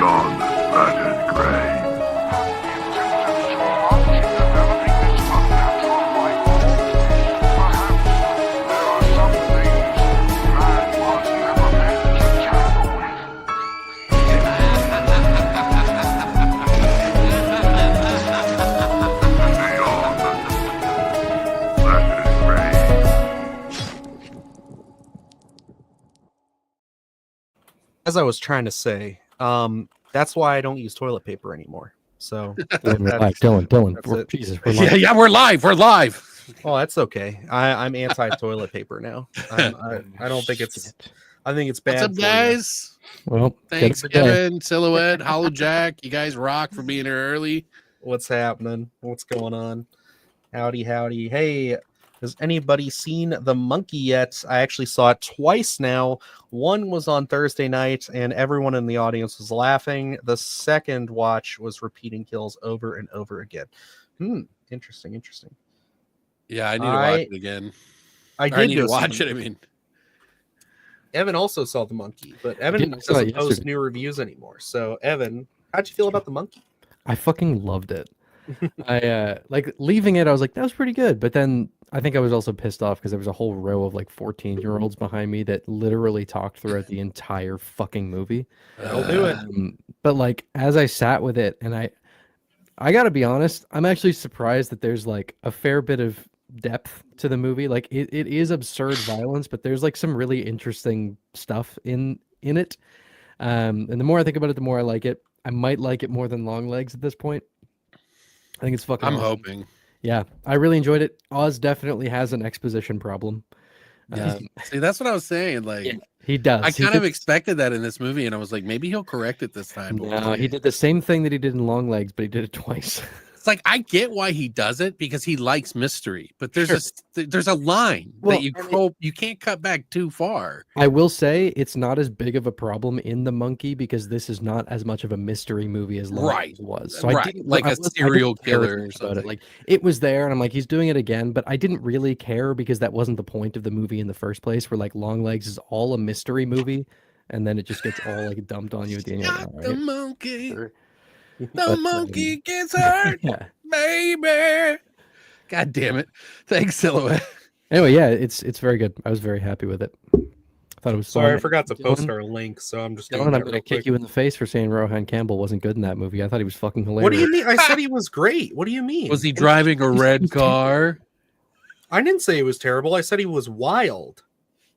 Beyond red and gray. As I was trying to say, that's why I don't use toilet paper anymore. So Dylan, Jesus, we're live. Yeah, we're live. We're live. Oh, that's okay. I'm anti-toilet paper now. I don't think it's. I think it's bad. What's up, for you. guys? Well, Thanks, Kevin, Silhouette, Hollow Jack. You guys rock for being here early. What's happening? What's going on? Howdy. Hey, has anybody seen The Monkey yet? I actually saw it twice now. One was on Thursday night, and everyone in the audience was laughing. The second watch was repeating kills over and over again. Interesting. Yeah, I need to watch it again. I need to watch it. I mean, Evan also saw The Monkey, but Evan doesn't post new reviews anymore. So, Evan, how'd you feel about The Monkey? I fucking loved it. I like leaving it. I was like, that was pretty good. But then I think I was also pissed off because there was a whole row of like 14-year-olds behind me that literally talked throughout the entire fucking movie. I'll do it. But like as I sat with it, and I gotta be honest, I'm actually surprised that there's like a fair bit of depth to the movie. Like it is absurd violence, but there's like some really interesting stuff in it. And the more I think about it, the more I like it. I might like it more than Longlegs at this point. I think it's fucking. I'm awesome. hoping. Yeah, I really enjoyed it. Oz definitely has an exposition problem. See, that's what I was saying. Like, yeah, he does. I kind of expected that in this movie, and I was like, maybe he'll correct it this time. No, he did the same thing that he did in Longlegs, but he did it twice. It's like I get why he does it because he likes mystery, but there's a line that you can't cut back too far. I will say it's not as big of a problem in The Monkey because this is not as much of a mystery movie as Longlegs was. So I didn't like a serial killer or something. Like it was there, and I'm like, he's doing it again, but I didn't really care because that wasn't the point of the movie in the first place. Where like Longlegs is all a mystery movie, and then it just gets all like dumped on you at the end. Not the monkey. Sure. The monkey gets hurt, yeah. Baby. God damn it. Thanks, Silhouette. Anyway, yeah, it's very good. I was very happy with it. I thought it was sorry. fun. I forgot to post our link, so I'm just. I'm gonna kick you in the face for saying Rohan Campbell wasn't good in that movie. I thought he was fucking hilarious. What do you mean? I said he was great. What do you mean? Was he driving a red car? I didn't say he was terrible. I said he was wild.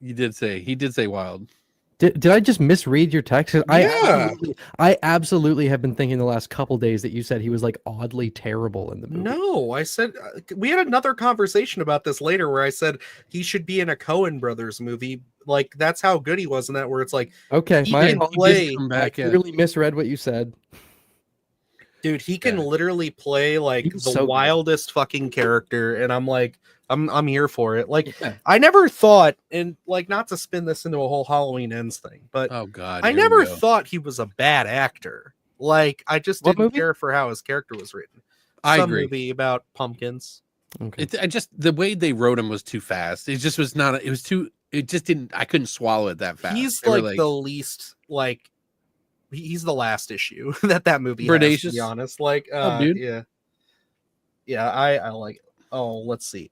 He did say wild. Did I just misread your text? Yeah. I absolutely have been thinking the last couple days that you said he was like oddly terrible in the movie. No, I said we had another conversation about this later where I said he should be in a Coen Brothers movie. Like that's how good he was in that. Where it's like, okay, my play. I really misread what you said. Dude, he can literally play like the wildest fucking character, and I'm like, I'm here for it. Like, I never thought, and like, not to spin this into a whole Halloween Ends thing, but oh god, I never thought he was a bad actor. Like, I just didn't care for how his character was written. I agree. Movie about pumpkins. Okay. The way they wrote him was too fast. It just was not. It was too. It just didn't. I couldn't swallow it that fast. He's like the least like. He's the last issue that movie has, to be honest. Like, dude. Yeah, I like it. Oh, let's see.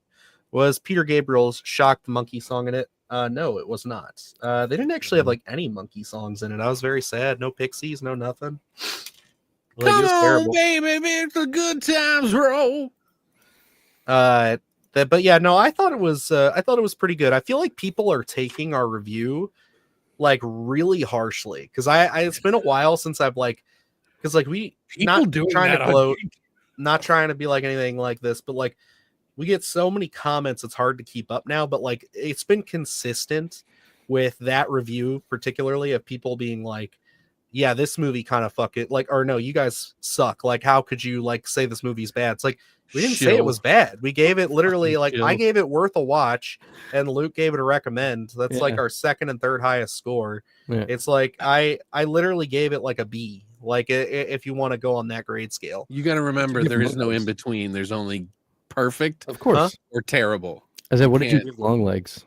Was Peter Gabriel's Shock the Monkey song in it? No, it was not. They didn't actually have like any monkey songs in it. I was very sad. No Pixies, no nothing. Like, come on, baby, it's the good times roll. But yeah, no, I thought it was pretty good. I feel like people are taking our review like really harshly because it's been a while since I've like because like we not trying to gloat, not trying to be like anything like this, but like we get so many comments it's hard to keep up now. But like it's been consistent with that review, particularly of people being like, yeah, this movie kind of fuck it, like, or no, you guys suck. Like, how could you like say this movie's bad? It's like we didn't say it was bad. We gave it literally like I gave it worth a watch, and Luke gave it a recommend. That's like our second and third highest score. Yeah. It's like I literally gave it like a B. Like if you want to go on that grade scale, you got to remember there is no in between. There's only perfect, of course, or terrible. I said, what did you give Longlegs?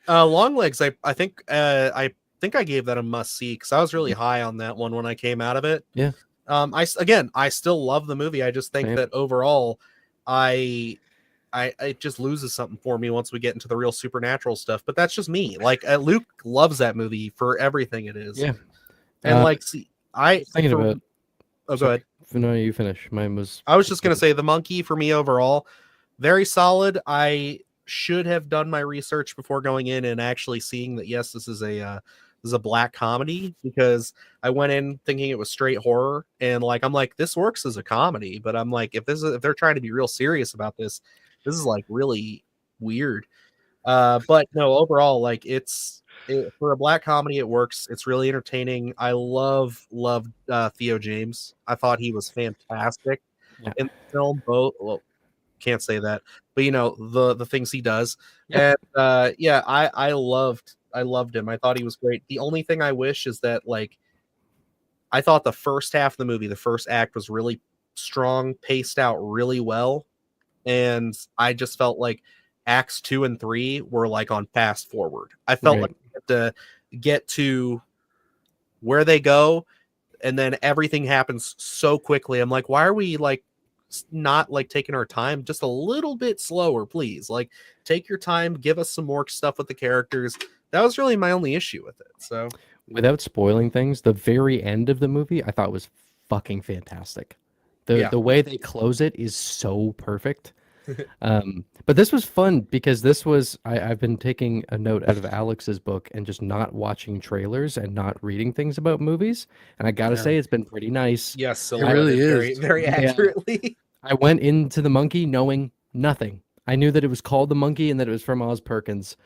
Longlegs, I think I think I gave that a must see because I was really high on that one when I came out of it. Yeah. I still love the movie. I just think that overall, it just loses something for me once we get into the real supernatural stuff. But that's just me. Like Luke loves that movie for everything it is. Yeah. And like, see, thinking about. Oh, go ahead. No, you finish. Mine was. I was just gonna say the Monkey for me overall, very solid. I should have done my research before going in and actually seeing that yes, this is a black comedy, because I went in thinking it was straight horror, and like I'm like, this works as a comedy, but I'm like, if they're trying to be real serious about this is like really weird. But no, overall, like for a black comedy, it works. It's really entertaining. I loved Theo James. I thought he was fantastic in the film. Both, well, can't say that, but you know the things he does. And I loved him. I thought he was great. The only thing I wish is that like I thought the first half of the movie, the first act, was really strong, paced out really well, and I just felt like acts 2 and 3 were like on fast forward. I felt like we had to get to where they go, and then everything happens so quickly. I'm like, why are we like not like taking our time just a little bit slower, please? Like, take your time, give us some more stuff with the characters. That was really my only issue with it. So, without spoiling things, the very end of the movie I thought was fucking fantastic. The way they close it is so perfect. But this was fun because I've been taking a note out of Alex's book and just not watching trailers and not reading things about movies. And I gotta say, it's been pretty nice. Yes, it really is very, very accurately. I went into The Monkey knowing nothing. I knew that it was called The Monkey and that it was from Oz Perkins.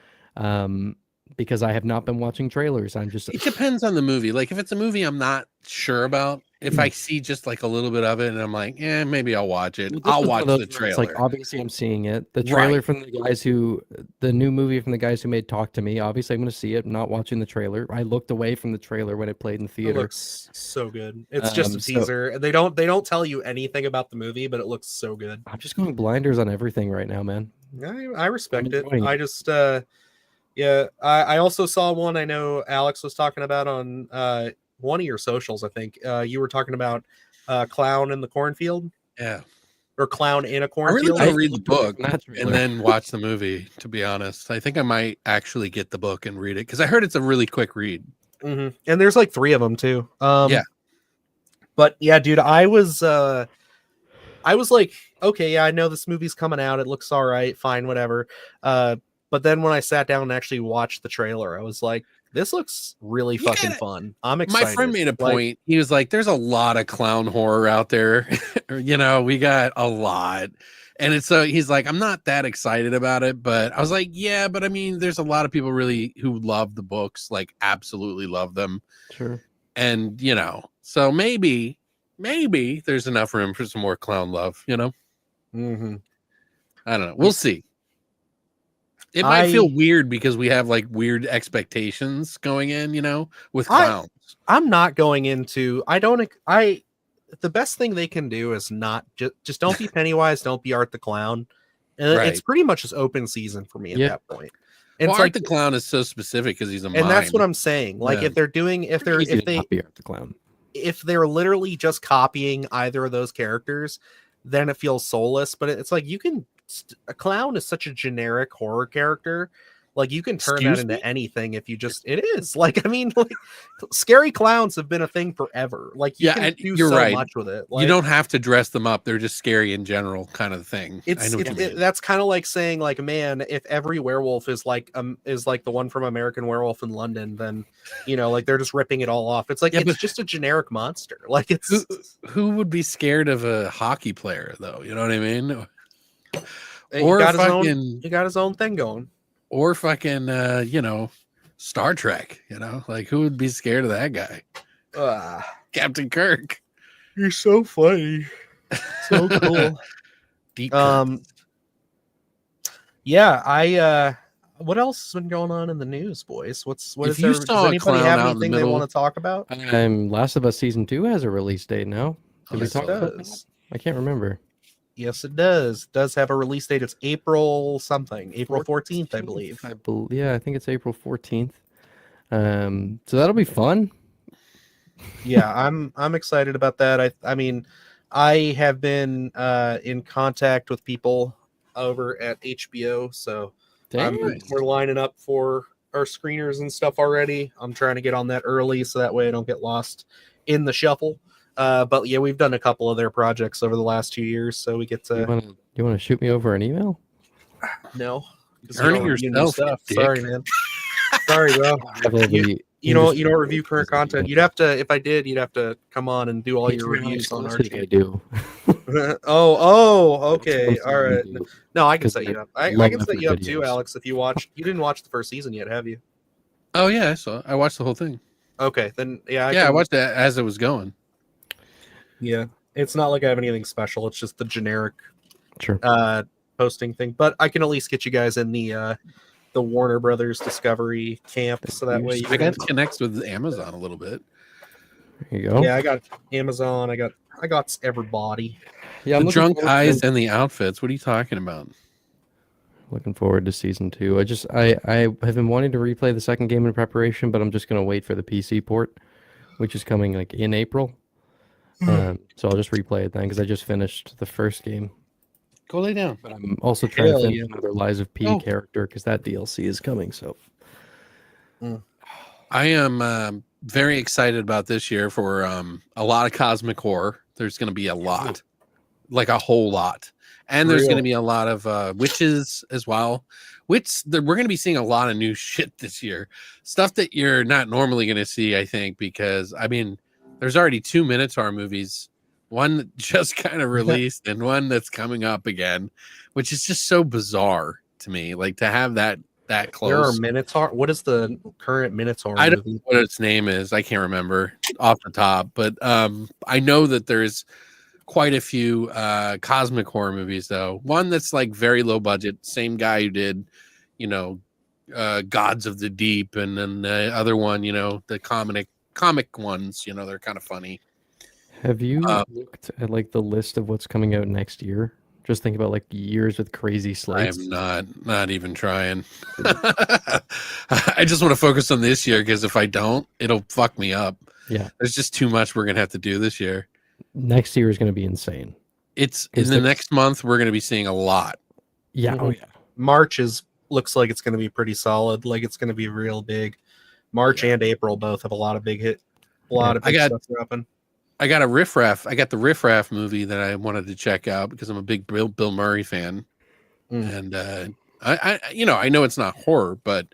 Because I have not been watching trailers. It depends on the movie. Like if it's a movie I'm not sure about, if I see just like a little bit of it and I'm like, maybe I'll watch it. I'll watch the trailer. It's like obviously I'm seeing it. The trailer from the new movie from the guys who made Talk to Me. Obviously I'm going to see it. I'm not watching the trailer. I looked away from the trailer when it played in the theater. It looks so good. It's just a teaser. They don't tell you anything about the movie, but it looks so good. I'm just going blinders on everything right now, man. I respect it. I just I also saw one I know Alex was talking about on one of your socials. I think you were talking about Clown in the Cornfield. Yeah. Or Clown in a Cornfield. I really want to read the book and then watch the movie, to be honest. I think I might actually get the book and read it because I heard it's a really quick read. Mm-hmm. And there's like 3 of them too. Yeah. But yeah, dude, I was like, okay, yeah, I know this movie's coming out. It looks all right, fine, whatever. But then when I sat down and actually watched the trailer, I was like, this looks really fucking fun. I'm excited. My friend made a point. He was like, there's a lot of clown horror out there. We got a lot. And it's so he's like, I'm not that excited about it. But I was like, yeah, but I mean, there's a lot of people really who love the books, like absolutely love them. Sure. And, so maybe there's enough room for some more clown love, Mm-hmm. I don't know. We'll see. It might feel weird because we have like weird expectations going in, with clowns. I'm not going into, the best thing they can do is not just don't be Pennywise, don't be Art the Clown. And it's pretty much just open season for me at that point. And well, Art the Clown is so specific because he's a mime. And that's what I'm saying. Like if they're doing, if they be Art the Clown, if they're literally just copying either of those characters, then it feels soulless. But it's like a clown is such a generic horror character. Like you can turn that into anything if you just. It is like, I mean, like scary clowns have been a thing forever. Like you can do so much with it. Like, you don't have to dress them up; they're just scary in general, kind of thing. That's kind of like saying, like, man, if every werewolf is like the one from American Werewolf in London, then like they're just ripping it all off. It's like it's just a generic monster. Like it's who would be scared of a hockey player though? You know what I mean? Or he got his own thing going. Or fucking, Star Trek, like who would be scared of that guy? Captain Kirk. You're so funny. So cool. Deep. Yeah, what else has been going on in the news, boys? Does anybody have anything they want to talk about? Last of Us Season 2 has a release date now. Yes, it does. I can't remember. Yes, it does. It does have a release date. It's April something. April 14th, I believe. Yeah, I think it's April 14th. So that'll be fun. Yeah, I'm excited about that. I mean, I have been in contact with people over at HBO, so we're lining up for our screeners and stuff already. I'm trying to get on that early so that way I don't get lost in the shuffle. But yeah, we've done a couple of their projects over the last 2 years, so we get to. You want to shoot me over an email? No, earn it yourself. Sorry, man. Sorry, bro. You don't review current content. You'd have to, if I did, you'd have to come on and do all your reviews on our channel. I do. Okay, all right. No, I can set you up. I can set you up too, Alex. If you didn't watch the first season yet, have you? Oh yeah, I saw. I watched the whole thing. Okay, then I watched it as it was going. Yeah, it's not like I have anything special. It's just the generic, posting thing. But I can at least get you guys in the Warner Brothers Discovery camp, so that way I got to connect with Amazon a little bit. There you go. Yeah, I got Amazon. I got everybody. Yeah, the drunk eyes and the outfits. What are you talking about? Looking forward to season 2. I have been wanting to replay the second game in preparation, but I'm just gonna wait for the PC port, which is coming like in April. So I'll just replay it then because I just finished the first game. Go lay down. But I'm also trying to finish another Lies of P character because that DLC is coming. So I am very excited about this year for a lot of cosmic horror. There's going to be a lot, like a whole lot, and there's going to be a lot of witches as well. We're going to be seeing a lot of new shit this year, stuff that you're not normally going to see. I think because I mean, there's already 2 Minotaur movies. One that just kind of released and one that's coming up again, which is just so bizarre to me. Like to have that close. There are Minotaur. What is the current Minotaur movie? I don't know what its name is. I can't remember off the top, but I know that there's quite a few cosmic horror movies though. One that's like very low budget, same guy who did, Gods of the Deep, and then the other one, the comic ones, they're kind of funny. Have you looked at like the list of what's coming out next year? Just think about like years with crazy slates. I am not even trying. I just want to focus on this year because if I don't, it'll fuck me up. Yeah, there's just too much we're gonna have to do this year. Next year is going to be insane. It's in the next month we're going to be seeing a lot. Yeah, oh yeah. March looks like it's going to be pretty solid. Like it's going to be real big. March and April both have a lot of big stuff dropping. I got the Riff Raff movie that I wanted to check out because I'm a big Bill Murray fan. And I know it's not horror, but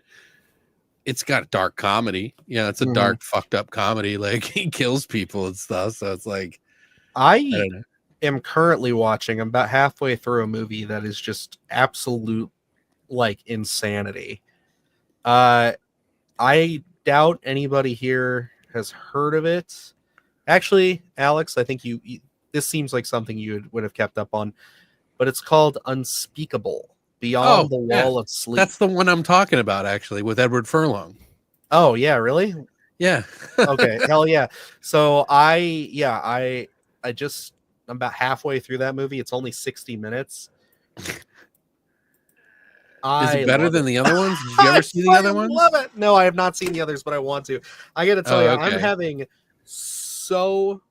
it's got dark comedy. Yeah, it's a dark, fucked up comedy. Like he kills people and stuff. So it's like I am currently watching. I'm about halfway through a movie that is just absolute like insanity. I doubt anybody here has heard of it. Actually, Alex, I think you this seems like something you would have kept up on, but it's called Unspeakable, Beyond the Wall of Sleep. That's the one I'm talking about, actually, with Edward Furlong. Oh yeah, really? Yeah. Okay, hell yeah. So I'm about halfway through that movie. It's only 60 minutes. Is it better than the other ones? Did you ever see the other ones? Love it. No, I have not seen the others, but I want to. I got to tell you, I'm having so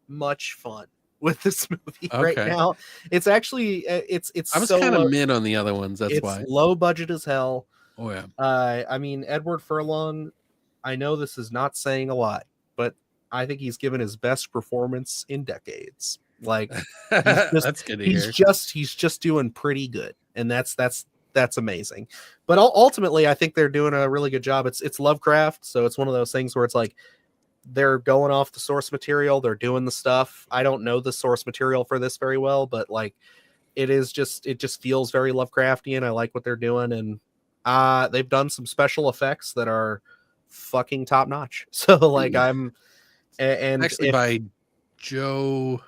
much fun with this movie right now. It's actually it's I was kind of mid on the other ones. That's why it's low budget as hell. Oh yeah. I mean, Edward Furlong, I know this is not saying a lot, but I think he's given his best performance in decades. Like that's good to hear. He's just doing pretty good, and that's amazing. But ultimately, I think they're doing a really good job. It's Lovecraft, so it's one of those things where it's like they're going off the source material. They're doing the stuff. I don't know the source material for this very well, but like it just feels very Lovecraftian. I like what they're doing, and they've done some special effects that are fucking top notch. So like by Joe,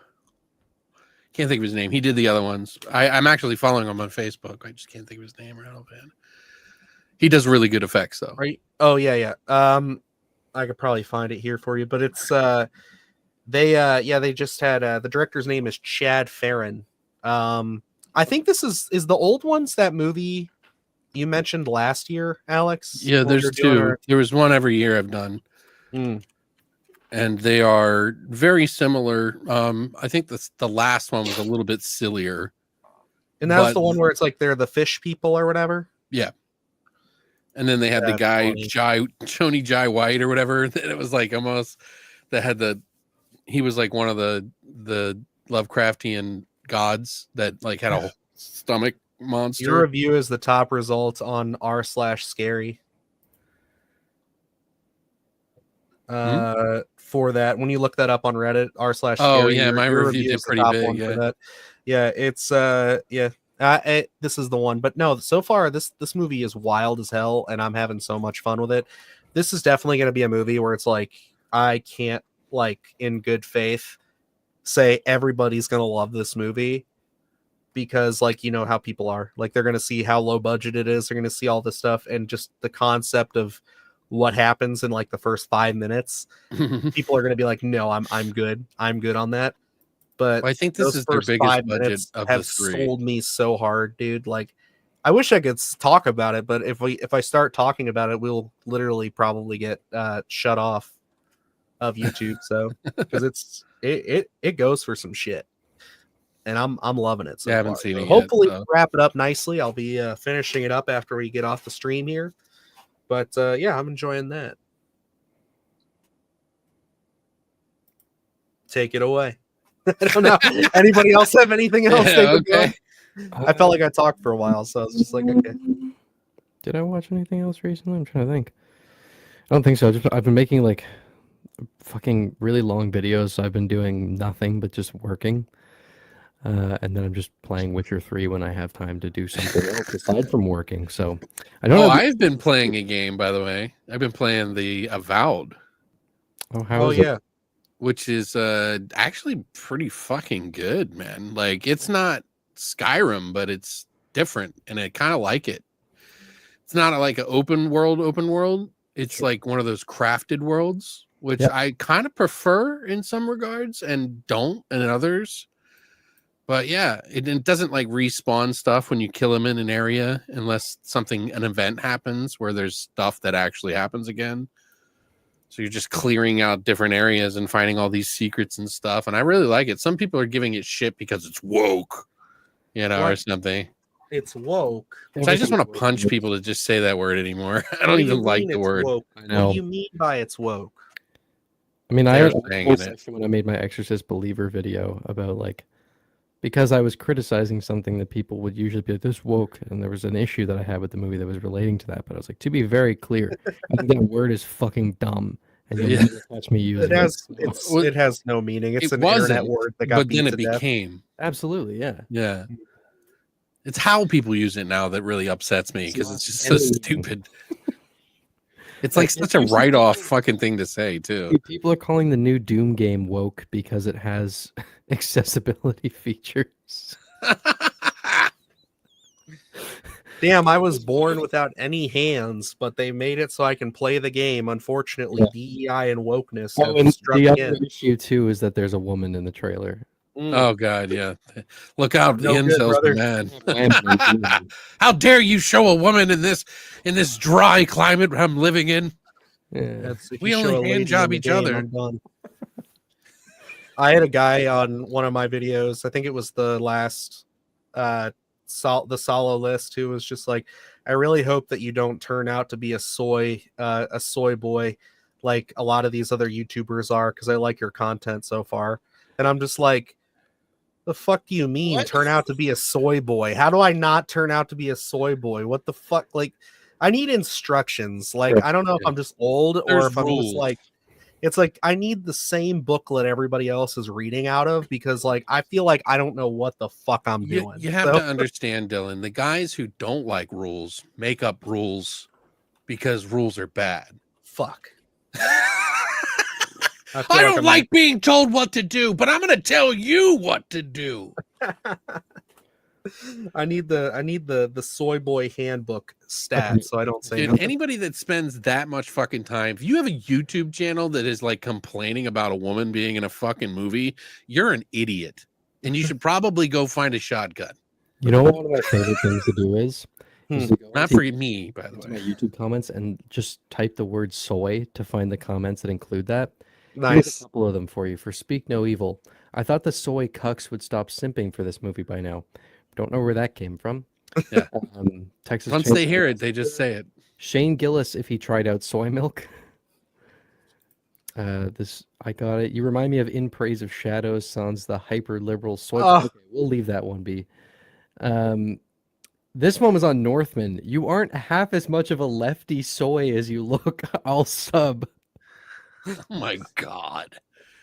can't think of his name. He did the other ones. I'm actually following him on Facebook. I just can't think of his name right offhand. He does really good effects though. Right? Oh yeah. I could probably find it here for you, but it's they just had the director's name is Chad Farron. I think this is the old ones, that movie you mentioned last year, Alex. Yeah, when we there's were doing two. There was one every year I've done. And they are very similar. I think the last one was a little bit sillier. And that was the one where it's like they're the fish people or whatever. Yeah. And then they had the guy Joni Jai White or whatever. And it was like almost that had he was like one of the Lovecraftian gods that like had a stomach monster. Your review is the top result on r/scary. For that, when you look that up on Reddit, r/scary. Oh yeah, my review did pretty big. Yeah. For that. Yeah, it's this is the one. But no, so far this movie is wild as hell, and I'm having so much fun with it. This is definitely going to be a movie where it's like I can't like in good faith say everybody's going to love this movie, because like you know how people are, like they're going to see how low budget it is, they're going to see all this stuff, and just the concept of what happens in like the first 5 minutes, people are going to be like, no, I'm good on that. But I think this is their biggest budget of have the three. sold me so hard, dude. Like I wish I could talk about it, but if I start talking about it, we'll literally probably get shut off of YouTube. So because it goes for some shit, and I'm loving it. So I haven't far. seen it yet, Hopefully so. wrap it up nicely. I'll be finishing it up after we get off the stream here. But yeah, I'm enjoying that. Take it away. I don't know. Anybody else have anything else? Okay. I felt like I talked for a while, so I was just like, okay. Did I watch anything else recently? I'm trying to think. I don't think so. I've been making like fucking really long videos, so I've been doing nothing but just working. And then I'm just playing Witcher 3 when I have time to do something else aside from working. So I don't know. I've been playing a game, by the way. I've been playing the Avowed. Oh, yeah. Which is actually pretty fucking good, man. Like it's not Skyrim, but it's different, and I kind of like it. It's not like an open world. It's like one of those crafted worlds, which I kind of prefer in some regards and don't in others. But yeah, it doesn't like respawn stuff when you kill him in an area unless an event happens where there's stuff that actually happens again. So you're just clearing out different areas and finding all these secrets and stuff. And I really like it. Some people are giving it shit because it's woke, or something. It's woke. So I just want to punch people to just say that word anymore. I don't even like the word. Woke? I know. What do you mean by it's woke? I mean, I when I made my Exorcist Believer video about like, because I was criticizing something that people would usually be like, this woke, and there was an issue that I had with the movie that was relating to that. But I was like, to be very clear, I think that word is fucking dumb, and you'll never catch me using it. It has no meaning. It's an internet word that got beat to death. Became. Absolutely, yeah. Yeah. It's how people use it now that really upsets me because it's just so stupid. It's like such a write-off fucking thing to say, too. People are calling the new Doom game woke because it has accessibility features. Damn, I was born without any hands, but they made it so I can play the game. Unfortunately, DEI and wokeness have struck the other in. issue, too, is that there's a woman in the trailer. Oh God, yeah. Look out, the incels are mad. How dare you show a woman in this dry climate I'm living in? Yeah. We only hand job each other. I had a guy on one of my videos, I think it was the last the solo list, who was just like, I really hope that you don't turn out to be a soy boy like a lot of these other YouTubers are, because I like your content so far. And I'm just like, the fuck do you mean turn out to be a soy boy? How do I not turn out to be a soy boy? What the fuck? Like, I need instructions. Like, I don't know if I'm just old or if I'm just like, it's like I need the same booklet everybody else is reading out of, because like I feel like I don't know what the fuck I'm doing. You have to understand, Dylan, the guys who don't like rules make up rules because rules are bad. Fuck. I don't like being told what to do, but I'm going to tell you what to do. I need the soy boy handbook stat, so I don't say nothing. Anybody that spends that much fucking time, if you have a YouTube channel that is like complaining about a woman being in a fucking movie, you're an idiot, and you should probably go find a shotgun. You know what one of my favorite things to do is to go Not into- for me, by the into my way. YouTube comments and just type the word soy to find the comments that include that. Here's a Nice. couple of them for you. For Speak No Evil, I thought the soy cucks would stop simping for this movie by now. Don't know where that came from. Yeah. Texas. Once Chainsaw they hear it, Massacre. they just say it. Shane Gillis, if he tried out soy milk. I got it. You remind me of In Praise of Shadows. Sounds the hyper liberal soy. Oh. Okay, we'll leave that one be. This one was on Northman. You aren't half as much of a lefty soy as you look. I'll sub. Oh my god.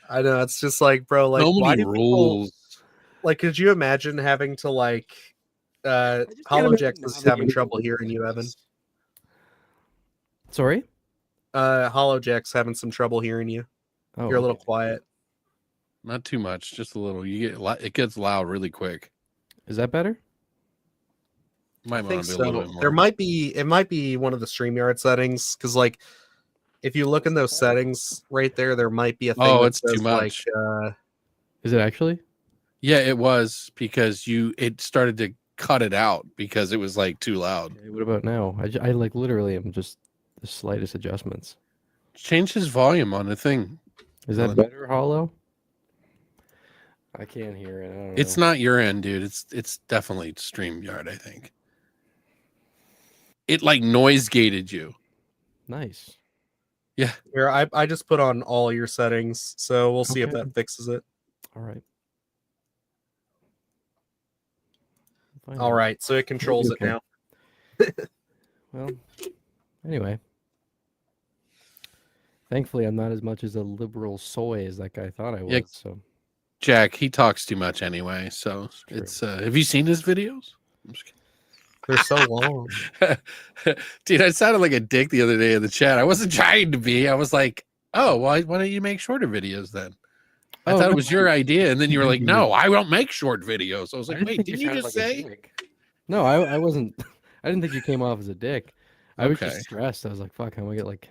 I know, it's just like, bro, like, So why many do people, rules. like, could you imagine having to, like, just can't HoloJex imagine is having navigating trouble a hearing like you, Evan. this. Sorry? HoloJex having some trouble hearing you. Oh, You're a little okay. quiet. Not too much, just a little. It gets loud really quick. Is that better? I Might want think to be a little so. bit more. It might be one of the StreamYard settings, because, like, if you look in those settings right there might be a thing that it's too says, like, much. Is it actually? Yeah, it was because it started to cut it out because it was like too loud. Okay, what about now? I like literally am just the slightest adjustments. Change his volume on the thing. Is that Dylan. better, Hollow? I can't hear it. I don't know. It's not your end, dude. It's definitely StreamYard, I think. It like noise gated you. Nice. Yeah. Here, I just put on all your settings, so we'll see if Okay. that fixes it. All right. Fine All then. right, so it controls it Okay. now. Well, anyway. Thankfully, I'm not as much as a liberal soy as that guy thought I was. Yeah. So Jack, he talks too much anyway. So true. it's have you seen his videos? I'm just kidding. They're so long. Dude, I sounded like a dick the other day in the chat. I wasn't trying to be. I was like, oh, why don't you make shorter videos then? I Oh, thought no, it was your idea. And then you were like, you- no, I don't make short videos. I was I like, wait, think didn't you sounded just like a say? dick. No, I wasn't. I didn't think you came off as a dick. I was Okay. just stressed. I was like, fuck, how am I get like,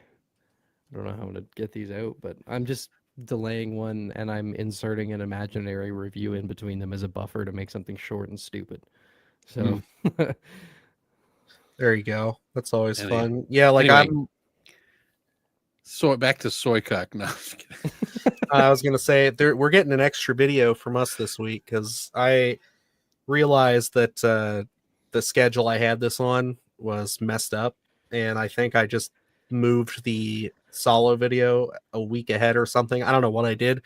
I don't know how I'm gonna get these out, but I'm just delaying one and I'm inserting an imaginary review in between them as a buffer to make something short and stupid. So There you go. That's always Anyway. fun. Yeah, like Anyway. So back to soy cock. No, I'm just kidding. I was gonna say we're getting an extra video from us this week because I realized that the schedule I had this on was messed up, and I think I just moved the solo video a week ahead or something. I don't know what I did,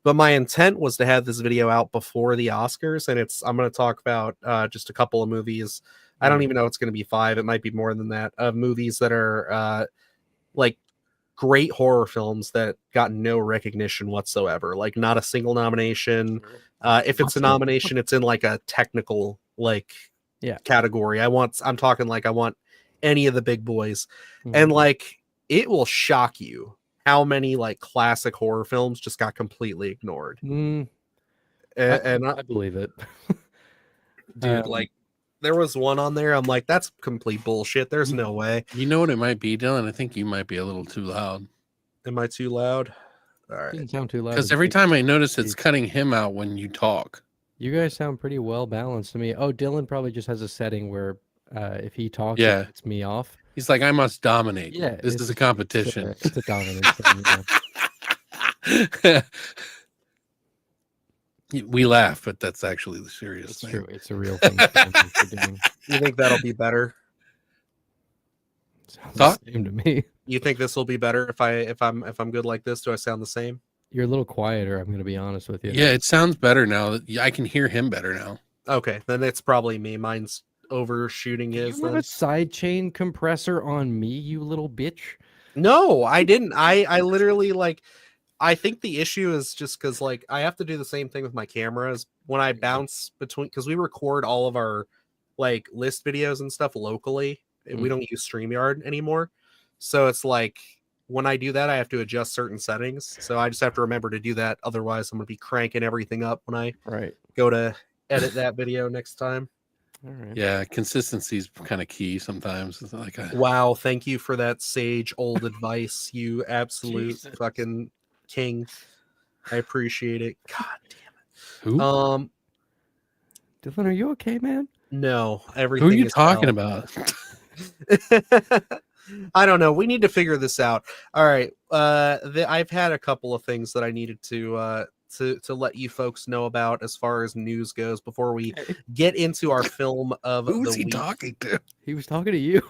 but my intent was to have this video out before the Oscars, and I'm going to talk about just a couple of movies. I don't even know it's going to be 5. It might be more than that, of movies that are like great horror films that got no recognition whatsoever, like not a single nomination. If it's a nomination, it's in like a technical category. I'm talking like I want any of the big boys. And like it will shock you how many like classic horror films just got completely ignored. And I believe it. Dude, like there was one on there, I'm like, that's complete bullshit. There's no way. You know what it might be, Dylan? I think you might be a little too loud. Am I too loud? All right. Doesn't sound too loud. Because every time I notice it's cutting him out when you talk. You guys sound pretty well balanced to me. Oh, Dylan probably just has a setting where if he talks, Yeah. it gets me off. He's like, I must dominate. Yeah, This is a competition. It's a dominance thing, yeah. We laugh, but that's actually the serious It's thing. true. It's a real thing. We're doing. You think that'll be better? Sounds Thought? the same to me. You think this will be better if I'm good like this? Do I sound the same? You're a little quieter. I'm going to be honest with you. Yeah, it sounds better now. I can hear him better now. Okay, then it's probably me. Mine's overshooting his. You have a side chain compressor on me, you little bitch. No, I didn't. I literally like. I think the issue is just because like I have to do the same thing with my cameras when I bounce between, because we record all of our like list videos and stuff locally. We don't use StreamYard anymore, so it's like when I do that, I have to adjust certain settings. So I just have to remember to do that. Otherwise, I'm gonna be cranking everything up when I go to edit that video next time. All right. Yeah, consistency is kind of key sometimes. It's like Wow, thank you for that sage old advice, you absolute Jesus. fucking king. I appreciate it. God damn it. Who? Dylan, are you okay, man? No, Who everything. are you is talking hell. about? I don't know. We need to figure this out. All right. I've had a couple of things that I needed to let you folks know about as far as news goes before we get into our film of Who was the he week. talking to? He was talking to you.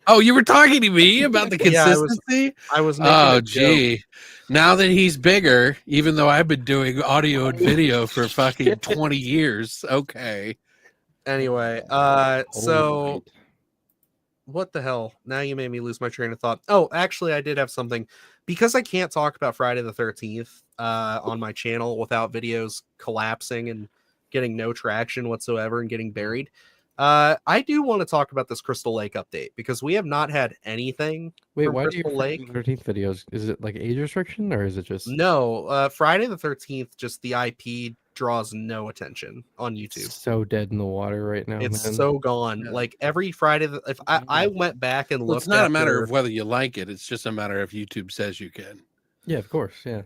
Oh, you were talking to me about the consistency? I was making Oh, a joke. gee. Now that he's bigger, even though I've been doing audio and video for fucking 20 years. Okay. Anyway, so what the hell? Now you made me lose my train of thought. Oh, actually, I did have something. Because I can't talk about Friday the 13th on my channel without videos collapsing and getting no traction whatsoever and getting buried. I do want to talk about this Crystal Lake update because we have not had anything. Wait, from why Crystal do you Lake 13th videos? Is it like age restriction or is it just No, Friday the 13th, just the IP draws no attention on YouTube. so dead in the water right now? It's man. so gone. Yeah. Like every Friday, if I went back and Well, looked, it's not after, a matter of whether you like it. It's just a matter if YouTube says you can. Yeah, of course. Yeah.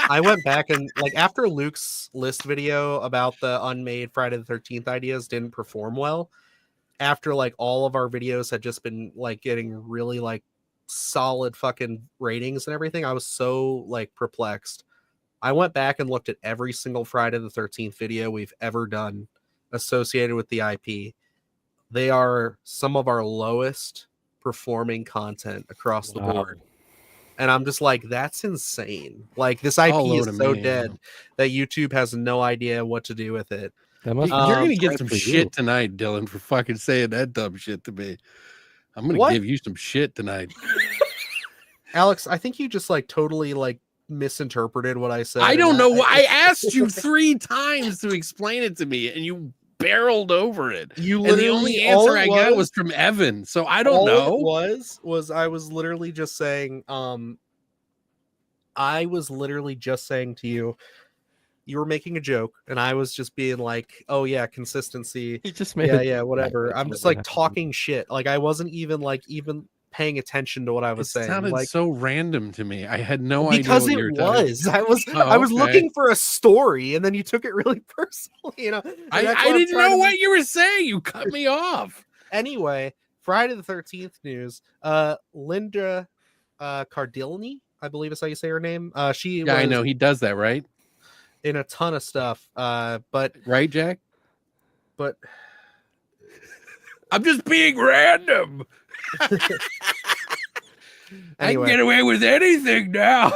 I went back and like after Luke's list video about the unmade Friday the 13th ideas didn't perform well. After like all of our videos had just been like getting really like solid fucking ratings and everything, I was so like perplexed. I went back and looked at every single Friday the 13th video we've ever done associated with the IP. They are some of our lowest performing content across the board. And I'm just like, that's insane. Like this IP is so dead that YouTube has no idea what to do with it. That must You're gonna get right some for shit you. tonight, Dylan, for fucking saying that dumb shit to me. I'm gonna give you some shit tonight. Alex, I think you just like totally like misinterpreted what I said. I don't know why. I asked you 3 times to explain it to me, and you barreled over it. You and the only answer I got was from Evan. So I don't know. Was I was literally just saying, I was literally just saying to you, you were making a joke, and I was just being like, "Oh yeah, consistency." He just made whatever. I'm just like talking shit. Like I wasn't even paying attention to what I was saying. Sounded like so random to me. I had no idea because what it you were was. talking. I was looking for a story, and then you took it really personally. You know, I didn't know what you were saying. You cut me off. Anyway, Friday the 13th news. Linda Cardellini, I believe is how you say her name. She I know he does that, right? In a ton of stuff. But right, Jack? But I'm just being random. I can get away with anything now.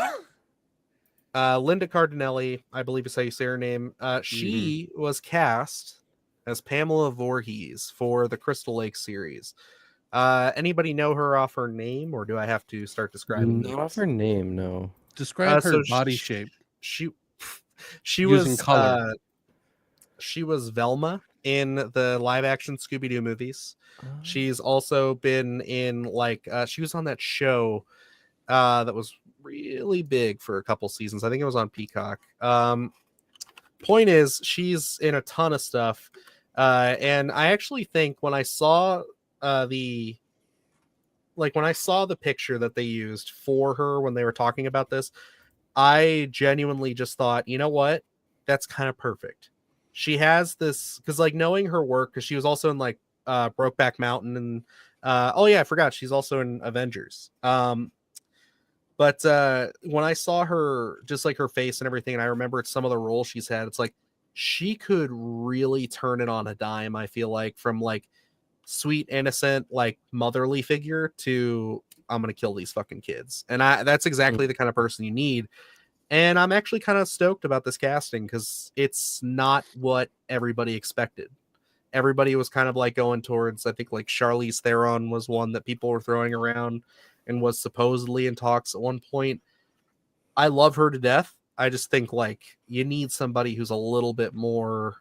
Linda Cardinelli, I believe is how you say her name. She was cast as Pamela Voorhees for the Crystal Lake series. Anybody know her off her name, or do I have to start describing? Not off her name, no. Describe her body shape. She was color. She was Velma in the live action Scooby-Doo movies. She's also been in like she was on that show that was really big for a couple seasons. I think it was on Peacock. Point is, she's in a ton of stuff. And I actually think when I saw the picture that they used for her when they were talking about this, I genuinely just thought, you know what? That's kind of perfect. She has this, because like knowing her work, because she was also in like Brokeback Mountain and oh yeah, I forgot she's also in Avengers. But when I saw her, just like her face and everything, and I remembered some of the roles she's had, it's like she could really turn it on a dime. I feel like from like sweet, innocent, like motherly figure to I'm gonna kill these fucking kids, and that's exactly the kind of person you need. And I'm actually kind of stoked about this casting because it's not what everybody expected. Everybody was kind of like going towards, I think like Charlize Theron was one that people were throwing around and was supposedly in talks at one point. I love her to death. I just think like you need somebody who's a little bit more,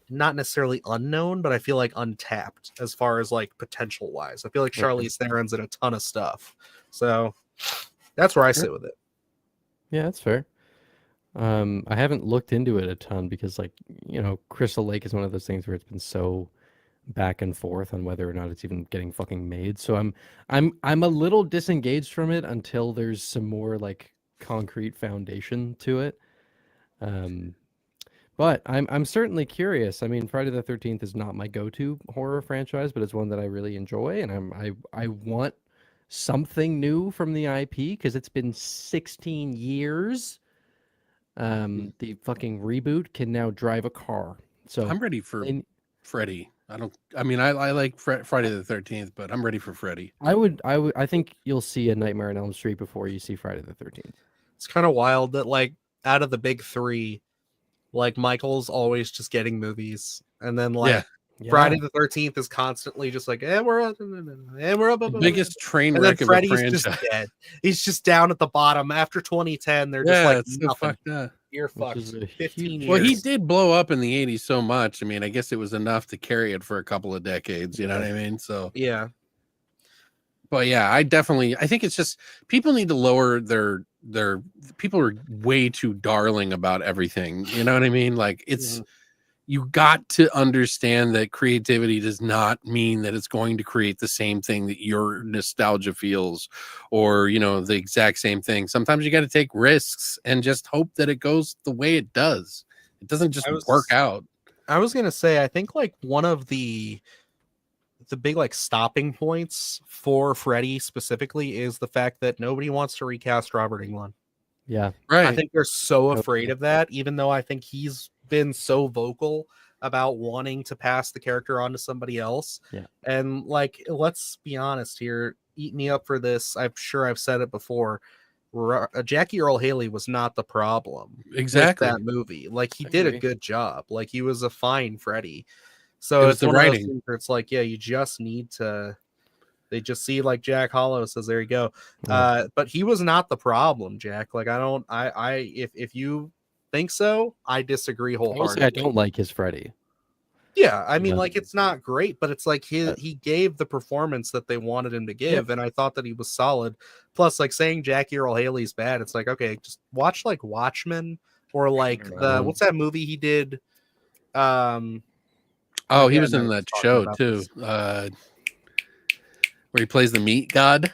not necessarily unknown, but I feel like untapped as far as like potential wise. I feel like Charlize Theron's in a ton of stuff. So that's where I sit with it. Yeah, that's fair. I haven't looked into it a ton because, like, you know, Crystal Lake is one of those things where it's been so back and forth on whether or not it's even getting fucking made. So I'm a little disengaged from it until there's some more like concrete foundation to it. But I'm certainly curious. I mean, Friday the 13th is not my go-to horror franchise, but it's one that I really enjoy, and I want something new from the IP because it's been 16 years. The fucking reboot can now drive a car. So I'm ready for Freddy. I like Friday the 13th, but I'm ready for Freddy. I think you'll see a Nightmare on Elm Street before you see Friday the 13th. It's kind of wild that like out of the big three, like Michael's always just getting movies, and then like Friday the 13th is constantly just like, we're up, and we're up, the biggest train and wreck then of a Freddy's franchise. just dead. He's just down at the bottom after 2010. They're just like, it's nothing. so fucked up. You're fucked. 15 years. Well, he did blow up in the 80s so much. I mean, I guess it was enough to carry it for a couple of decades. You know what I mean? So yeah. But yeah, I think it's just people need to lower their people are way too darling about everything. You know what I mean? Like it's you got to understand that creativity does not mean that it's going to create the same thing that your nostalgia feels or, you know, the exact same thing. Sometimes you got to take risks and just hope that it goes the way it does. It doesn't just work out. I was going to say, I think like one of the big like stopping points for Freddy specifically is the fact that nobody wants to recast Robert Englund. Yeah. Right. I think they're so afraid of that, even though I think he's been so vocal about wanting to pass the character on to somebody else. Yeah. And like, let's be honest here, eat me up for this. I'm sure I've said it before. Jackie Earle Haley was not the problem. Exactly. With that movie. Like he did a good job. Like he was a fine Freddy. So it was it's the one writing. of those things where it's like, yeah, you just need to. They just see like Jack Hollow says, there you go. But he was not the problem, Jack. Like if you think so, I disagree wholeheartedly. I don't like his Freddy. Yeah, I mean, like it's not great, but it's like he gave the performance that they wanted him to give, and I thought that he was solid. Plus, like saying Jackie Earle Haley's bad, it's like okay, just watch like Watchmen or like what's that movie he did? He was in that show too, where he plays the meat god.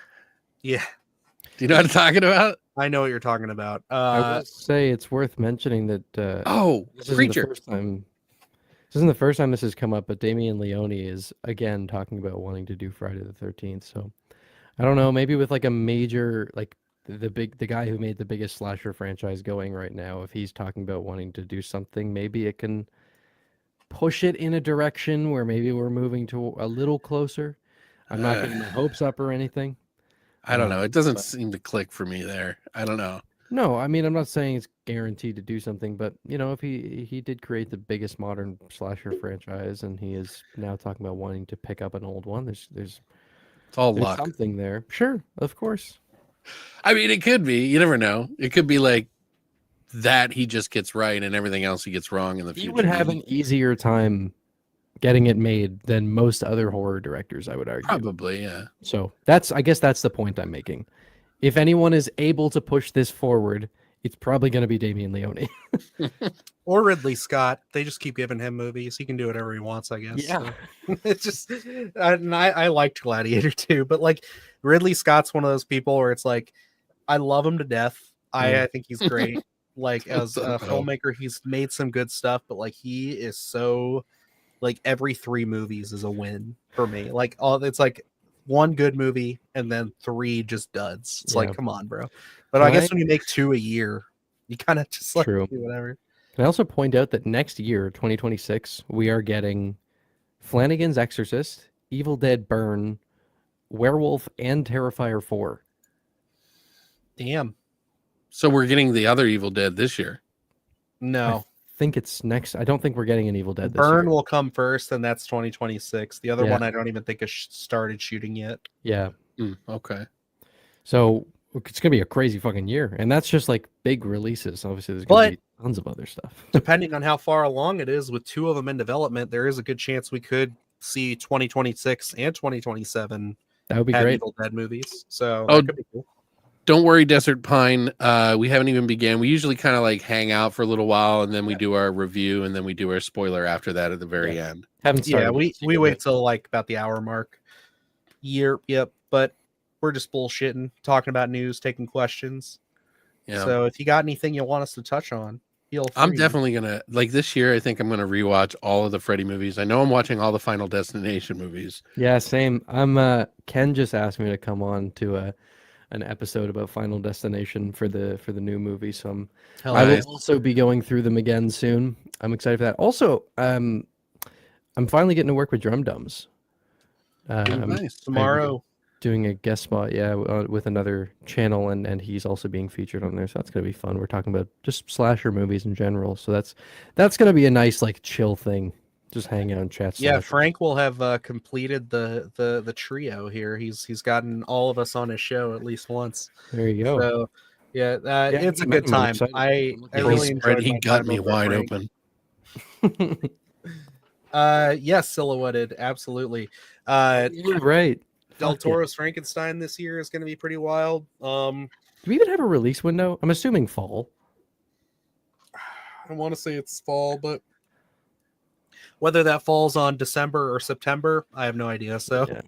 Yeah, do you know what I'm talking about? I know what you're talking about. I would say it's worth mentioning that. This isn't the first time this has come up, but Damien Leone is again talking about wanting to do Friday the 13th. So I don't know, maybe with like a major like the guy who made the biggest slasher franchise going right now, if he's talking about wanting to do something, maybe it can push it in a direction where maybe we're moving to a little closer. I'm not getting my hopes up or anything. I don't know. It doesn't seem to click for me there. I don't know. No, I mean, I'm not saying it's guaranteed to do something, but you know, if he did create the biggest modern slasher franchise, and he is now talking about wanting to pick up an old one, there's it's all luck. Something there. Sure, of course. I mean, it could be. You never know. It could be like that he just gets right, and everything else he gets wrong in the future. He would have an easier time getting it made than most other horror directors, I would argue. Probably, yeah. So I guess that's the point I'm making. If anyone is able to push this forward, it's probably going to be Damien Leone. Or Ridley Scott. They just keep giving him movies. He can do whatever he wants, I guess. Yeah. So, it's just, I liked Gladiator too, but like Ridley Scott's one of those people where it's like, I love him to death. I think he's great. Like as a filmmaker, he's made some good stuff, but like he is so like every 3 movies is a win for me. Like it's like 1 good movie and then 3 just duds. It's like, come on, bro. But I guess when you make 2 a year, you kind of just like do whatever. Can I also point out that next year, 2026, we are getting Flanagan's Exorcist, Evil Dead Burn, Werewolf, and Terrifier 4. Damn. So we're getting the other Evil Dead this year. No. I think it's next. I don't think we're getting an Evil Dead this year. Burn will come first, and that's 2026. The other one I don't even think has started shooting yet. Yeah. Okay. So it's going to be a crazy fucking year. And that's just like big releases. Obviously, there's going to be tons of other stuff. Depending on how far along it is, with 2 of them in development, there is a good chance we could see 2026 and 2027. That would be great. Evil Dead movies. So that could be cool. Don't worry, Desert Pine. We haven't even began. We usually kind of like hang out for a little while, and then we do our review, and then we do our spoiler after that at the very end. Haven't started. Yeah, we wait till like about the hour mark. Yep. But we're just bullshitting, talking about news, taking questions. Yeah. So if you got anything you want us to touch on, Feel I'm free. definitely gonna like this year. I think I'm gonna rewatch all of the Freddy movies. I know I'm watching all the Final Destination movies. Yeah, same. I'm Ken just asked me to come on to an episode about Final Destination for the new movie, so Hell I will Nice. also be going through them again soon. I'm excited for that. Also, I'm finally getting to work with Drum Dums. Nice. tomorrow. Doing a guest spot, yeah, with another channel, and he's also being featured on there, so that's gonna be fun. We're talking about just slasher movies in general, so that's gonna be a nice like chill thing, just hang out and chat. Yeah, slasher. Frank will have completed the trio here. He's gotten all of us on his show at least once. There you go. So yeah, Yeah, it's a I good met him, I'm time. excited. I I'm looking I forward really to enjoyed He my got time me over at wide Frank. open. Yes, silhouetted, absolutely. You're right. Del Fuck yeah. Toro's Frankenstein this year is going to be pretty wild. Do we even have a release window? I'm assuming fall. I want to say it's fall, but whether that falls on December or September, I have no idea. So Yeah.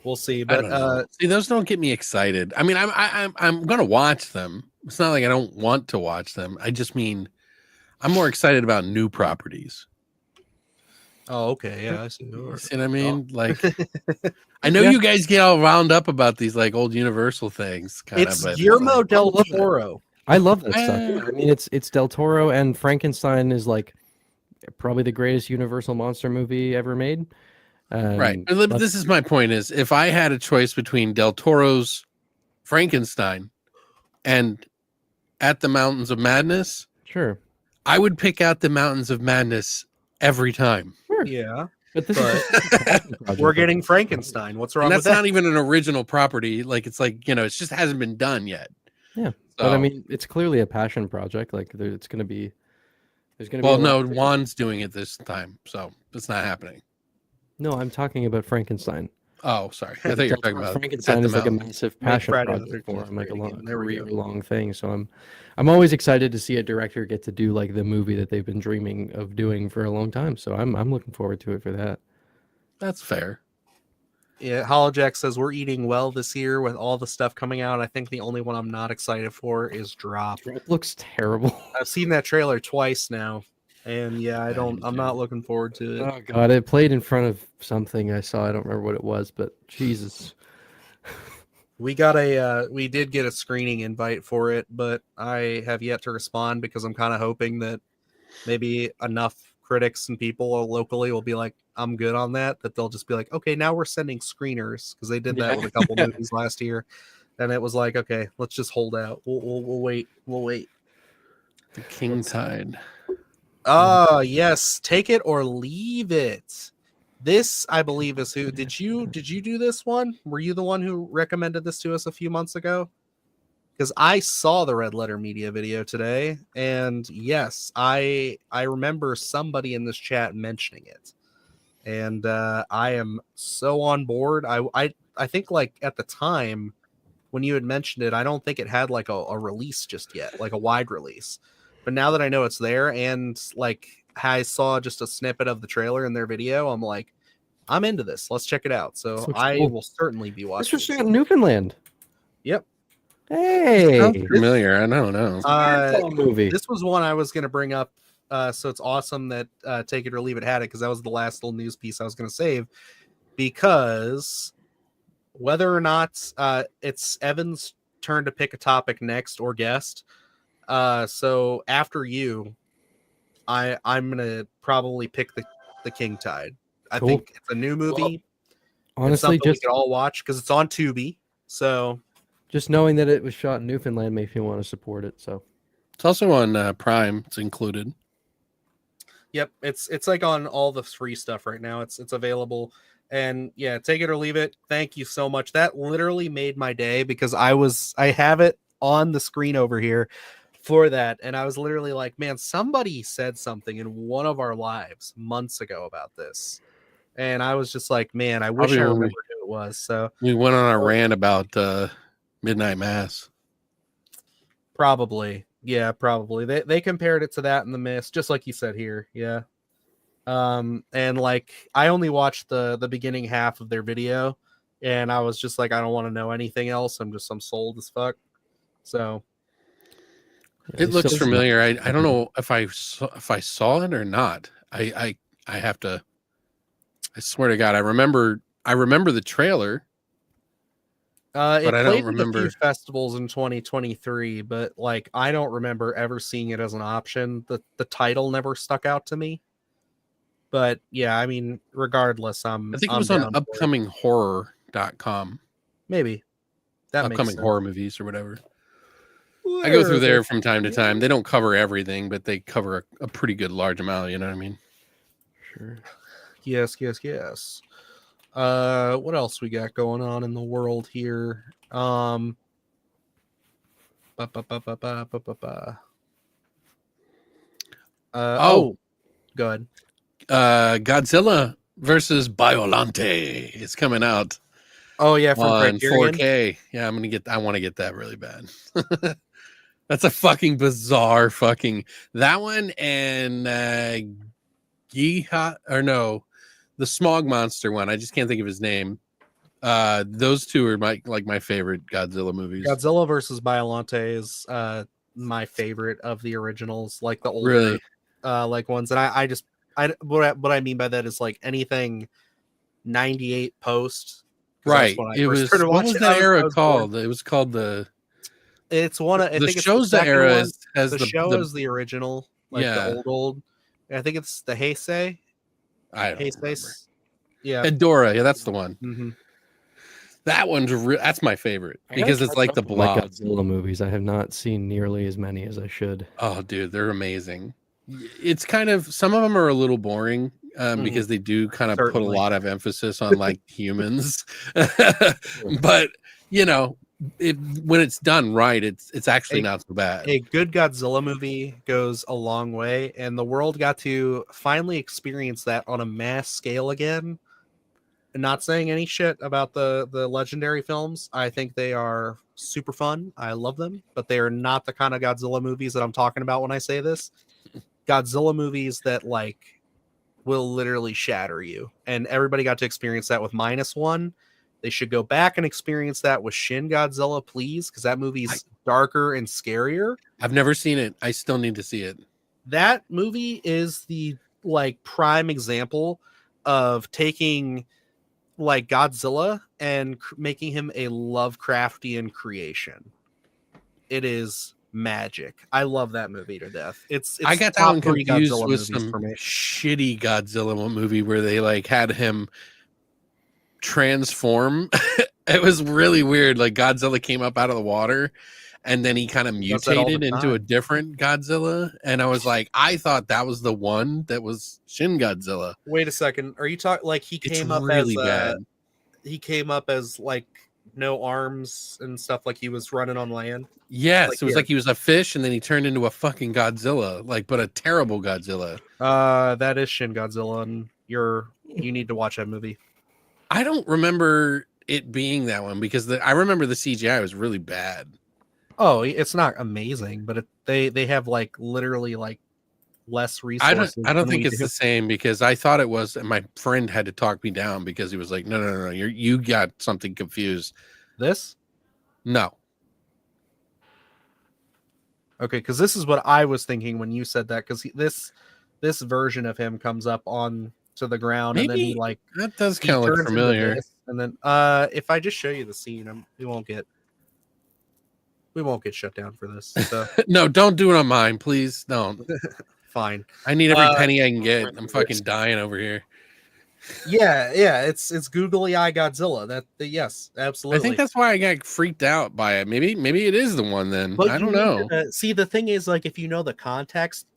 we'll see. I But don't know. See, those don't get me excited. I mean, I'm gonna watch them. It's not like I don't want to watch them. I just mean I'm more excited about new properties. oh, okay, yeah, I see. You see what I mean? Like, I know Yeah. you guys get all wound up about these like old Universal things, kind of. It's But Guillermo like, del I love it. Toro. I love that stuff. Eh. I mean, it's Del Toro, and Frankenstein is like probably the greatest Universal monster movie ever made. Right. But this is my point: is if I had a choice between Del Toro's Frankenstein and At the Mountains of Madness, Sure. I would pick Out the Mountains of Madness every time. Sure. Yeah, But this But is a passion project. we're getting Frankenstein. What's wrong And with that's that? not even an original property. Like it's like, it just hasn't been done yet. Yeah. So, But I mean, it's clearly a passion project. Like it's gonna be. There's gonna be. well, a no, lot of- Juan's doing it this time, so it's not happening. No, I'm talking about Frankenstein. Oh, sorry. I thought you were talking about Frankenstein At the is like a Mountains. massive Make passion Friday the project for 13th him, like a great long, again. There we go. career-long thing. So I'm always excited to see a director get to do like the movie that they've been dreaming of doing for a long time. So I'm looking forward to it for that. That's fair. Yeah, Holojack says we're eating well this year with all the stuff coming out. I think the only one I'm not excited for is Drop. It looks terrible. I've seen that trailer twice now, and yeah, I I'm do. not looking forward to it. Oh god, it played in front of something I saw. I don't remember what it was, but Jesus. We did get a screening invite for it, but I have yet to respond because I'm kind of hoping that maybe enough critics and people locally will be like, I'm good on that they'll just be like, okay, now we're sending screeners, because they did that with a couple movies last year, and it was like, okay, let's just hold out. We'll wait. The King Tide. Oh yes, Take It or Leave It. This, I believe, is who did you do this one? Were you the one who recommended this to us a few months ago? Because I saw the Red Letter Media video today, and yes, I remember somebody in this chat mentioning it, and I am so on board. I think like at the time when you had mentioned it, I don't think it had like a release just yet, like a wide release. But now that I know it's there, and like I saw just a snippet of the trailer in their video, I'm like, I'm into this. Let's check it out. So looks I cool. will certainly be This watching. was shot in Newfoundland. Yep. Hey, Sounds familiar. I don't know. movie. This was one I was going to bring up. So it's awesome that Take It or Leave It had it, because that was the last little news piece I was going to save. Because whether or not it's Evan's turn to pick a topic next or guest, so after you, I'm gonna probably pick the King Tide. I Cool. think it's a new movie. Honestly, it's something just we could all watch because it's on Tubi. So just knowing that it was shot in Newfoundland makes me want to support it. So It's also on Prime. It's included. yep, it's like on all the free stuff right now. It's available. And yeah, Take It or Leave It. Thank you so much. That literally made my day, because I have it on the screen over here for that, and I was literally like, man, somebody said something in one of our lives months ago about this, and I was just like, man, I wish Probably I when remembered who it was. So We went on a rant about Midnight Mass. probably, yeah, probably they compared it to that in The Mist, just like you said here. Yeah. And like I only watched the beginning half of their video, and I was just like, I don't want to know anything else. I'm sold as fuck. So It looks familiar. I don't know if I saw it or not. I have to. I swear to God, I remember the trailer. It but I played don't at a few remember. festivals in 2023, but like I don't remember ever seeing it as an option. The title never stuck out to me. But yeah, I mean, regardless, I think it I'm was on down for it. upcominghorror.com. Maybe that makes Upcoming sense. horror movies or whatever. I go through there from time to time. They don't cover everything, but they cover a pretty good large amount. You know what I mean? Sure. Yes. What else we got going on in the world here? Ba, ba, ba, ba, ba, ba, ba, ba. Go ahead. Godzilla versus Biolante is coming out. Oh yeah, from on Criterion. 4K. Yeah, I want to get that really bad. That's a fucking bizarre fucking that one and the Smog Monster one. I just can't think of his name. Those two are my favorite Godzilla movies. Godzilla versus Biolante is my favorite of the originals, like the older Really? like ones. And what I mean by that is like anything 98 post. Right. What was that era called? It was called it's one of I think shows the era as the show is the original, like the old. I think it's the Heisei. I don't remember. Yeah. Hedora, yeah, that's the one. Mm-hmm. That one's that's my favorite because it's like the Blob. Godzilla movies. I have not seen nearly as many as I should. Oh, dude, they're amazing. It's kind of some of them are a little boring because they do kind of put a lot of emphasis on like humans, but you know, when it's done right, it's actually not so bad. A good Godzilla movie goes a long way, and the world got to finally experience that on a mass scale again. And not saying any shit about the legendary films. I think they are super fun. I love them, but they are not the kind of Godzilla movies that I'm talking about when I say this. Godzilla movies that like will literally shatter you, and everybody got to experience that with -1. They should go back and experience that with Shin Godzilla, please, because that movie's darker and scarier. I've never seen it. I still need to see it. That movie is the like prime example of taking like Godzilla and making him a Lovecraftian creation. It is magic. I love that movie to death. I got that one confused with some shitty Godzilla movie where they like had him transform. It was really weird. Like Godzilla came up out of the water and then he kind of mutated into a different Godzilla, and I was like, I thought that was the one that was Shin Godzilla. Wait a second, are you talking like he came up really as bad? He came up as like no arms and stuff, like he was running on land. Yes, like, it was like he was a fish and then he turned into a fucking Godzilla, like, but a terrible Godzilla. That is Shin Godzilla, and you need to watch that movie. I don't remember it being that one because I remember the CGI was really bad. Oh, it's not amazing, but they have like literally like less resources. I don't think it's the same because I thought it was, and my friend had to talk me down because he was like, no, you got something confused. This? No. Okay, because this is what I was thinking when you said that, because this version of him comes up on to the ground. Maybe, and then he like that does kind of look familiar. And then if I just show you the scene, we won't get shut down for this. So. No, don't do it on mine, please. Don't. Fine. I need every penny I can get. I'm fucking dying over here. Yeah, it's googly eye Godzilla. Yes, absolutely. I think that's why I got freaked out by it. Maybe it is the one then. But I don't know. See, the thing is, like, if you know the context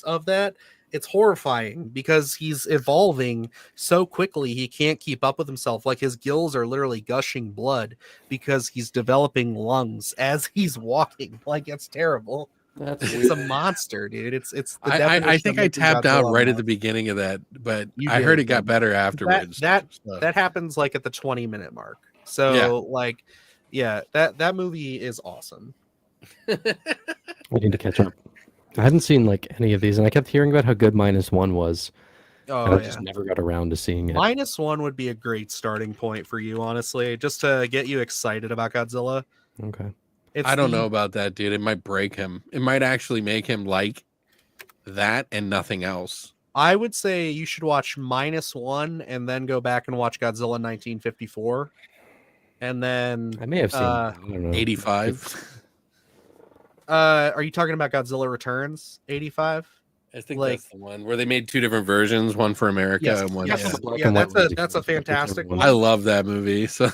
of that, it's horrifying because he's evolving so quickly he can't keep up with himself. Like his gills are literally gushing blood because he's developing lungs as he's walking. Like it's terrible. It's a monster, dude. It's the I think I tapped out right at the beginning of that, but I heard it got better afterwards. That happens like at the 20-minute mark. So that movie is awesome. I need to catch up. I hadn't seen like any of these, and I kept hearing about how good -1 was. I just never got around to seeing it. -1 would be a great starting point for you, honestly, just to get you excited about Godzilla. Okay. I don't know about that, dude. It might break him. It might actually make him like that and nothing else. I would say you should watch -1 and then go back and watch Godzilla 1954. And then I may have seen I don't know. 85. Are you talking about Godzilla Returns 85? I think that's the one where they made 2 different versions, one for America and one. Yeah, that's a fantastic one. I love that movie. So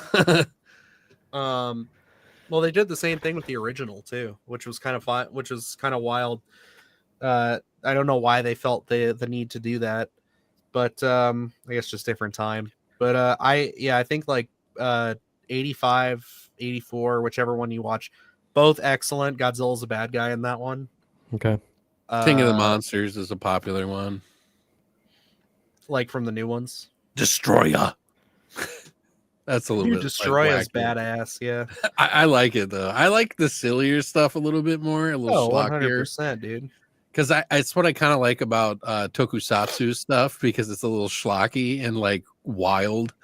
well, they did the same thing with the original too, which was kind of fun, which was kind of wild. I don't know why they felt the need to do that, but I guess just different time. But I think like 85, 84, whichever one you watch, both excellent. Godzilla's a bad guy in that one. Okay. King of the Monsters is a popular one. Like from the new ones. Destroyer. That's a little bit. Destroyer is badass. Yeah. I like it though. I like the sillier stuff a little bit more. A little 100%, dude. Because it's what I kind of like about tokusatsu stuff, because it's a little schlocky and like wild.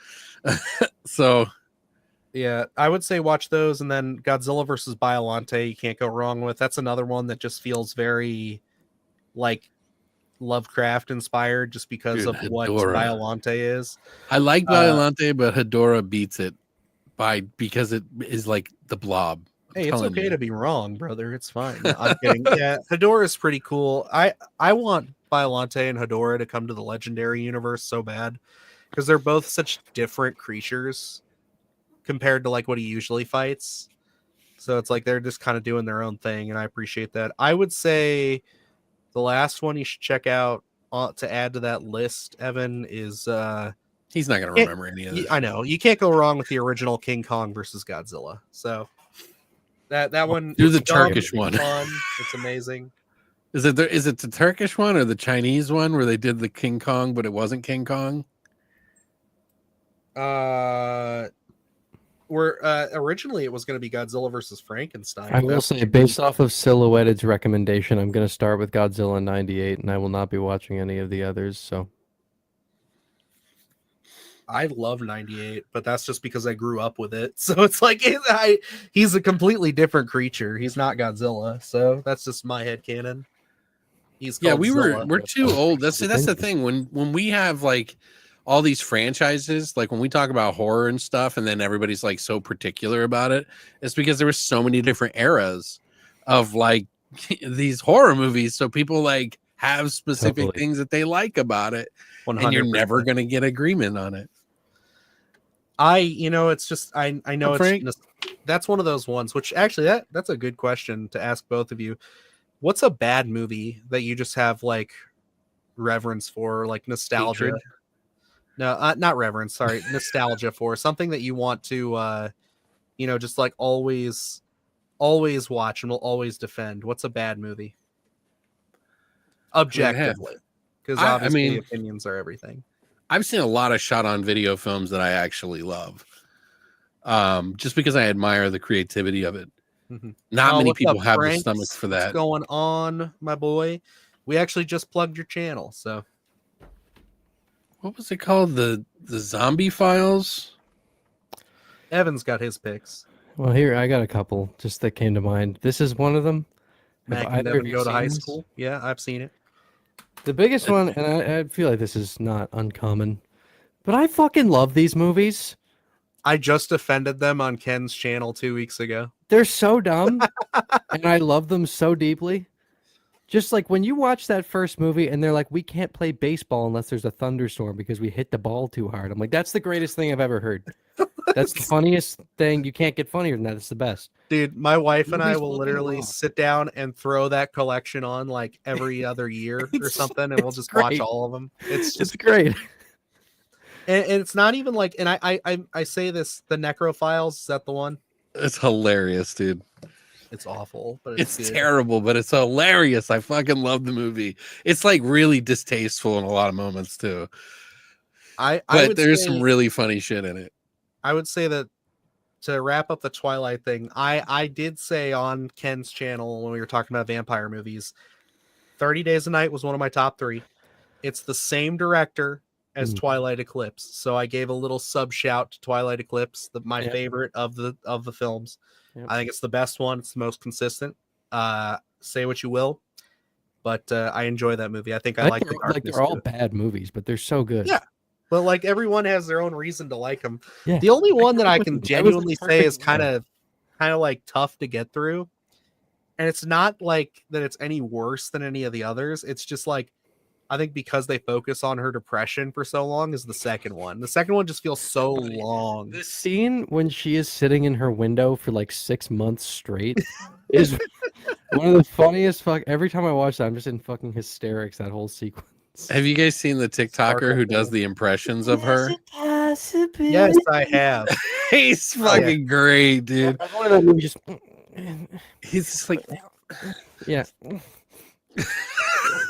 So yeah, I would say watch those, and then Godzilla versus Biollante, you can't go wrong with. That's another one that just feels very like Lovecraft inspired, just because of what Biollante is. I like Biollante, but Hedorah beats it because it is like the Blob. Hey, it's okay to be wrong, brother. It's fine. No, I'm kidding. Yeah, Hedorah is pretty cool. I want Biollante and Hedorah to come to the Legendary universe so bad, because they're both such different creatures compared to like what he usually fights. So it's like they're just kind of doing their own thing, and I appreciate that. I would say the last one you should check out to add to that list, Evan, is he's not going to remember any of this. I know. You can't go wrong with the original King Kong versus Godzilla. So that one, do the Turkish one. Fun. It's amazing. Is it the Turkish one or the Chinese one where they did the King Kong but it wasn't King Kong? Where originally it was going to be Godzilla versus Frankenstein. I will say, based off of Silhouette's recommendation, I'm going to start with Godzilla 98, and I will not be watching any of the others. So I love 98, but that's just because I grew up with it. So it's like he's a completely different creature. He's not Godzilla. So that's just my headcanon. We're too old. That's the thing. When we have like all these franchises, like when we talk about horror and stuff, and then everybody's like so particular about it, it's because there were so many different eras of like these horror movies. So people like have specific things that they like about it, 100%. And you're never going to get agreement on it. It's just, I know that's one of those ones, which actually that's a good question to ask both of you. What's a bad movie that you just have like reverence for, like nostalgia? Hatred? No, not reverence. Sorry, nostalgia for something that you want to, just like always watch and will always defend. What's a bad movie? Objectively, because obviously opinions are everything. I've seen a lot of shot on video films that I actually love, just because I admire the creativity of it. Mm-hmm. Not many people have the stomach for that. What's going on, my boy? We actually just plugged your channel, so. What was it called? The Zombie Files? Evan's got his picks. Well, here, I got a couple just that came to mind. This is one of them. Mac and Evan go to high school. Yeah, I've seen it. The biggest one, and I feel like this is not uncommon, but I fucking love these movies. I just offended them on Ken's channel 2 weeks ago. They're so dumb, and I love them so deeply. Just like when you watch that first movie and they're like, we can't play baseball unless there's a thunderstorm because we hit the ball too hard. I'm like, that's the greatest thing I've ever heard. That's the funniest thing. You can't get funnier than that. It's the best. Dude, my wife and I will literally sit down and throw that collection on like every other year or something, and we'll just watch all of them. It's great. And it's not even like, and I say this, the Necrophiles, is that the one? It's hilarious, dude. It's awful, but it's terrible, but it's hilarious. I fucking love the movie. It's like really distasteful in a lot of moments too. But there's some really funny shit in it. I would say that to wrap up the Twilight thing, I did say on Ken's channel when we were talking about vampire movies, 30 Days a Night was one of my top 3. It's the same director as Twilight Eclipse. So I gave a little sub shout to Twilight Eclipse, my favorite of the films. Yep. I think it's the best one. It's the most consistent. Say what you will, but I enjoy that movie. I think I like the darkness. Like they're all bad movies, but they're so good. Yeah, but like everyone has their own reason to like them. Yeah. The only one that I can genuinely say is kind of like tough to get through, and it's not like that it's any worse than any of the others. It's just like, I think because they focus on her depression for so long, is the second one. The second one just feels so long. The scene when she is sitting in her window for like 6 months straight is one of the funniest. Every time I watch that, I'm just in fucking hysterics. That whole sequence. Have you guys seen the TikToker who does the impressions of her? Yes, I have. He's fucking great, dude. One of them movies just... He's just like, yeah.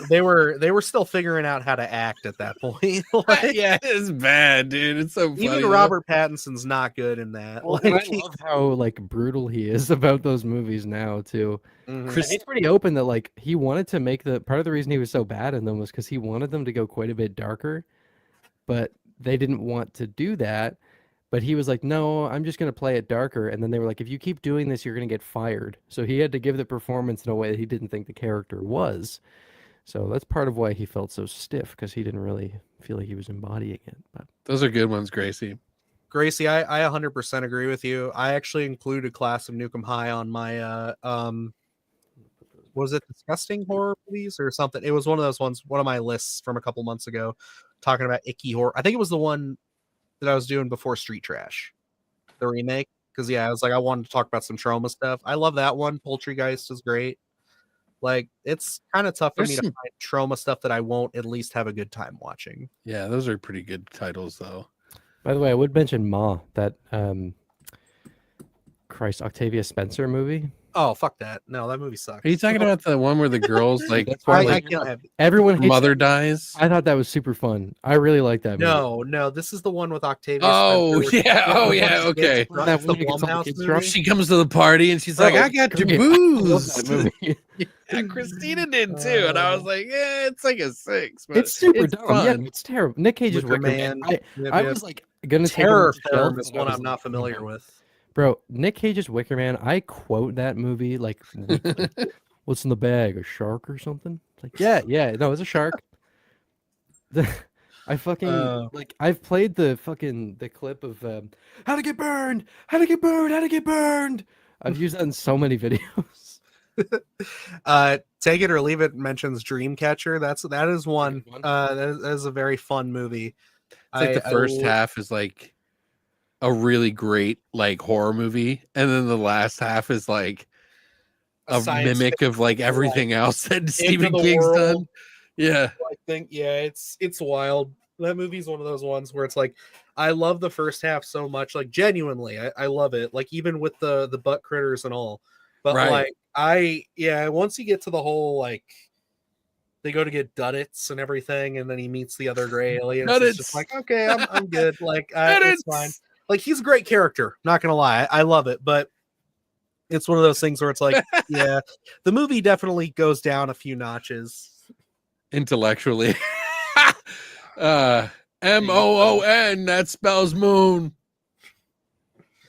They were still figuring out how to act at that point. Like, yeah, it's bad, dude. It's so funny. Even Robert Pattinson's not good in that. Well, like, I love how like brutal he is about those movies now too. Mm-hmm. He's pretty open that like he wanted to make part of the reason he was so bad in them was because he wanted them to go quite a bit darker, but they didn't want to do that. But he was like, no, I'm just going to play it darker. And then they were like, if you keep doing this, you're going to get fired. So he had to give the performance in a way that he didn't think the character was. So that's part of why he felt so stiff, because he didn't really feel like he was embodying it. But those are good ones, Gracie. Gracie, I 100% agree with you. I actually included Class of Nukem High on my, was it Disgusting Horror Movies or something? It was one of those ones, one of my lists from a couple months ago, talking about icky horror. I think it was the one that I was doing before Street Trash, the remake. Because I was like, I wanted to talk about some trauma stuff. I love that one. Poultrygeist is great. Like, it's kind of tough for me to find trauma stuff that I won't at least have a good time watching. Yeah, those are pretty good titles, though. By the way, I would mention Ma, that Octavia Spencer movie. Oh, fuck that. No, that movie sucks. Are you talking about the one where the girls, like, I can't have it. Everyone hates mother dies? I thought that was super fun. I really like that movie. No, this is the one with Octavia Spencer. Okay. That's the Blumhouse movie. She comes to the party and she's like, I got your booze. Yeah, Christina did too. And I was like, yeah, it's like a 6. But it's super dumb. Fun. Yeah, it's terrible. Nick Cage's Wicker Man. I was like, gonna Terror Film is one I'm not familiar with. Bro, Nick Cage's Wicker Man, I quote that movie like, what's in the bag? A shark or something? Like, yeah, no, it's a shark. I fucking like I've played the clip of how to get burned. I've used that in so many videos. Take It or Leave It mentions Dreamcatcher. That is one. That is a very fun movie. It's like the first half is like a really great like horror movie, and then the last half is like a mimic of like everything else that Stephen King's done. Yeah, I think it's wild. That movie's one of those ones where it's like, I love the first half so much, like genuinely, I love it. Like even with the butt critters and all, but like once you get to the whole like they go to get Duddits and everything, and then he meets the other gray aliens. It's just like, okay, I'm good. Like it's fine. Like, he's a great character, not gonna lie. I love it, but it's one of those things where it's like, yeah, the movie definitely goes down a few notches. Intellectually. MOON, that spells moon.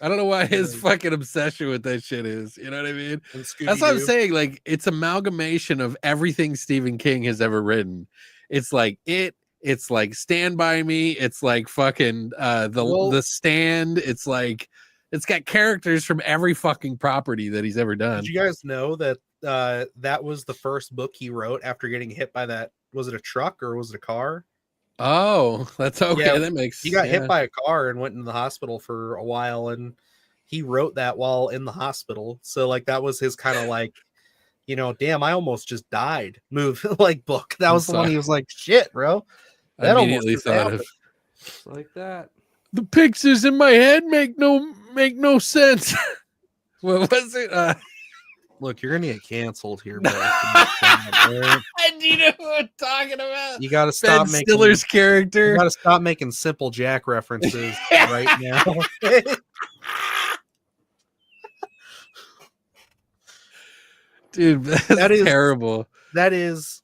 I don't know why his fucking obsession with that shit is. You know what I mean? That's what I'm saying. Like, it's amalgamation of everything Stephen King has ever written. It's like it's like Stand By Me. It's like fucking the Stand. It's like it's got characters from every fucking property that he's ever done. Did you guys know that that was the first book he wrote after getting hit by that? Was it a truck or was it a car? Oh, that's okay. Yeah, that makes he got hit by a car and went into the hospital for a while, and he wrote that while in the hospital. So like that was his kind of like, you know, damn, I almost just died. Like book. That was the one he was like, shit, bro. That immediately thought of like that. The pictures in my head make no sense. What was it? Look, you're gonna get canceled here, bro. Do you know what I'm talking about? You gotta stop Ben making Stiller's character. You gotta stop making Simple Jack references right now. Dude, that is terrible. That is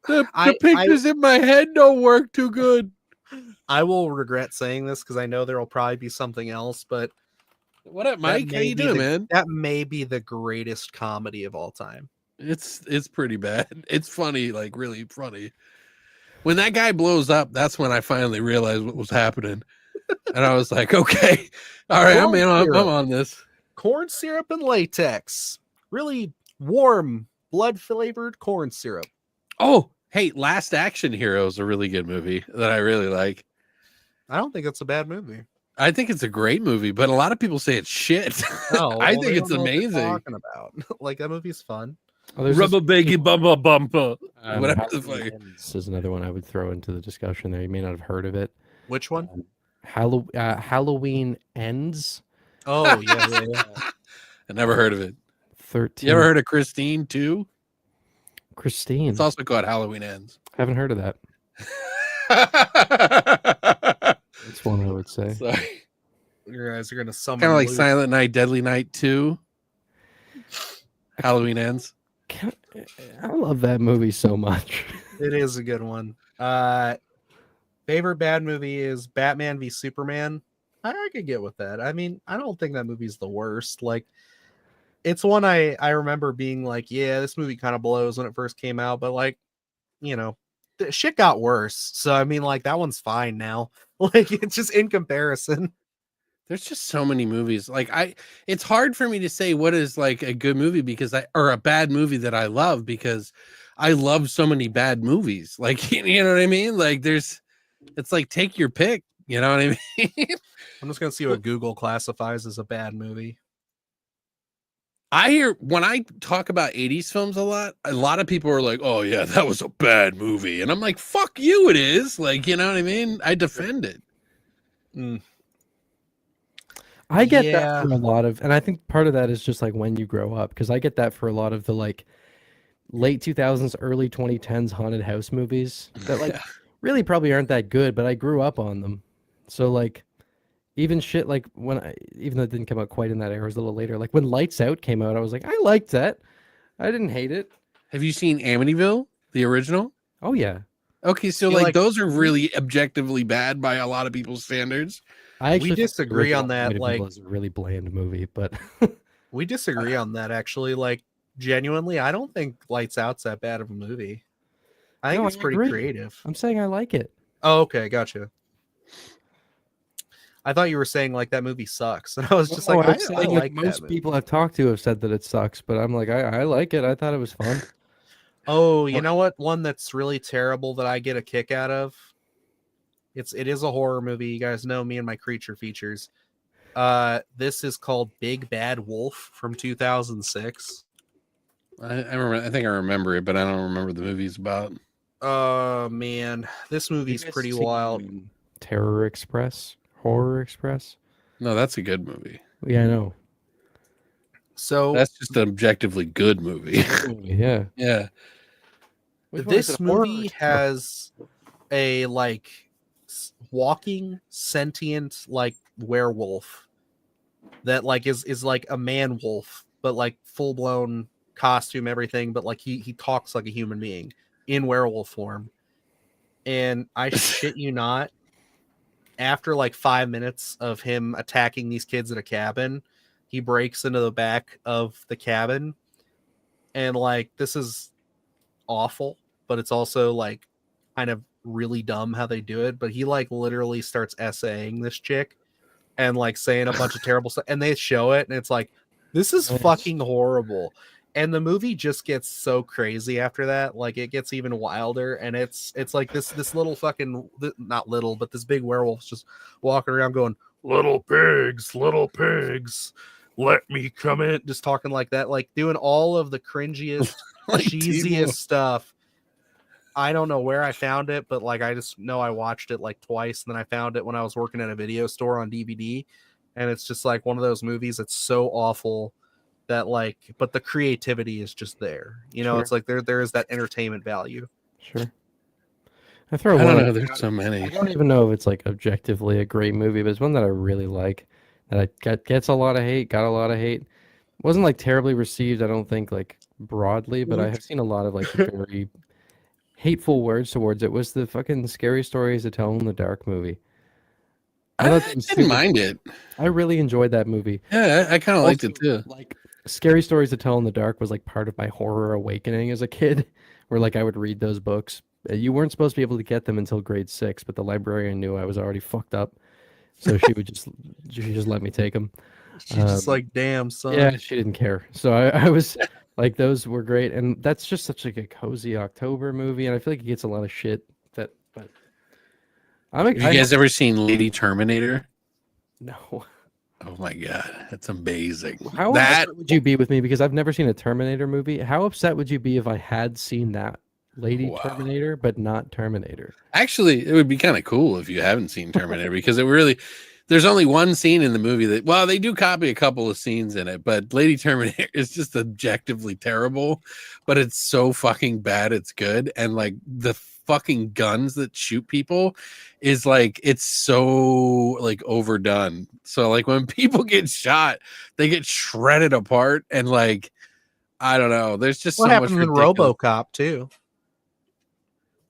the pictures in my head don't work too good. I will regret saying this because I know there will probably be something else, but What up, Mike? How you doing, man? That may be the greatest comedy of all time. It's pretty bad. It's funny, like really funny. When that guy blows up, that's when I finally realized what was happening. And I was like, okay, all right, I'm on this. Corn syrup and latex. Really warm, blood-flavored corn syrup. Oh, hey, Last Action Hero is a really good movie that I really like. I don't think it's a bad movie. I think it's a great movie, but a lot of people say it's shit. Oh, I think it's amazing. Talking about like that movie's fun. Oh, Rubber Baggy Bumper Bumper. Whatever the fuck. This is another one I would throw into the discussion there. You may not have heard of it. Which one? Halloween Ends. Oh, yeah. I never heard of it. 13. You ever heard of Christine too? Christine. It's also called Halloween Ends. Haven't heard of that. That's one I would say. Sorry. You guys are gonna summon kind of like Silent Night, Deadly Night 2. Halloween Ends. I love that movie so much. It is a good one. Favorite bad movie is Batman v Superman. I could get with that. I mean, I don't think that movie's the worst. Like, it's one I remember being like, yeah, this movie kind of blows when it first came out, but like, you know, the shit got worse. So I mean, like, that one's fine now. Like, it's just in comparison. There's just so many movies. Like it's hard for me to say what is like a good movie or a bad movie that I love because I love so many bad movies. Like, you know what I mean? Like it's like, take your pick. You know what I mean? I'm just going to see what Google classifies as a bad movie. I hear when I talk about 80s films a lot of people are like, oh yeah, that was a bad movie. And I'm like, fuck you, it is. Like, you know what I mean? I defend it. I get that for a lot of, and I think part of that is just like when you grow up, because I get that for a lot of the like late 2000s, early 2010s haunted house movies that like really probably aren't that good, but I grew up on them. So like even shit like even though it didn't come out quite in that era, it was a little later. Like when Lights Out came out, I was like, I liked that. I didn't hate it. Have you seen Amityville, the original? Oh yeah. Okay, so like those are really objectively bad by a lot of people's standards. We disagree on that. Like, it's a really bland movie, but we disagree on that. Actually, like, genuinely, I don't think Lights Out's that bad of a movie. I think it's pretty creative. I'm saying I like it. Oh, okay, gotcha. I thought you were saying like that movie sucks, and I was just like, I like most people I've talked to have said that it sucks, but I'm like, I like it. I thought it was fun. Oh, you know what? One that's really terrible that I get a kick out of. It is a horror movie. You guys know me and my creature features. This is called Big Bad Wolf from 2006. I think I remember it, but I don't remember the movie's about. Oh man, this movie's pretty wild. Horror Express. No, that's a good movie. Yeah, I know. So that's just an objectively good movie. Yeah. Yeah. This movie has a like walking sentient like werewolf that like is like a man wolf, but like full blown costume, everything, but like he talks like a human being in werewolf form. And I shit you not, after like 5 minutes of him attacking these kids at a cabin, he breaks into the back of the cabin, and like this is awful, but it's also like kind of really dumb how they do it. But he like literally starts essaying this chick and like saying a bunch of terrible stuff, and they show it, and it's like, this is fucking horrible. And the movie just gets so crazy after that. Like it gets even wilder, and it's like this little fucking, not little, but this big werewolf's just walking around going, little pigs, let me come in, just talking like that, like doing all of the cringiest, like cheesiest stuff. I don't know where I found it, but like I just know I watched it like twice, and then I found it when I was working at a video store on DVD, and it's just like one of those movies that's so awful that like, but the creativity is just there. You know, it's like there is that entertainment value. Sure. I don't know. There's so many. I don't even know if it's like objectively a great movie, but it's one that I really like. That gets a lot of hate. Got a lot of hate. Wasn't like terribly received, I don't think, like broadly, but I have seen a lot of like very hateful words towards it was the fucking Scary Stories to Tell in the Dark movie. I didn't mind it. I really enjoyed that movie. Yeah, I kind of liked it too. Like Scary Stories to Tell in the Dark was like part of my horror awakening as a kid, where like I would read those books. You weren't supposed to be able to get them until grade 6, but the librarian knew I was already fucked up, so she just let me take them. She's just like, damn, son. Yeah, she didn't care. So I was like, those were great, and that's just such like a cozy October movie, and I feel like it gets a lot of shit. But Have you guys ever seen Lady Terminator? No. Oh my god, that's amazing. How upset would you be with me? Because I've never seen a Terminator movie. How upset would you be if I had seen that Lady Terminator, but not Terminator? Actually, it would be kind of cool if you haven't seen Terminator because it really, there's only one scene in the movie that, well, they do copy a couple of scenes in it, but Lady Terminator is just objectively terrible, but it's so fucking bad it's good. And like the fucking guns that shoot people is like, it's so like overdone. So like when people get shot, they get shredded apart, and like, I don't know, there's just what so happened much in ridiculous. RoboCop too.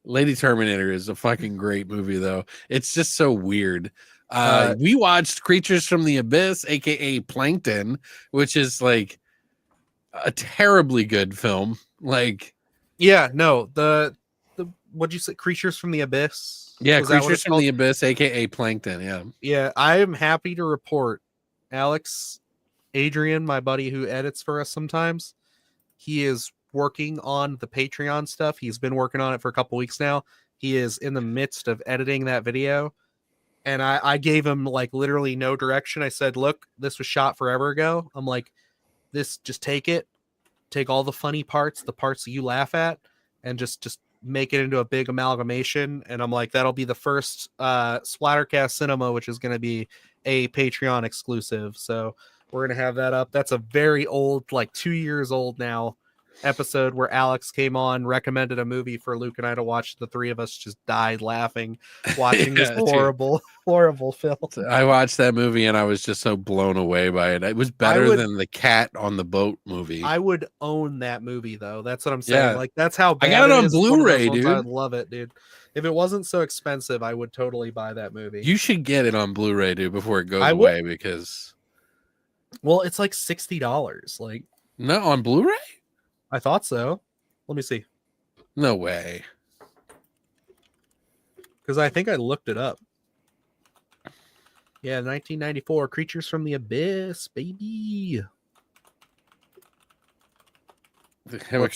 Lady Terminator is a fucking great movie though. It's just so weird. We watched Creatures from the Abyss, aka Plankton, which is like a terribly good film. Like, yeah, no, the what'd you say, Creatures from the Abyss? Yeah, Was that what Creatures it's from called? the Abyss, aka Plankton. Yeah. Yeah, I am happy to report, Alex, Adrian, my buddy who edits for us sometimes, he is working on the Patreon stuff. He's been working on it for a couple weeks now. He is in the midst of editing that video. And I gave him like literally no direction. I said, look, this was shot forever ago. I'm like, this, just take it, take all the funny parts, the parts that you laugh at, and just make it into a big amalgamation. And I'm like, that'll be the first Splattercast Cinema, which is going to be a Patreon exclusive. So we're going to have that up. That's a very old, like 2 years old now, episode where Alex came on, recommended a movie for Luke and I to watch. The three of us just died laughing watching this horrible film. I watched that movie and I was just so blown away by it. It was better than the cat on the boat movie. I would own that movie though. That's what I'm saying. Yeah. Like that's how bad I got it on is. Blu-ray, dude. I love it, dude. If it wasn't so expensive, I would totally buy that movie. You should get it on Blu-ray, dude, before it goes away because. Well, it's like $60. Like, no, on Blu-ray? I thought so. Let me see. No way. Because I think I looked it up. Yeah, 1994, Creatures from the Abyss, baby. They have a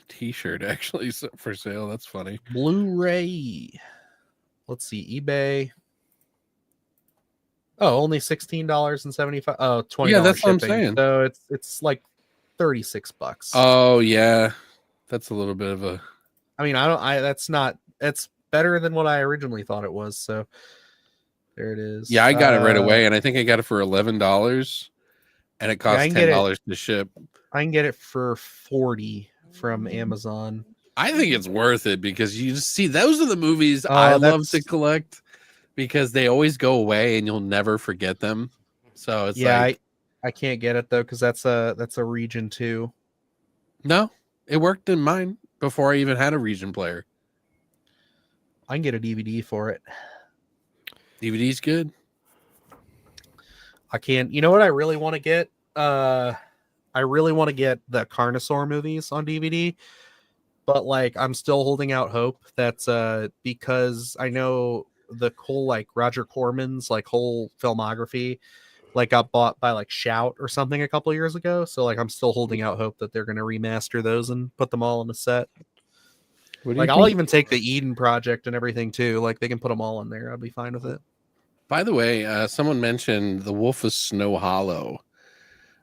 t-shirt actually for sale. That's funny. Blu-ray. Let's see, eBay. Oh, only $16.75. Oh, $20. Yeah, that's shipping. what I'm saying. So it's like $36. Oh yeah, that's a little bit of a. I mean, it's better than what I originally thought it was. So there it is. Yeah, I got it right away, and I think I got it for $11, and it costs $10 to ship. I can get it for $40 from Amazon. I think it's worth it because you just see those are the movies I love to collect because they always go away and you'll never forget them. So it's I can't get it though because that's a region 2. No, it worked in mine before I even had a region player. I can get a DVD for it. DVD's good. I can't. You know what I really want to get? I really want to get the Carnosaur movies on DVD, but like I'm still holding out hope. That's because I know the whole like Roger Corman's like whole filmography like got bought by like Shout or something a couple years ago. So like I'm still holding out hope that they're going to remaster those and put them all in a set. Like I'll even take the Eden Project and everything too. Like they can put them all in there. I'll be fine with it. By the way, someone mentioned The Wolf of Snow Hollow.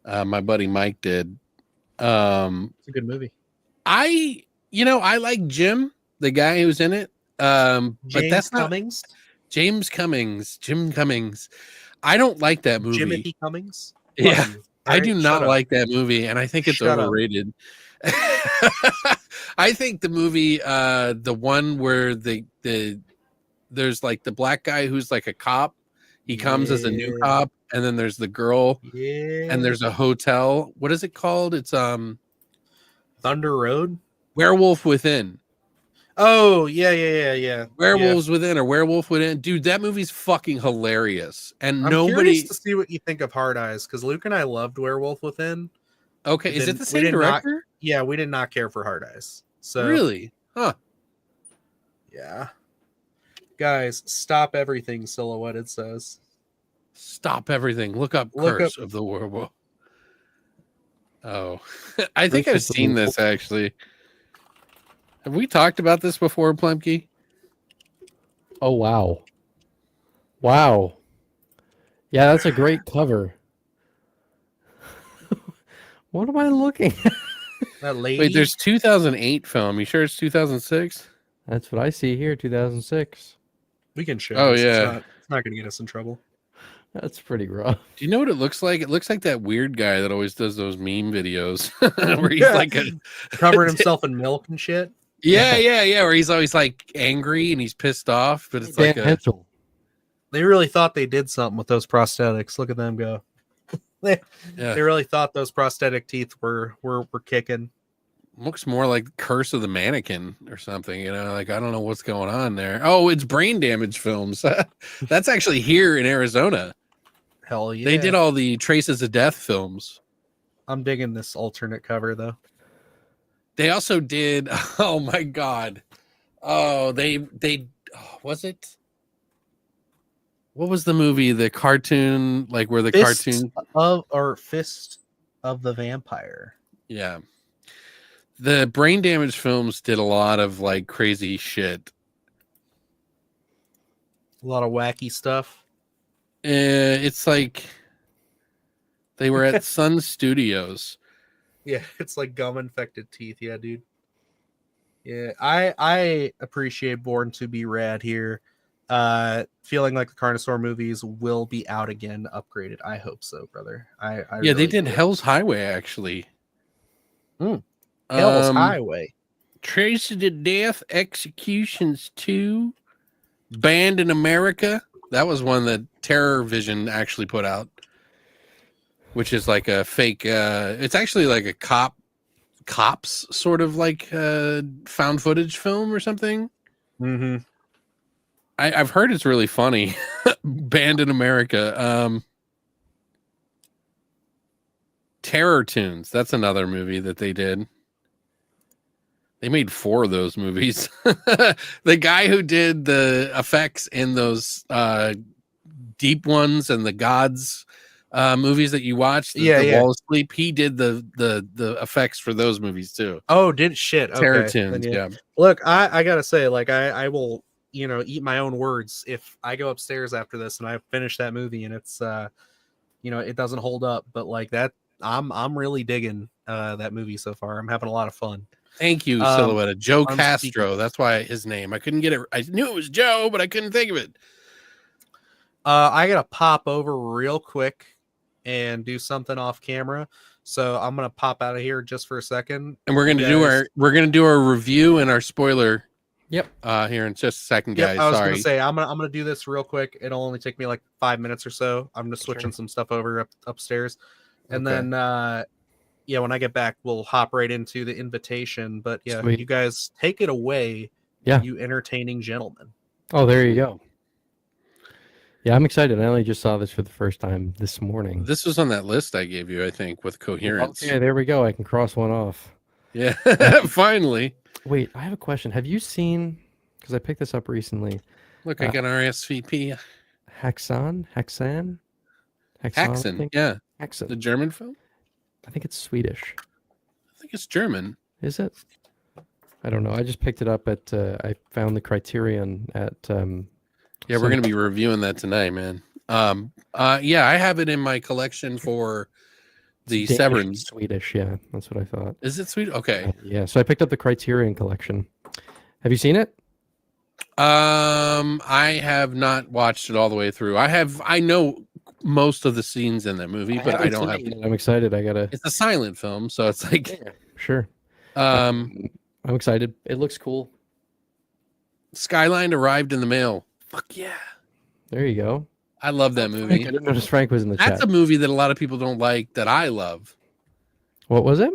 My buddy Mike did. It's a good movie. I like Jim, the guy who's in it. But that's not Cummings. Jim Cummings. I don't like that movie. Jimothy Cummings. Yeah, I do not like that movie, and I think it's overrated. I think the movie, the one where there's like the black guy who's like a cop. He comes as a new cop, and then there's the girl, and there's a hotel. What is it called? It's Thunder Road. Werewolf Within. Oh, yeah. Werewolves Within or Werewolf Within. Dude, that movie's fucking hilarious. And I'm nobody curious to see what you think of Hard Eyes, because Luke and I loved Werewolf Within. Okay, is it the We same did not. director? Yeah, we did not care for Hard Eyes. So Really? Huh. yeah. Guys, stop everything, Silhouetted says. Stop everything. Look up Curse of the Werewolf. Oh. I think I've seen this actually. Have we talked about this before, Plemke? Oh wow. Wow. Yeah, that's a great cover. What am I looking at? That lady. Wait, there's 2008 film. You sure it's 2006? That's what I see here, 2006. We can share. Oh, this. yeah. It's not going to get us in trouble. That's pretty rough. Do you know what it looks like? It looks like that weird guy that always does those meme videos where he's like covering himself in milk and shit. Yeah, where he's always like angry and he's pissed off, but it's Dan like Hensel. They really thought they did something with those prosthetics. Look at them go. They really thought those prosthetic teeth were kicking. Looks more like Curse of the Mannequin or something, you know, like I don't know what's going on there. Oh, it's Brain Damage Films. That's actually here in Arizona. Hell yeah. They did all the Traces of Death films. I'm digging this alternate cover though. They also did, oh my god. Oh, they was it? What was the movie? The cartoon, like where the cartoon Fist of the Vampire. Yeah. The Brain Damage Films did a lot of like crazy shit. A lot of wacky stuff. It's like they were at Sun Studios. Yeah, it's like gum infected teeth. Yeah, dude. Yeah, I appreciate Born to Be Rad here. Feeling like the Carnosaur movies will be out again, upgraded. I hope so, brother. I yeah, really they did do. Hell's Highway actually. Hell's Highway. Traces of Death, Executions 2, Banned in America. That was one that Terror Vision actually put out, which is like a fake. It's actually like a cops sort of like found footage film or something. Mm-hmm. I've heard it's really funny. Banned in America. Terror Tunes. That's another movie that they did. They made 4 of those movies. The guy who did the effects in those Deep Ones and the Gods movies that you watched, the Wall of Sleep, he did the effects for those movies too. Oh, did shit. Okay. Terror Tunes, yeah. Look, I gotta say, like, I will, eat my own words if I go upstairs after this and I finish that movie and it's it doesn't hold up, but like that, I'm really digging that movie so far. I'm having a lot of fun. Thank you, Silhouette. Joe Castro. That's why his name. I couldn't get it. I knew it was Joe, but I couldn't think of it. I gotta pop over real quick and do something off camera. So I'm gonna pop out of here just for a second. And we're gonna do our review and our spoiler. Yep. Here in just a second, guys. I was gonna say I'm gonna do this real quick. It'll only take me like 5 minutes or so. I'm just switching some stuff over upstairs, and then when I get back, we'll hop right into the invitation. But yeah, Sweet. You guys take it away. Yeah. You entertaining gentlemen. Oh, there you go. Yeah, I'm excited. I only just saw this for the first time this morning. This was on that list I gave you, I think, with Coherence. Okay, there we go. I can cross one off. Yeah, finally. Wait, I have a question. Have you seen, because I picked this up recently. Look, I got an RSVP. Haxan, Haxan, yeah. Haxan. The German film? I think it's Swedish. I think it's German. Is it? I don't know. I just picked it up at, I found the Criterion at... yeah, we're going to be reviewing that tonight, man. Yeah, I have it in my collection for the Severance. Swedish, yeah. That's what I thought. Is it Swedish? Okay. Yeah, so I picked up the Criterion collection. Have you seen it? I have not watched it all the way through. I know most of the scenes in that movie, but I don't have. I'm excited. It's a silent film, so it's like sure. I'm excited. It looks cool. Skyline arrived in the mail. Fuck yeah! There you go. I love that movie. I didn't notice Frank was in the chat. That's a movie that a lot of people don't like that I love. What was it?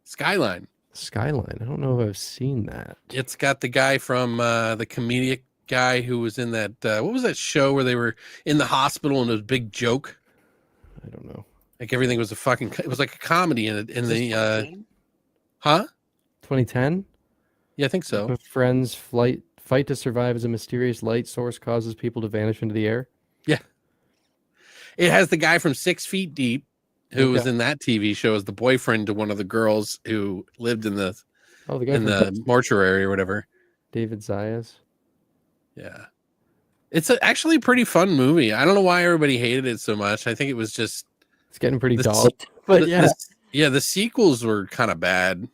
Skyline. Skyline. I don't know if I've seen that. It's got the guy from the comedic guy who was in that. What was that show where they were in the hospital and it was a big joke? I don't know. Like everything was it was like a comedy in the. Huh? 2010? Yeah, I think so. Friends fight to survive as a mysterious light source causes people to vanish into the air. Yeah. It has the guy from 6 Feet Deep who was in that TV show as the boyfriend to one of the girls who lived in the mortuary or whatever. David Zayas. Yeah. It's actually a pretty fun movie. I don't know why everybody hated it so much. I think it was just it's getting pretty dull. But the sequels were kind of bad.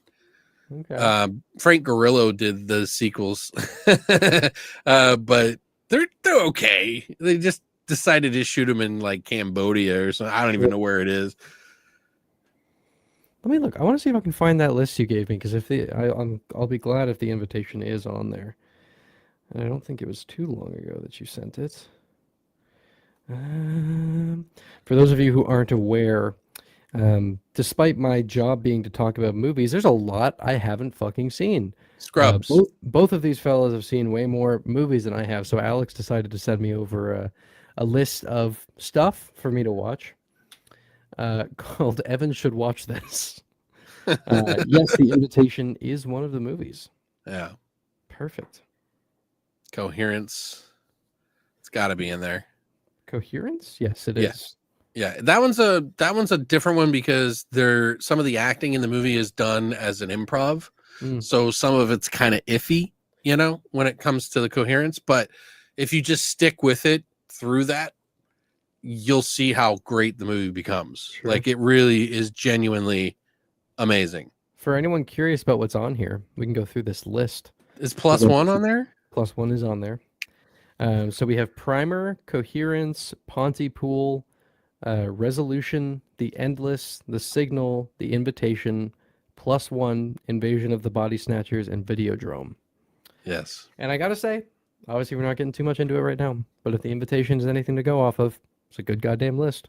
Okay. Frank Grillo did the sequels, but they're okay. They just decided to shoot them in like Cambodia or something. I don't even know where it is. Let me look. I want to see if I can find that list you gave me because I'll be glad if the invitation is on there. And I don't think it was too long ago that you sent it. For those of you who aren't aware, despite my job being to talk about movies, there's a lot I haven't fucking seen. Scrubs. Both of these fellas have seen way more movies than I have, so Alex decided to send me over a list of stuff for me to watch called Evan Should Watch This. Yes, The Invitation is one of the movies. Yeah. Perfect. Coherence. It's got to be in there. Coherence? Yes, it is. Yeah, that one's a different one because some of the acting in the movie is done as an improv. So some of it's kind of iffy, when it comes to the coherence, but if you just stick with it through that, you'll see how great the movie becomes. Sure. Like it really is genuinely amazing. For anyone curious about what's on here, we can go through this list. Is +1 on there? +1 is on there. So we have Primer, Coherence, Pontypool, Resolution, The Endless, The Signal, The Invitation, +1, Invasion of the Body Snatchers, and Videodrome. Yes. And I gotta say, obviously we're not getting too much into it right now, but if The Invitation is anything to go off of, it's a good goddamn list.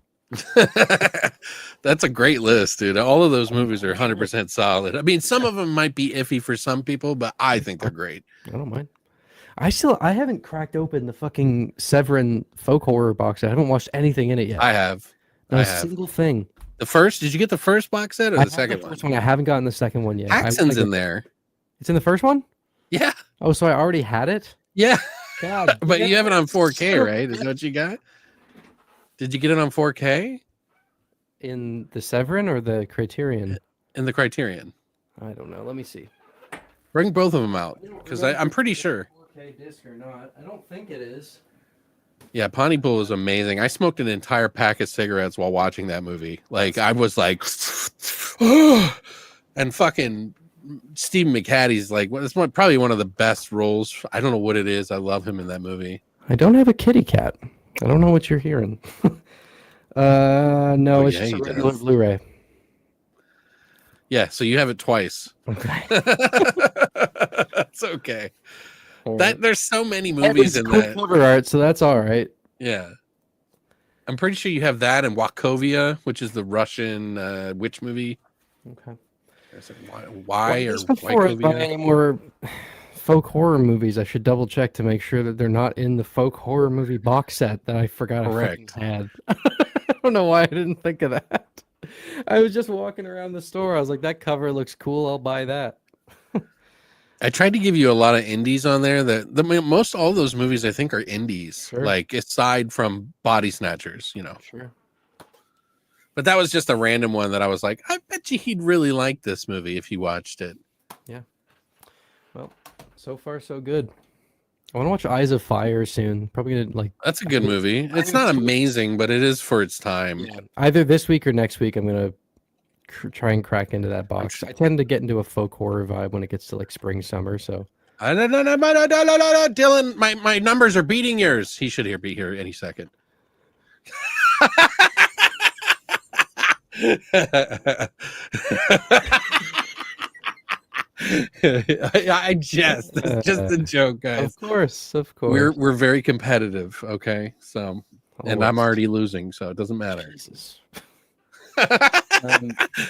That's a great list, dude. All of those movies are 100% solid. I mean, some of them might be iffy for some people, but I think they're great. I don't mind. I haven't cracked open the fucking Severin folk horror box. I haven't watched anything in it yet. I have. Not a single thing. The first? Did you get the first box set or the second one? I haven't gotten the second one yet. Paxton's in there. It's in the first one? Yeah. Oh, so I already had it? Yeah. God. But you have it on 4K, right? Is that what you got? Did you get it on 4K? In the Severin or the Criterion? In the Criterion. I don't know. Let me see. Bring both of them out because I'm pretty sure. 4K disc or not? I don't think it is. Yeah, Pontypool is amazing. I smoked an entire pack of cigarettes while watching that movie. Like I was like, and fucking Stephen McHatty's like, it's probably one of the best roles. I don't know what it is. I love him in that movie. I don't have a kitty cat. I don't know what you're hearing. No, it's just a regular Blu-ray. Yeah, so you have it twice. Okay. That's okay. There's so many movies in that. Cover art, so that's all right. Yeah. I'm pretty sure you have that and Wachovia, which is the Russian witch movie. Okay. Why or before I buy any more folk horror movies, I should double check to make sure that they're not in the folk horror movie box set that I forgot I had. I don't know why I didn't think of that. I was just walking around the store. I was like, that cover looks cool. I'll buy that. I tried to give you a lot of indies on there. Most all those movies I think are indies, sure. Like aside from Body Snatchers, Sure. But that was just a random one that I was like, I bet you he'd really like this movie if he watched it. Yeah. Well, so far so good. I want to watch Eyes of Fire soon. Probably gonna That's a good movie. It's not amazing, but it is for its time. Yeah. Either this week or next week, I'm gonna try and crack into that box. I tend to get into a folk horror vibe when it gets to like spring, summer. So. No, Dylan, my numbers are beating yours. He should be here any second. It's just a joke, guys. Of course. We're very competitive, okay? So, and I'm already losing, so it doesn't matter.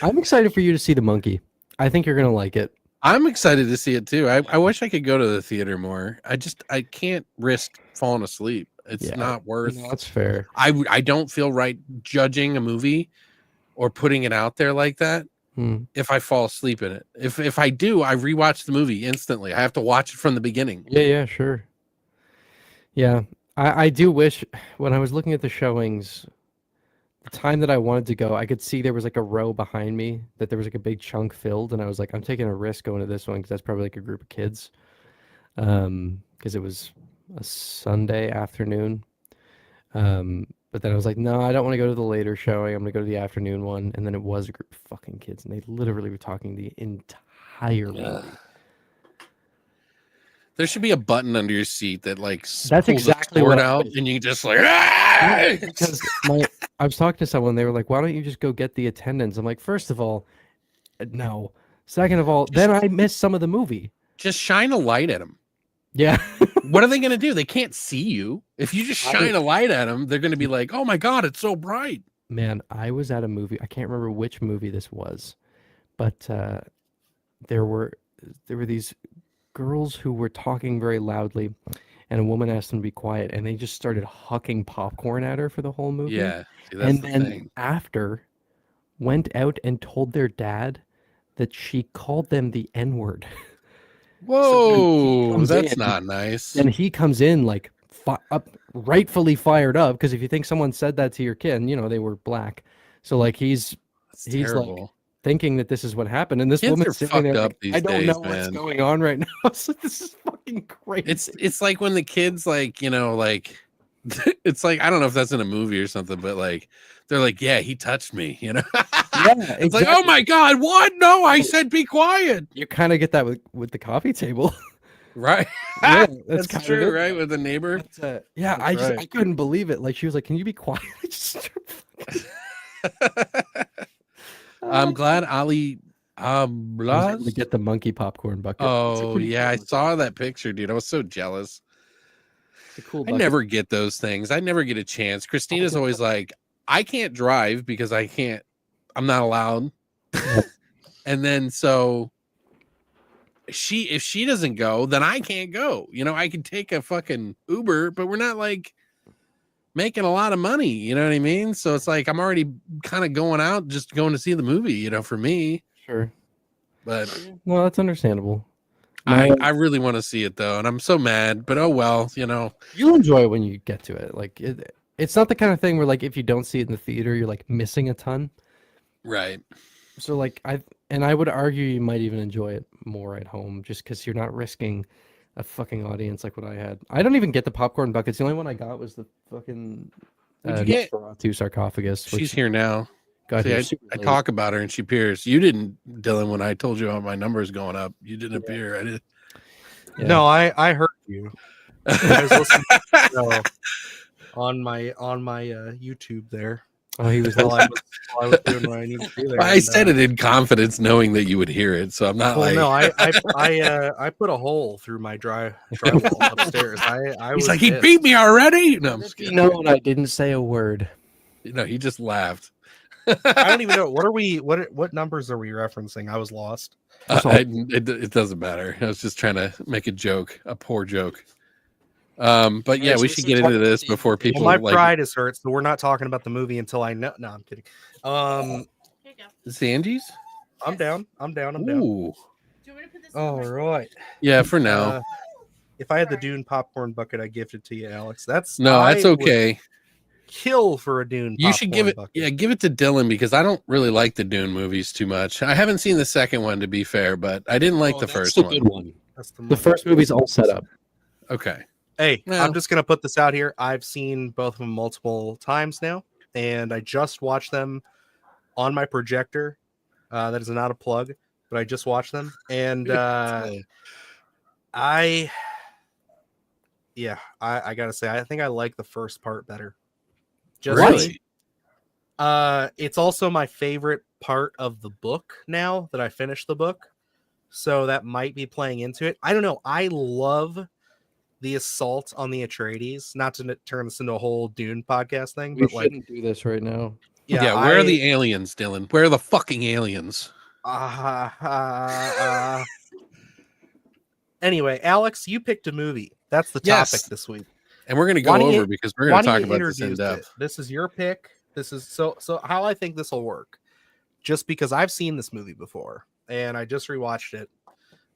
I'm excited for you to see The Monkey. I think you're gonna like it. I'm excited to see it too. I wish I could go to the theater more. I can't risk falling asleep. It's not worth. No, that's fair. I don't feel right judging a movie or putting it out there like that. If I fall asleep in it. If I do, I rewatch the movie instantly. I have to watch it from the beginning. Yeah, sure. Yeah. I do wish when I was looking at the showings, the time that I wanted to go, I could see there was like a row behind me that there was like a big chunk filled, and I was like, I'm taking a risk going to this one because that's probably like a group of kids. Because it was a Sunday afternoon. But then I was like, no, I don't want to go to the later showing. I'm gonna go to the afternoon one. And then it was a group of fucking kids, and they literally were talking the entire movie. There should be a button under your seat that like that's exactly what out, and you just like. Because I was talking to someone, they were like, why don't you just go get the attendance? I'm like, first of all, no. Second of all, then I missed some of the movie. Just shine a light at them. Yeah. What are they going to do? They can't see you. If you just shine a light at them, they're going to be like, oh my God, it's so bright. Man, I was at a movie. I can't remember which movie this was, but there were these girls who were talking very loudly, and a woman asked them to be quiet, and they just started hucking popcorn at her for the whole movie. Yeah. See, and then after went out and told their dad that she called them the N-word. Whoa, that's not nice. And he comes in like rightfully fired up, because if you think someone said that to your kid, and, you know, they were black, so like he's like thinking that this is what happened, and this woman's sitting there like, I don't know what's going on right now. It's like, this is fucking crazy. It's like when the kids, like, you know, like it's like, I don't know if that's in a movie or something, but like they're like, yeah, he touched me, you know. Yeah, it's like, oh my God, what? No, I said be quiet. You kind of get that with the coffee table. Right. Yeah, that's true, right? With the neighbor. Yeah, I couldn't believe it. Like, she was like, can you be quiet? I'm glad Ali to get the monkey popcorn bucket. Oh yeah, I saw that picture, dude. I was so jealous. I never get those things. I never get a chance. Christina's always like, I can't drive because I'm not allowed. And then so if she doesn't go, then I can't go. You know, I can take a fucking Uber, but we're not like making a lot of money. You know what I mean? So it's like I'm already kind of going out, just going to see the movie, you know, for me. Sure. But well, that's understandable. I really want to see it though, and I'm so mad, but oh well, you know. You'll enjoy it when you get to it. Like it's not the kind of thing where like if you don't see it in the theater, you're like missing a ton. Right. So like I would argue you might even enjoy it more at home, just because you're not risking a fucking audience like what I had. I don't even get the popcorn buckets. The only one I got was the fucking Nosferatu sarcophagus. She's here now. See, I talk about her and she appears. You didn't, Dylan, when I told you how my number is going up. You didn't appear. I did. Yeah. No, I heard you. I was listening on my YouTube there. Oh, he was. While I was doing what I needed to do there. I said it in confidence, knowing that you would hear it. So I'm not no, I put a hole through my drywall upstairs. He's like, he beat me already. No, I'm just kidding. No, I didn't say a word. No, he just laughed. I don't even know what numbers are we referencing? I was lost. It doesn't matter. I was just trying to make a joke, a poor joke. But yeah, we should get into this before people. Well, my pride is hurt, so we're not talking about the movie until I know. No, I'm kidding. Sanji's? I'm down. I'm down. Ooh. Do you want me to put this? All right. Yeah, for now. If I had the Dune popcorn bucket, I gift it to you, Alex. That's okay. Kill for a Dune. You should give it. Bucket. Yeah, give it to Dylan because I don't really like the Dune movies too much. I haven't seen the second one, to be fair, but I didn't like the first one. Good one. That's the first movie's all set up. Okay. Hey, I'm just gonna put this out here. I've seen both of them multiple times now, and I just watched them on my projector. That is not a plug, but I just watched them, and I gotta say, I think I like the first part better. Just really? It's also my favorite part of the book now that I finished the book, so that might be playing into it. I don't know. I love the assault on the Atreides. Not to turn this into a whole Dune podcast thing, but we shouldn't do this right now. Yeah, where are the aliens, Dylan? Where are the fucking aliens? Anyway, Alex, you picked a movie. That's the topic this week. And we're going to go over because we're going to talk about this in depth. This is your pick. This is so how I think this will work. Just because I've seen this movie before and I just rewatched it.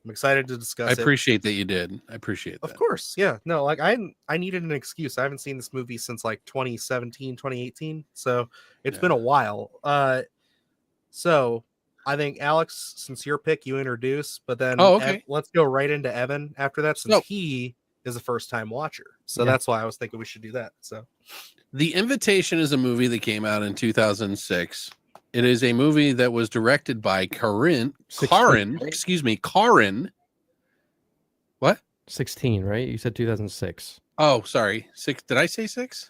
I'm excited to discuss it. I appreciate that you did. I appreciate that. Of course. Yeah. No, like I needed an excuse. I haven't seen this movie since like 2017, 2018. So it's been a while. So I think Alex, since your pick, you introduce, but then let's go right into Evan after that, since he is a first-time watcher. So that's why I was thinking we should do that. So The Invitation is a movie that came out in 2006. It is a movie that was directed by Karin. What? 16, right? You said 2006. Oh, sorry. 6. Did I say 6?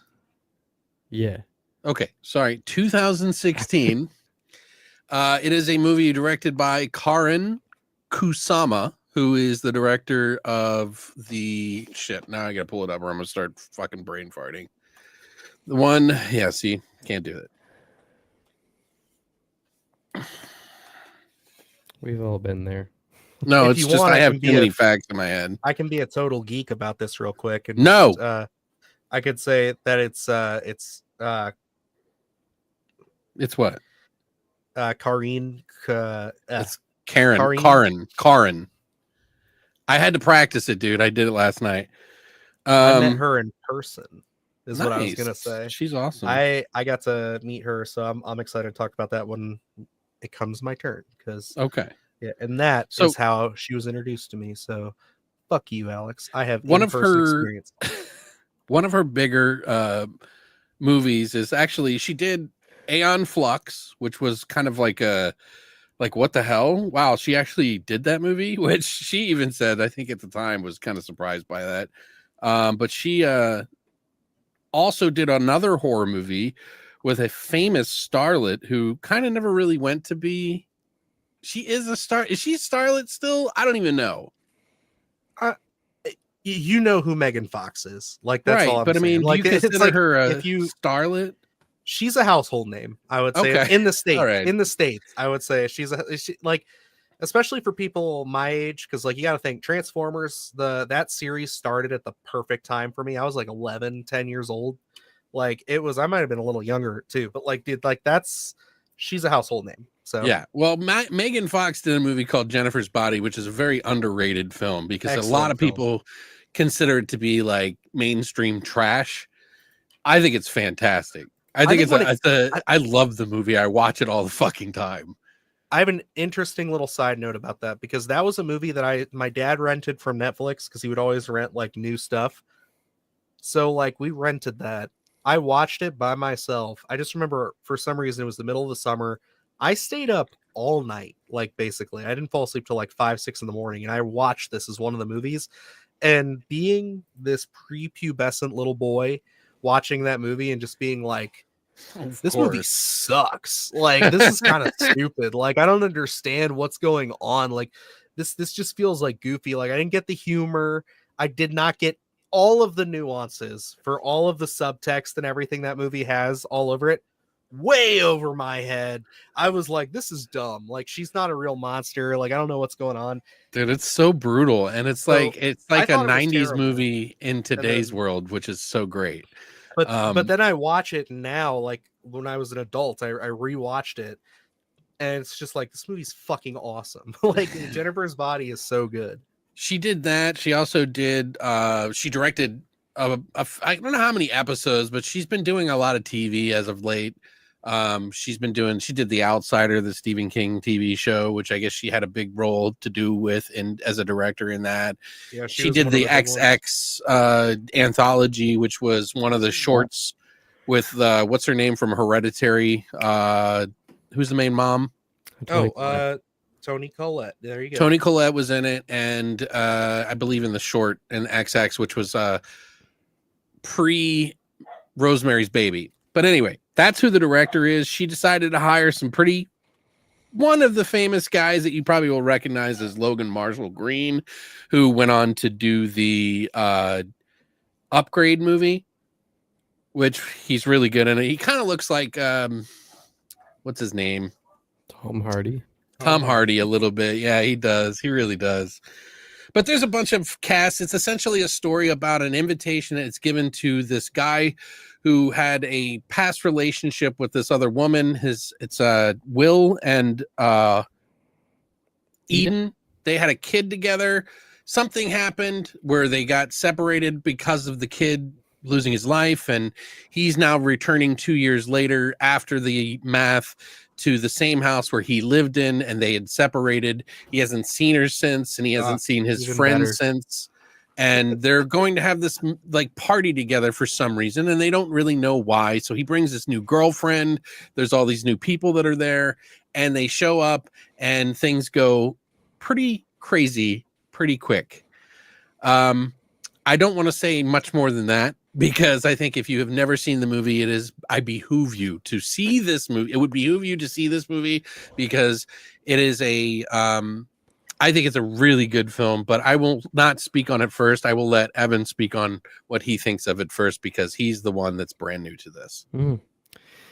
Yeah. Okay. Sorry. 2016. It is a movie directed by Karin Kusama, who is the director of the shit. Now I got to pull it up or I'm going to start fucking brain farting. The one. Yeah. See, can't do it. We've all been there. No, it's just I have too many facts in my head. I can be a total geek about this real quick. And no, I could say that it's what? Karin. It's Karin. I had to practice it, dude. I did it last night. I met her in person. Is what I was gonna say. She's awesome. I got to meet her, so I'm excited to talk about that when it comes my turn. Because yeah, and that is how she was introduced to me. So fuck you, Alex. I have one of her experience. One of her bigger movies is actually she did Aeon Flux, which was kind of like what the hell? Wow, she actually did that movie, which she even said I think at the time was kind of surprised by that. But she also did another horror movie with a famous starlet who kind of never really went to be. She is a star. Is she a starlet still? I don't even know. You know who Megan Fox is. Like, that's all I'm saying. I mean, like, you consider her a starlet? She's a household name, I would say. In the States. Right. In the States, I would say she's like, especially for people my age, because like you got to think Transformers, that series started at the perfect time for me. I was like 11, 10 years old. Like it was, I might have been a little younger too, but like, dude, like she's a household name. So yeah, well, Megan Fox did a movie called Jennifer's Body, which is a very underrated film because a lot of people consider it to be like mainstream trash. I think it's fantastic. I love the movie. I watch it all the fucking time. I have an interesting little side note about that because that was a movie that my dad rented from Netflix because he would always rent like new stuff. So like we rented that. I watched it by myself. I just remember for some reason it was the middle of the summer. I stayed up all night, like basically. I didn't fall asleep till like 5, 6 in the morning, and I watched this as one of the movies. And being this prepubescent little boy watching that movie and just being like, this movie sucks. Like, this is kind of stupid. Like, I don't understand what's going on. Like, this just feels like goofy. Like, I didn't get the humor. I did not get all of the nuances for all of the subtext and everything that movie has all over it. Way over my head. I was like, this is dumb. Like, she's not a real monster. Like, I don't know what's going on. Dude, it's so brutal. And it's like a 90s movie in today's world, which is so great. But then I watch it now, like when I was an adult, I rewatched it. And it's just like, this movie's fucking awesome. Like, Jennifer's Body is so good. She did that. She also did, she directed, I don't know how many episodes, but she's been doing a lot of TV as of late. She did The Outsider, the Stephen King TV show, which I guess she had a big role to do with as a director in that. Yeah, she did the XX anthology, which was one of the shorts with what's her name from Hereditary? Who's the main mom? Toni Collette. There you go. Toni Collette was in it, and I believe in the short in XX, which was pre Rosemary's Baby. But anyway, that's who the director is. She decided to hire one of the famous guys that you probably will recognize as Logan Marshall Green, who went on to do the Upgrade movie, which he's really good in it. He kind of looks like what's his name? Tom Hardy. Tom Hardy a little bit. Yeah, he does. He really does. But there's a bunch of casts. It's essentially a story about an invitation that's given to this guy who had a past relationship with this other woman. It's Will and Eden. They had a kid together. Something happened where they got separated because of the kid losing his life, and he's now returning 2 years later after the math to the same house where he lived in, and they had separated. He hasn't seen her since, and he hasn't seen his friends since. And they're going to have this like party together for some reason, and they don't really know why. So he brings this new girlfriend. There's all these new people that are there, and they show up, and things go pretty crazy pretty quick. I don't want to say much more than that, because I think if you have never seen the movie, I behoove you to see this movie. It would behoove you to see this movie, because it is I think it's a really good film, but I will not speak on it first. I will let Evan speak on what he thinks of it first, because he's the one that's brand new to this.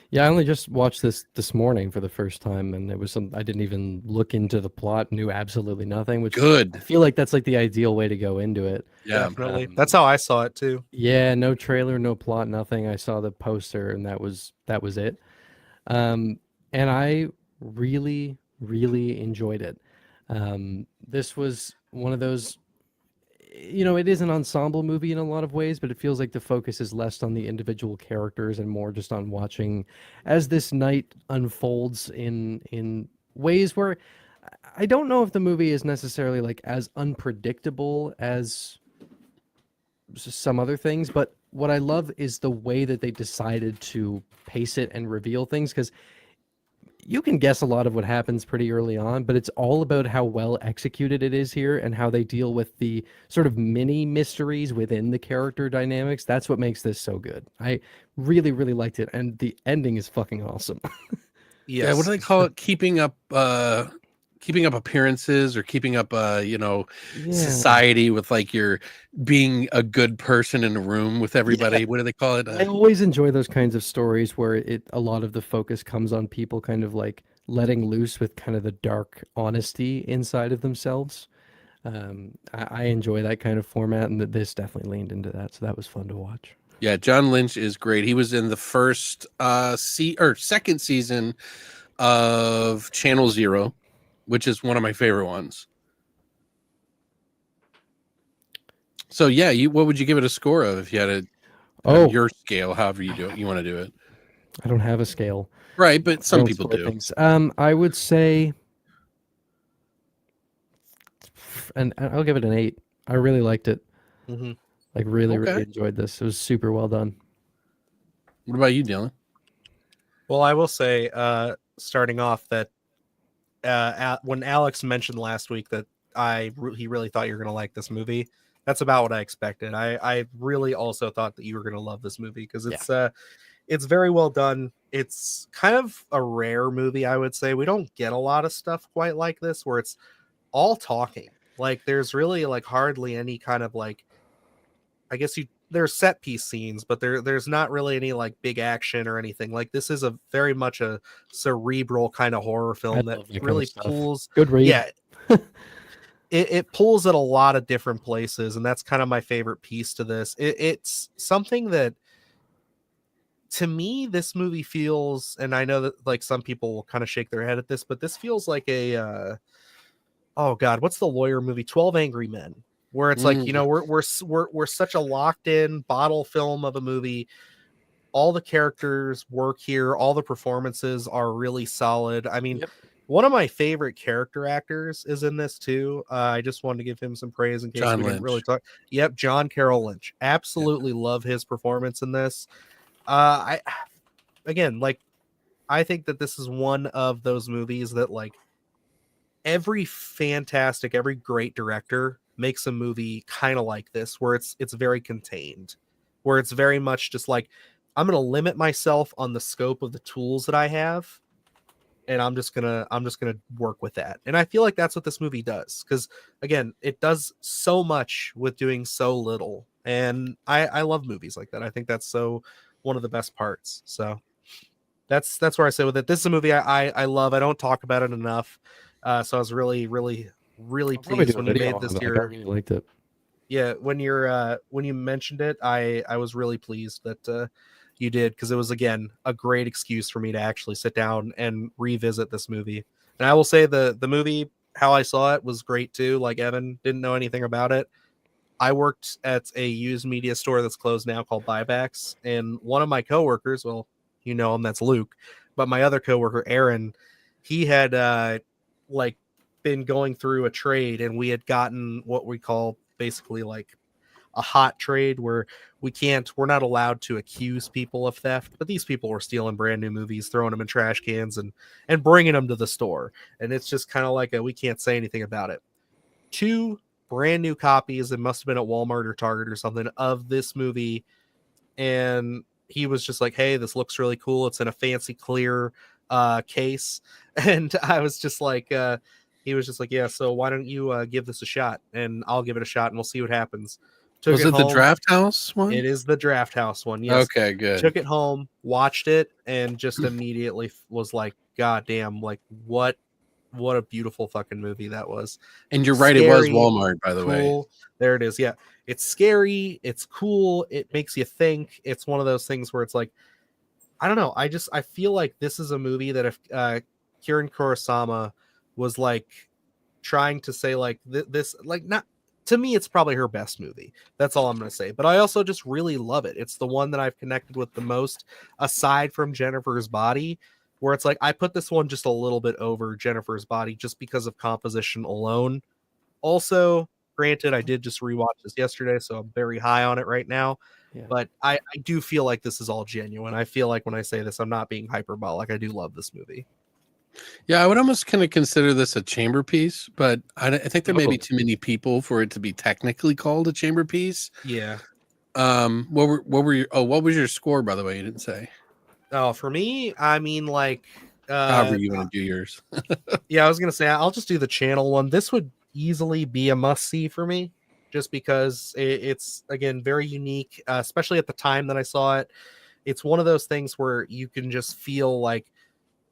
Yeah, I only just watched this morning for the first time, and it was I didn't even look into the plot, knew absolutely nothing, which good. I feel like that's like the ideal way to go into it. Yeah, definitely. That's how I saw it too. Yeah, no trailer, no plot, nothing. I saw the poster, and that was it. And I really, really enjoyed it. This was one of those, it is an ensemble movie in a lot of ways, but it feels like the focus is less on the individual characters and more just on watching as this night unfolds in ways where I don't know if the movie is necessarily like as unpredictable as some other things, but what I love is the way that they decided to pace it and reveal things, because you can guess a lot of what happens pretty early on, but it's all about how well executed it is here and how they deal with the sort of mini mysteries within the character dynamics. That's what makes this so good. I really, really liked it, and the ending is fucking awesome. Yes. Yeah, what do they call it? Keeping up appearances, or keeping up society with like you're being a good person in a room with everybody. What do they call it? I always enjoy those kinds of stories where a lot of the focus comes on people kind of like letting loose with kind of the dark honesty inside of themselves. I enjoy that kind of format, and this definitely leaned into that, so that was fun to watch. Yeah, John Lynch is great. He was in the first second season of Channel Zero, which is one of my favorite ones. So yeah, what would you give it a score of if you had your scale, however you do it, you want to do it? I don't have a scale. Right, but some people do. Things. I would say, and I'll give it an 8. I really liked it. Mm-hmm. Like really enjoyed this. It was super well done. What about you, Dylan? Well, I will say, starting off, that when Alex mentioned last week that he really thought you were going to like this movie, that's about what I expected. I really also thought that you were going to love this movie, because it's very well done. It's kind of a rare movie, I would say. We don't get a lot of stuff quite like this where it's all talking. Like there's really like hardly any kind of like, I guess there's set piece scenes, but there's not really any like big action or anything. Like this is a very much a cerebral kind of horror film that really pulls. Good read. Yeah. It pulls at a lot of different places, and that's kind of my favorite piece to this. It's something that, to me, this movie feels, and I know that like some people will kind of shake their head at this, but this feels like a oh god, what's the lawyer movie, 12 Angry Men, where it's like, we're such a locked in bottle film of a movie. All the characters work here, all the performances are really solid. I mean, one of my favorite character actors is in this too. I just wanted to give him some praise in case we didn't really talk. Yep, John Carroll Lynch. Absolutely love his performance in this. I think that this is one of those movies that like every great director makes a movie kind of like this, where it's very contained, where it's very much just like, I'm going to limit myself on the scope of the tools that I have, and I'm just gonna work with that. And I feel like that's what this movie does, because again, it does so much with doing so little, and I love movies like that. I think that's one of the best parts. So that's where I say with it. This is a movie I love. I don't talk about it enough. So I was really, really, really I'll probably pleased do a when you video made this on it. I your. really liked it. Yeah, when you mentioned it, I was really pleased that you did, because it was, again, a great excuse for me to actually sit down and revisit this movie. And I will say the movie, how I saw it, was great too. Like Evan, didn't know anything about it. I worked at a used media store that's closed now called Buybacks, and one of my coworkers, well, you know him, that's Luke, but my other coworker, Aaron, he had like been going through a trade, and we had gotten what we call basically like a hot trade, where we're not allowed to accuse people of theft, but these people were stealing brand new movies, throwing them in trash cans, and bringing them to the store. And it's just kind of like we can't say anything about it. 2 brand new copies, it must have been at Walmart or Target or something, of this movie, and he was just like, hey, this looks really cool, it's in a fancy clear case. And I was just like, he was just like, yeah, so why don't you give this a shot, and I'll give it a shot, and we'll see what happens. Was it the home. Draft House one? It is the Draft House one, yes. Okay, good. Took it home, watched it, and just immediately was like, god damn, like what a beautiful fucking movie that was. And you're right, it was Walmart, by the way. There it is. Yeah, it's scary, it's cool, it makes you think. It's one of those things where it's like, I don't know, I feel like this is a movie that if Kiran Kurosawa was like trying to say like this, like, not, to me it's probably her best movie. That's all I'm gonna say. But I also just really love it. It's the one that I've connected with the most, aside from Jennifer's Body, where it's like I put this one just a little bit over Jennifer's Body just because of composition alone. Also, granted, I did just rewatch this yesterday, so I'm very high on it right now. Yeah. But I do feel like this is all genuine. I feel like when I say this, I'm not being hyperbolic. I do love this movie. Yeah, I would almost kind of consider this a chamber piece, but I think there may be too many people for it to be technically called a chamber piece. Yeah. What was your score, by the way? You didn't say. Oh, for me, I mean, like, however you want to do yours. Yeah, I was gonna say I'll just do the channel one. This would easily be a must-see for me, just because it's, again, very unique, especially at the time that I saw it. It's one of those things where you can just feel like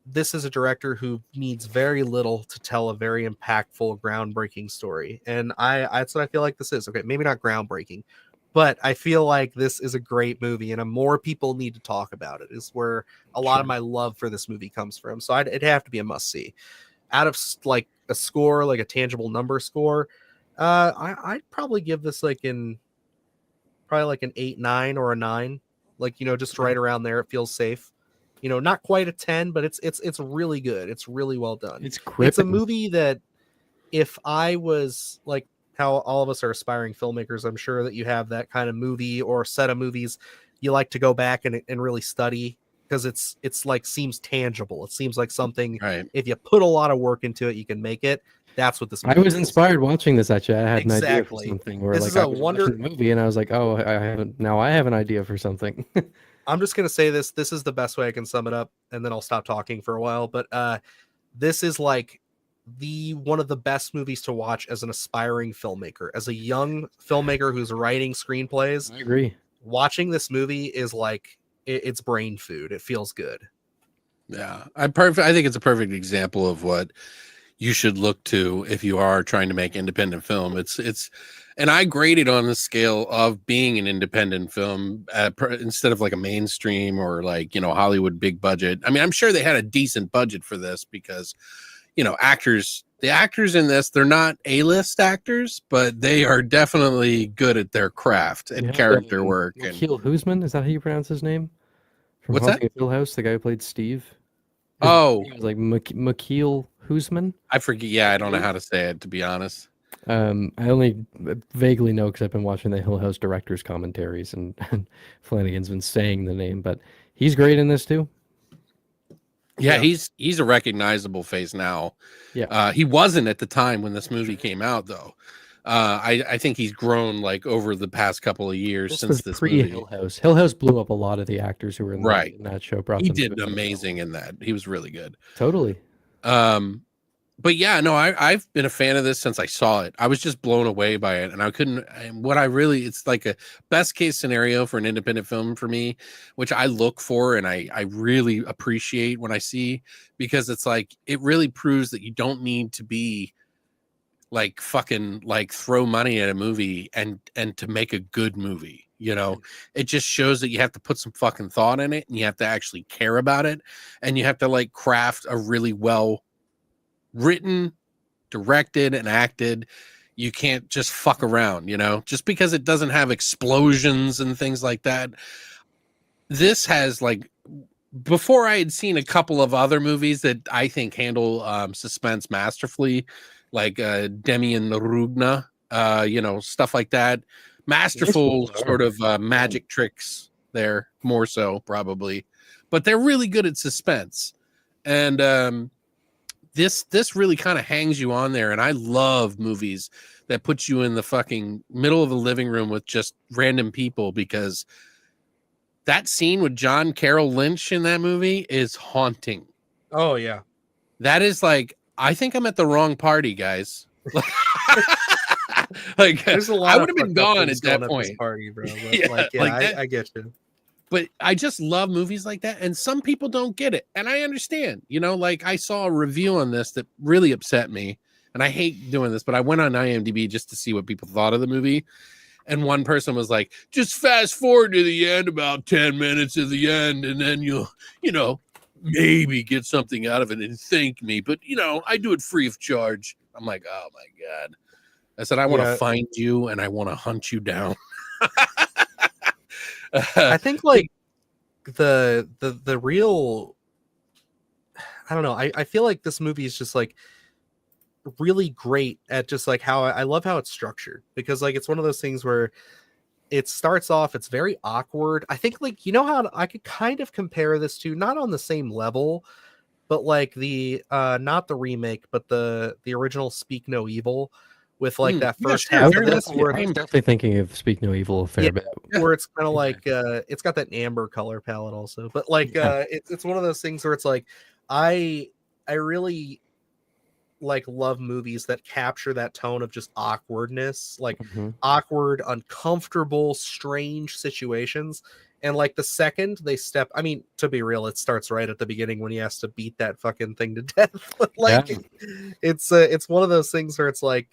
this is a director who needs very little to tell a very impactful, groundbreaking story. And that's what I feel like this is. Okay, maybe not groundbreaking, but I feel like this is a great movie, and more people need to talk about it, is where a lot of my love for this movie comes from. So it'd have to be a must-see. Out of like a score, like a tangible number score, I'd probably give this like an 8, 9, or a 9. Like, just right around there. It feels safe. Not quite a 10, but it's really good. It's really well done. It's a movie that, if I was like, how all of us are aspiring filmmakers, I'm sure that you have that kind of movie or set of movies you like to go back and really study, because it's like seems tangible. It seems like something, right, if you put a lot of work into it, you can make it. That's what this movie I was inspired watching this, actually. I had an idea for something where, this like, is a wonderful movie, and I was like, oh, I have an idea for something. I'm just gonna say this is the best way I can sum it up, and then I'll stop talking for a while. But this is like one of the best movies to watch as an aspiring filmmaker, as a young filmmaker who's writing screenplays. I agree. Watching this movie is like, it's brain food. It feels good. Yeah, I think it's a perfect example of what you should look to if you are trying to make independent film. And I grade it on the scale of being an independent film instead of like a mainstream or like, Hollywood big budget. I mean, I'm sure they had a decent budget for this because, the actors in this, they're not A-list actors, but they are definitely good at their craft and character work. Michiel Huisman, is that how you pronounce his name? From What's Haunting that? of Hill House, the guy who played Steve. He was like Michiel Huisman. I forget. Yeah, I don't know how to say it, to be honest. I only vaguely know because I've been watching the Hill House director's commentaries, and Flanagan's been saying the name, but he's great in this too. Yeah, he's a recognizable face now. Yeah, he wasn't at the time when this movie came out, though. I think he's grown like over the past couple of years since this movie. Hill House. Hill House blew up a lot of the actors who were in that show. He did amazing in that. He was really good. Totally. but yeah, no, I've been a fan of this since I saw it. I was just blown away by it, and I couldn't. And what I really, it's like a best case scenario for an independent film for me, which I look for and I really appreciate when I see, because it's like it really proves that you don't need to be like fucking like throw money at a movie and to make a good movie. You know, it just shows that you have to put some fucking thought in it, and you have to actually care about it, and you have to like craft a really well written, directed, and acted. You can't just fuck around, you know, just because it doesn't have explosions and things like that. This has like, before I had seen a couple of other movies that I think handle suspense masterfully, like Demi and Rugna, you know, stuff like that. Masterful sort of magic tricks there, more so probably, but they're really good at suspense. And this really kind of hangs you on there, and I love movies that put you in the fucking middle of a living room with just random people, because that scene with John Carroll Lynch in that movie is haunting. Oh yeah, that is like, I think I'm at the wrong party, guys. Like, there's a lot. I would have been gone at that point. Party, bro. But I get you. But I just love movies like that, and some people don't get it, and I understand. You know, like I saw a review on this that really upset me, and I hate doing this, but I went on IMDb just to see what people thought of the movie, and one person was like, "Just fast forward to the end, about 10 minutes of the end, and then you'll, you know, maybe get something out of it and thank me. But you know, I do it free of charge." I'm like, "Oh my god!" I said, "I want to find you and I want to hunt you down." I think like the real, I don't know. I feel like this movie is just like really great at just like how I love how it's structured, because like it's one of those things where it starts off, it's very awkward. I think like, you know how I could kind of compare this to, not on the same level, but like the not the remake, but the original Speak No Evil, with like that first half of this, where I'm definitely thinking of Speak No Evil a fair bit. Where it's kind of like it's got that amber color palette also, but like it's one of those things where it's like I really like love movies that capture that tone of just awkwardness, like awkward, uncomfortable, strange situations. And like the second they step, I mean, to be real, it starts right at the beginning when he has to beat that fucking thing to death. Like it's one of those things where it's like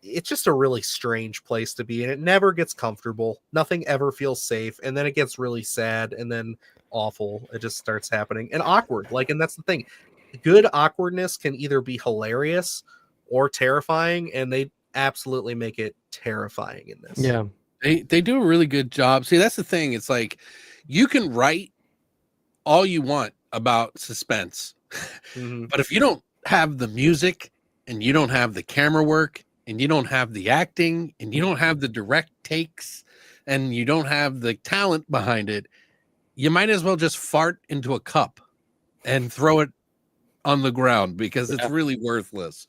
it's just a really strange place to be, and it never gets comfortable. Nothing ever feels safe, and then it gets really sad, and then awful. It just starts happening and awkward. Like, and that's the thing. Good awkwardness can either be hilarious or terrifying, and they absolutely make it terrifying in this. Yeah. They do a really good job. See, that's the thing. It's like you can write all you want about suspense, but if you don't have the music and you don't have the camera work and you don't have the acting and you don't have the direct takes and you don't have the talent behind it, you might as well just fart into a cup and throw it on the ground, because it's really worthless.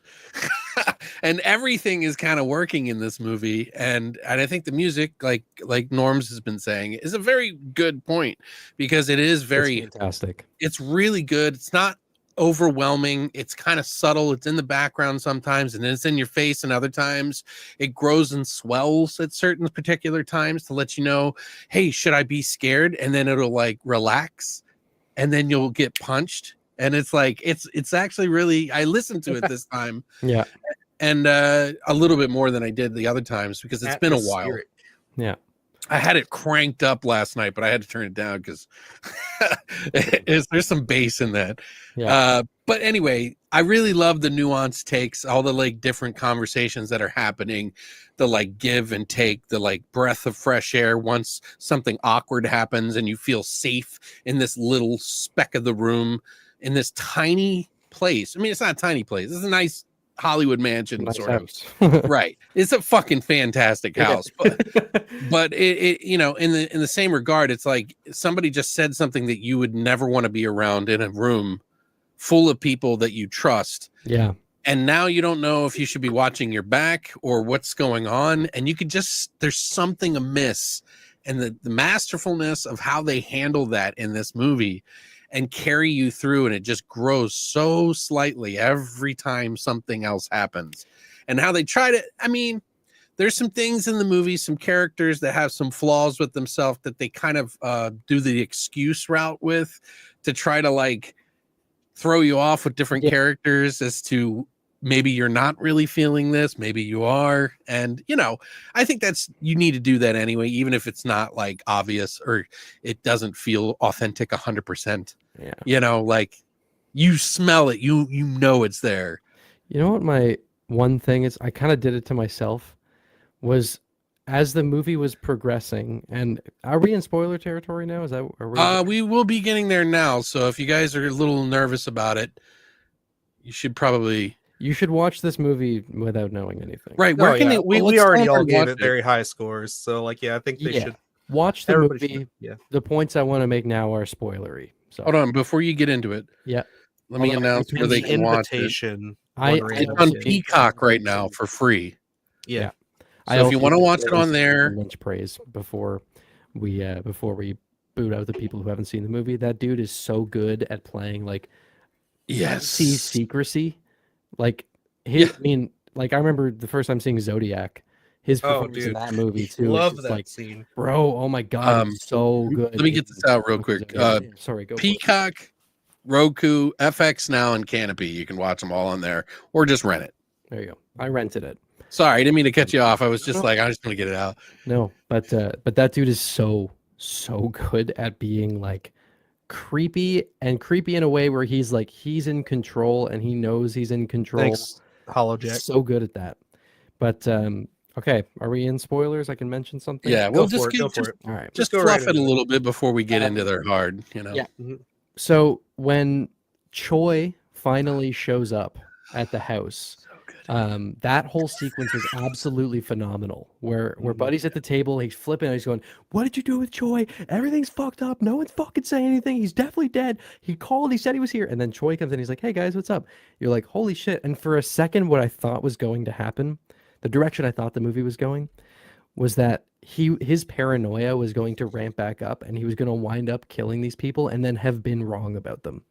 And everything is kind of working in this movie, and I think the music, like Norms has been saying, is a very good point, because it is very fantastic. It's really good. It's not overwhelming. It's kind of subtle. It's in the background sometimes, and then it's in your face, and other times it grows and swells at certain particular times to let you know, hey, should I be scared? And then it'll like relax, and then you'll get punched. And it's like it's actually really, I listened to it this time, and a little bit more than I did the other times, because it's been a while. Yeah, I had it cranked up last night, but I had to turn it down because there's some bass in that. But anyway, I really love the nuanced takes, all the like different conversations that are happening, the like give and take, the like breath of fresh air once something awkward happens and you feel safe in this little speck of the room, in this tiny place. I mean, it's not a tiny place. It's a nice Hollywood mansion, nice sort of. Right. It's a fucking fantastic house. But it you know, in the same regard, it's like somebody just said something that you would never want to be around in a room full of people that you trust. Yeah. And now you don't know if you should be watching your back or what's going on. And you could just, there's something amiss. And the masterfulness of how they handle that in this movie. and carry you through, and it just grows so slightly every time something else happens. And how they try to, I mean, there's some things in the movie, some characters that have some flaws with themselves that they kind of do the excuse route with, to try to like throw you off with different characters as to maybe you're not really feeling this, maybe you are. And, you know, I think you need to do that anyway, even if it's not like obvious or it doesn't feel authentic 100%. Yeah. You know, like you smell it, you know it's there. You know what my one thing is? I kind of did it to myself. Was as the movie was progressing, and are we in spoiler territory now? Is that we will be getting there now. So if you guys are a little nervous about it, you should watch this movie without knowing anything. Right. Where can we already all gave it very high scores. So like, yeah, I think they should watch the movie. The points I want to make now are spoilery. So hold on, before you get into it. Yeah. Let me announce where they can watch it. It's on Peacock right now for free. Yeah. So if you want to watch it on there, Lynch praise before we boot out the people who haven't seen the movie. That dude is so good at playing like secrecy. Like I mean, like I remember the first time seeing Zodiac. His performance in that movie too. Love that scene, bro. Oh my god, so good. Let me get this out real quick. Sorry, go. Peacock, Roku, FX Now, and Canopy. You can watch them all on there, or just rent it. There you go. I rented it. Sorry, I didn't mean to cut you off. I was just like, I just want to get it out. No, but that dude is so good at being like creepy in a way where he's like he's in control and he knows he's in control. Thanks, Hollowjack. So good at that. But okay, are we in spoilers? I can mention something. Yeah, we'll just go for it. All right, just fluff it a little bit before we get into their hard. You know. Yeah. So when Choi finally shows up at the house. That whole sequence was absolutely phenomenal. Where Buddy's at the table, he's flipping, and he's going, "What did you do with Choi? Everything's fucked up. No one's fucking saying anything. He's definitely dead. He called. He said he was here." And then Choi comes in. He's like, "Hey guys, what's up?" You're like, "Holy shit!" And for a second, what I thought was going to happen, the direction I thought the movie was going, was that his paranoia was going to ramp back up, and he was going to wind up killing these people, and then have been wrong about them.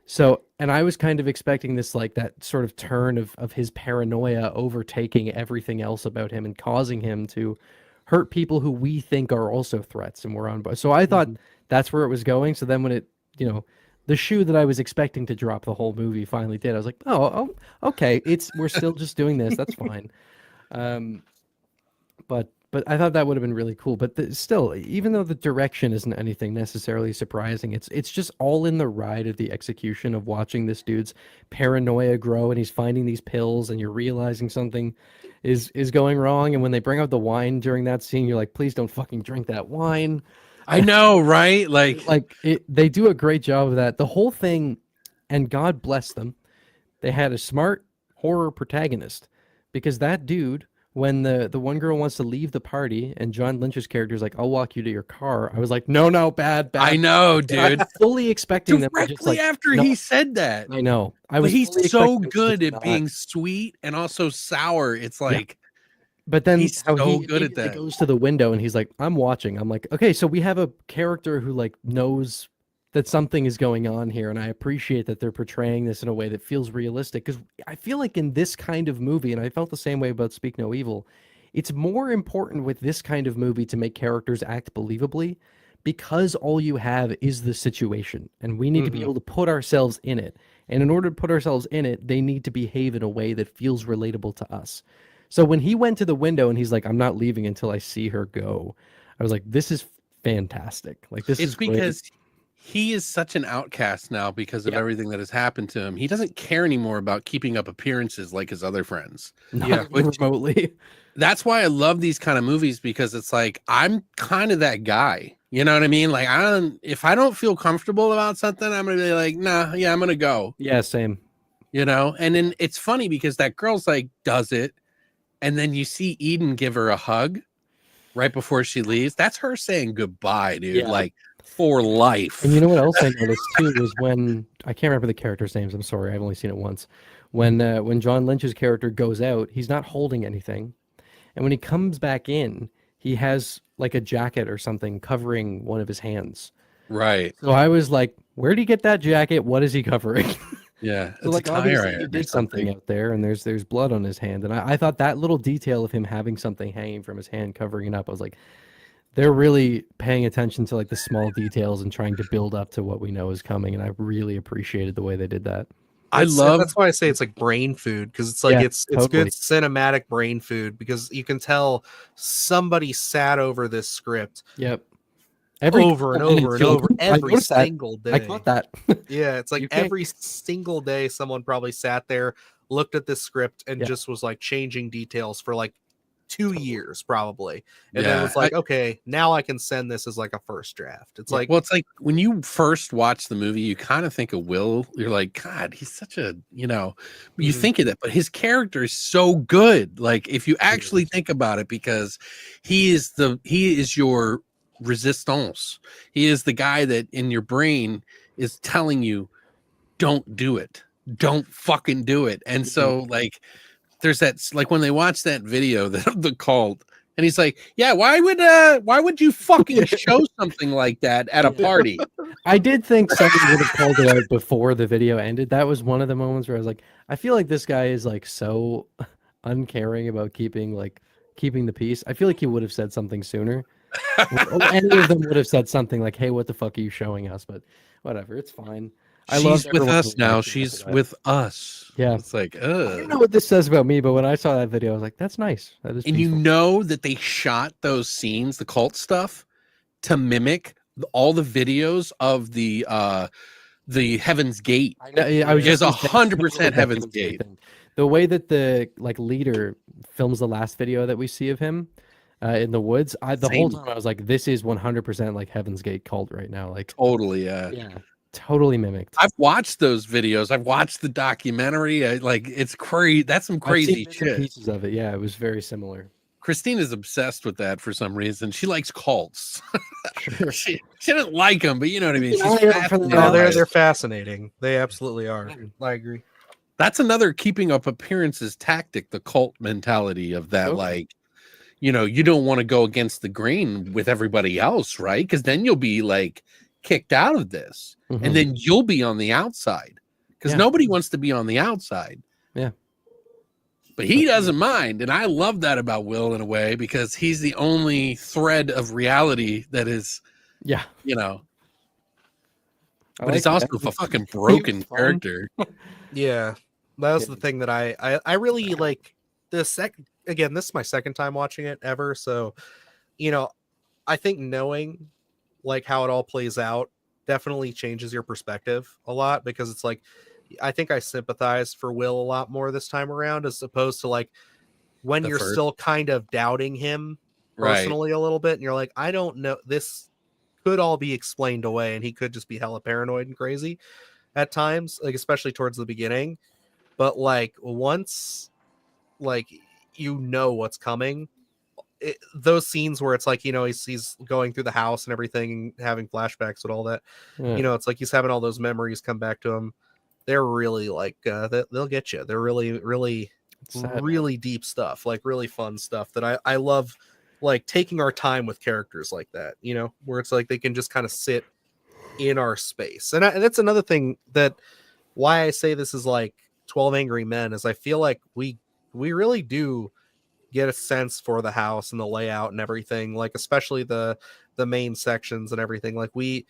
So, and I was kind of expecting this, like that sort of turn of his paranoia overtaking everything else about him and causing him to hurt people who we think are also threats and we're on board. So I thought that's where it was going. So then when it, you know, the shoe that I was expecting to drop the whole movie finally did, I was like, oh okay. We're still just doing this. That's fine. But I thought that would have been really cool. But still, even though the direction isn't anything necessarily surprising, it's just all in the ride of the execution of watching this dude's paranoia grow, and he's finding these pills, and you're realizing something is going wrong. And when they bring out the wine during that scene, you're like, please don't fucking drink that wine. I know, right? They do a great job of that. The whole thing, and God bless them, they had a smart horror protagonist, because that dude, when the one girl wants to leave the party and John Lynch's character is like, "I'll walk you to your car," I was like, no, bad. I know, dude. I'm fully expecting them directly just like, after he said that. I know. He's so good at being sweet and also sour. It's like, but then he's how so he good at that. Goes to the window and he's like, "I'm watching." I'm like, okay, so we have a character who like knows that something is going on here, and I appreciate that they're portraying this in a way that feels realistic, because I feel like in this kind of movie, and I felt the same way about Speak No Evil, it's more important with this kind of movie to make characters act believably, because all you have is the situation, and we need to be able to put ourselves in it. And in order to put ourselves in it, they need to behave in a way that feels relatable to us. So when he went to the window and he's like, "I'm not leaving until I see her go," I was like, this is fantastic. Like, this is because great. He is such an outcast now because of everything that has happened to him. He doesn't care anymore about keeping up appearances like his other friends. Not remotely. That's why I love these kind of movies, because it's like, I'm kind of that guy. You know what I mean? Like, if I don't feel comfortable about something, I'm going to be like, nah, yeah, I'm going to go. Yeah, same. You know? And then it's funny because that girl's like, does it. And then you see Eden give her a hug right before she leaves. That's her saying goodbye, dude. Yeah. Like, for life. And you know what else I noticed too was when, I can't remember the characters' names. I'm sorry, I've only seen it once. When John Lynch's character goes out, he's not holding anything, and when he comes back in, he has like a jacket or something covering one of his hands. Right. So I was like, where did he get that jacket? What is he covering? Yeah, So like obviously he did something out there, and there's blood on his hand, and I thought that little detail of him having something hanging from his hand covering it up, I was like, they're really paying attention to like the small details and trying to build up to what we know is coming, and I really appreciated the way they did that. That's why I say it's like brain food, because it's like it's totally good cinematic brain food, because you can tell somebody sat over this script. Yep. Over and over and over every single day. I caught that. Yeah, it's like every single day someone probably sat there, looked at this script, and just was like changing details for like 2 years probably, and then was like, okay, now I can send this as like a first draft. It's like, well, it's like when you first watch the movie, you kind of think of Will. You're like, God, he's such a, you think of that, but his character is so good. Like if you actually think about it, because he is your resistance. He is the guy that in your brain is telling you, don't do it, don't fucking do it. And so like there's that, like when they watch that video that the cult, and he's like, yeah, why would you fucking show something like that at a party? I did think somebody would have called it out before the video ended. That was one of the moments where I was like, I feel like this guy is like so uncaring about keeping the peace. I feel like he would have said something sooner. Any of them would have said something like, hey, what the fuck are you showing us? But whatever, it's fine. She's with us now. She's with us. Yeah. It's like, I don't know what this says about me, but when I saw that video, I was like, that's nice. That is and peaceful. you know that they shot those scenes, the cult stuff, to mimic all the videos of the Heaven's Gate. I was just 100% Heaven's Gate. The way that the leader films the last video that we see of him in the woods, the whole time I was like, this is 100% like Heaven's Gate cult right now. Like totally, yeah, totally mimicked. I've watched those videos. I've watched the documentary. It's crazy. That's some crazy shit. Pieces of it, yeah, it was very similar. Christine is obsessed with that for some reason. She likes cults. Sure. she didn't like them, but you know what I mean. They're fascinating. They absolutely are. I agree. That's another keeping up appearances tactic, the cult mentality of that, like, you don't want to go against the grain with everybody else, right? Because then you'll be like kicked out of this, and then you'll be on the outside, because nobody wants to be on the outside. Yeah. But he doesn't mind, and I love that about Will in a way, because he's the only thread of reality that is, but he's also a fucking broken character. Yeah, that was the thing that I really like. Again, this is my second time watching it ever, so I think knowing like how it all plays out definitely changes your perspective a lot, because it's like I think I sympathize for Will a lot more this time around, as opposed to like when you're still kind of doubting him personally a little bit, and you're like, I don't know, this could all be explained away, and he could just be hella paranoid and crazy at times, like especially towards the beginning. But like once like what's coming, those scenes where it's like he's going through the house and everything, having flashbacks and all that, it's like he's having all those memories come back to him. They're really like they'll get you. They're really really deep stuff, like really fun stuff that I love, like taking our time with characters like that, where it's like they can just kind of sit in our space. And that's another thing that why I say this is like 12 Angry Men, is I feel like we really do get a sense for the house and the layout and everything, like especially the main sections and everything. Like we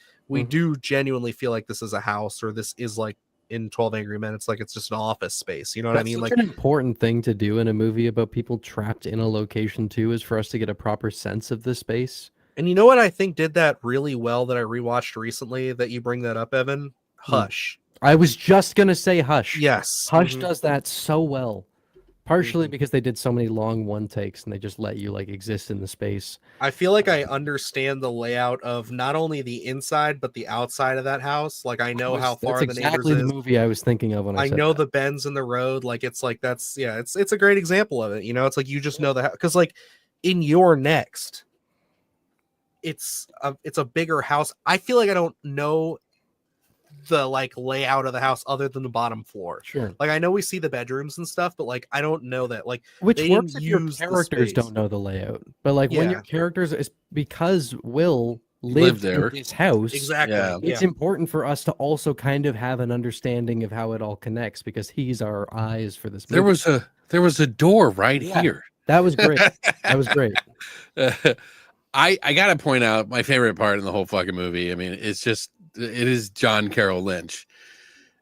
do genuinely feel like this is a house, or this is like in 12 Angry Men, it's like it's just an office space. You know what I mean? Like an important thing to do in a movie about people trapped in a location too, is for us to get a proper sense of the space. And you know what I think did that really well that I rewatched recently, that you bring that up, Evan? Hush. I was just gonna say Hush. Yes. Hush does that so well. Partially because they did so many long one takes and they just let you like exist in the space. I feel like I understand the layout of not only the inside but the outside of that house. Like I know how far the neighbors is. That's exactly the movie I was thinking of when I said know that. The bends in the road. Like it's like it's a great example of it. It's like you just know that, because like in Your Next, it's a bigger house. I feel like I don't know the like layout of the house other than the bottom floor. Sure. Like I know we see the bedrooms and stuff, but like I don't know that. Like which works if your characters don't know the layout. But like when your characters, is because Will lived there in this house. Exactly. Yeah. It's important for us to also kind of have an understanding of how it all connects because he's our eyes for this movie. There was a door right here. That was great. That was great. I gotta point out my favorite part in the whole fucking movie. I mean, it is John Carroll Lynch.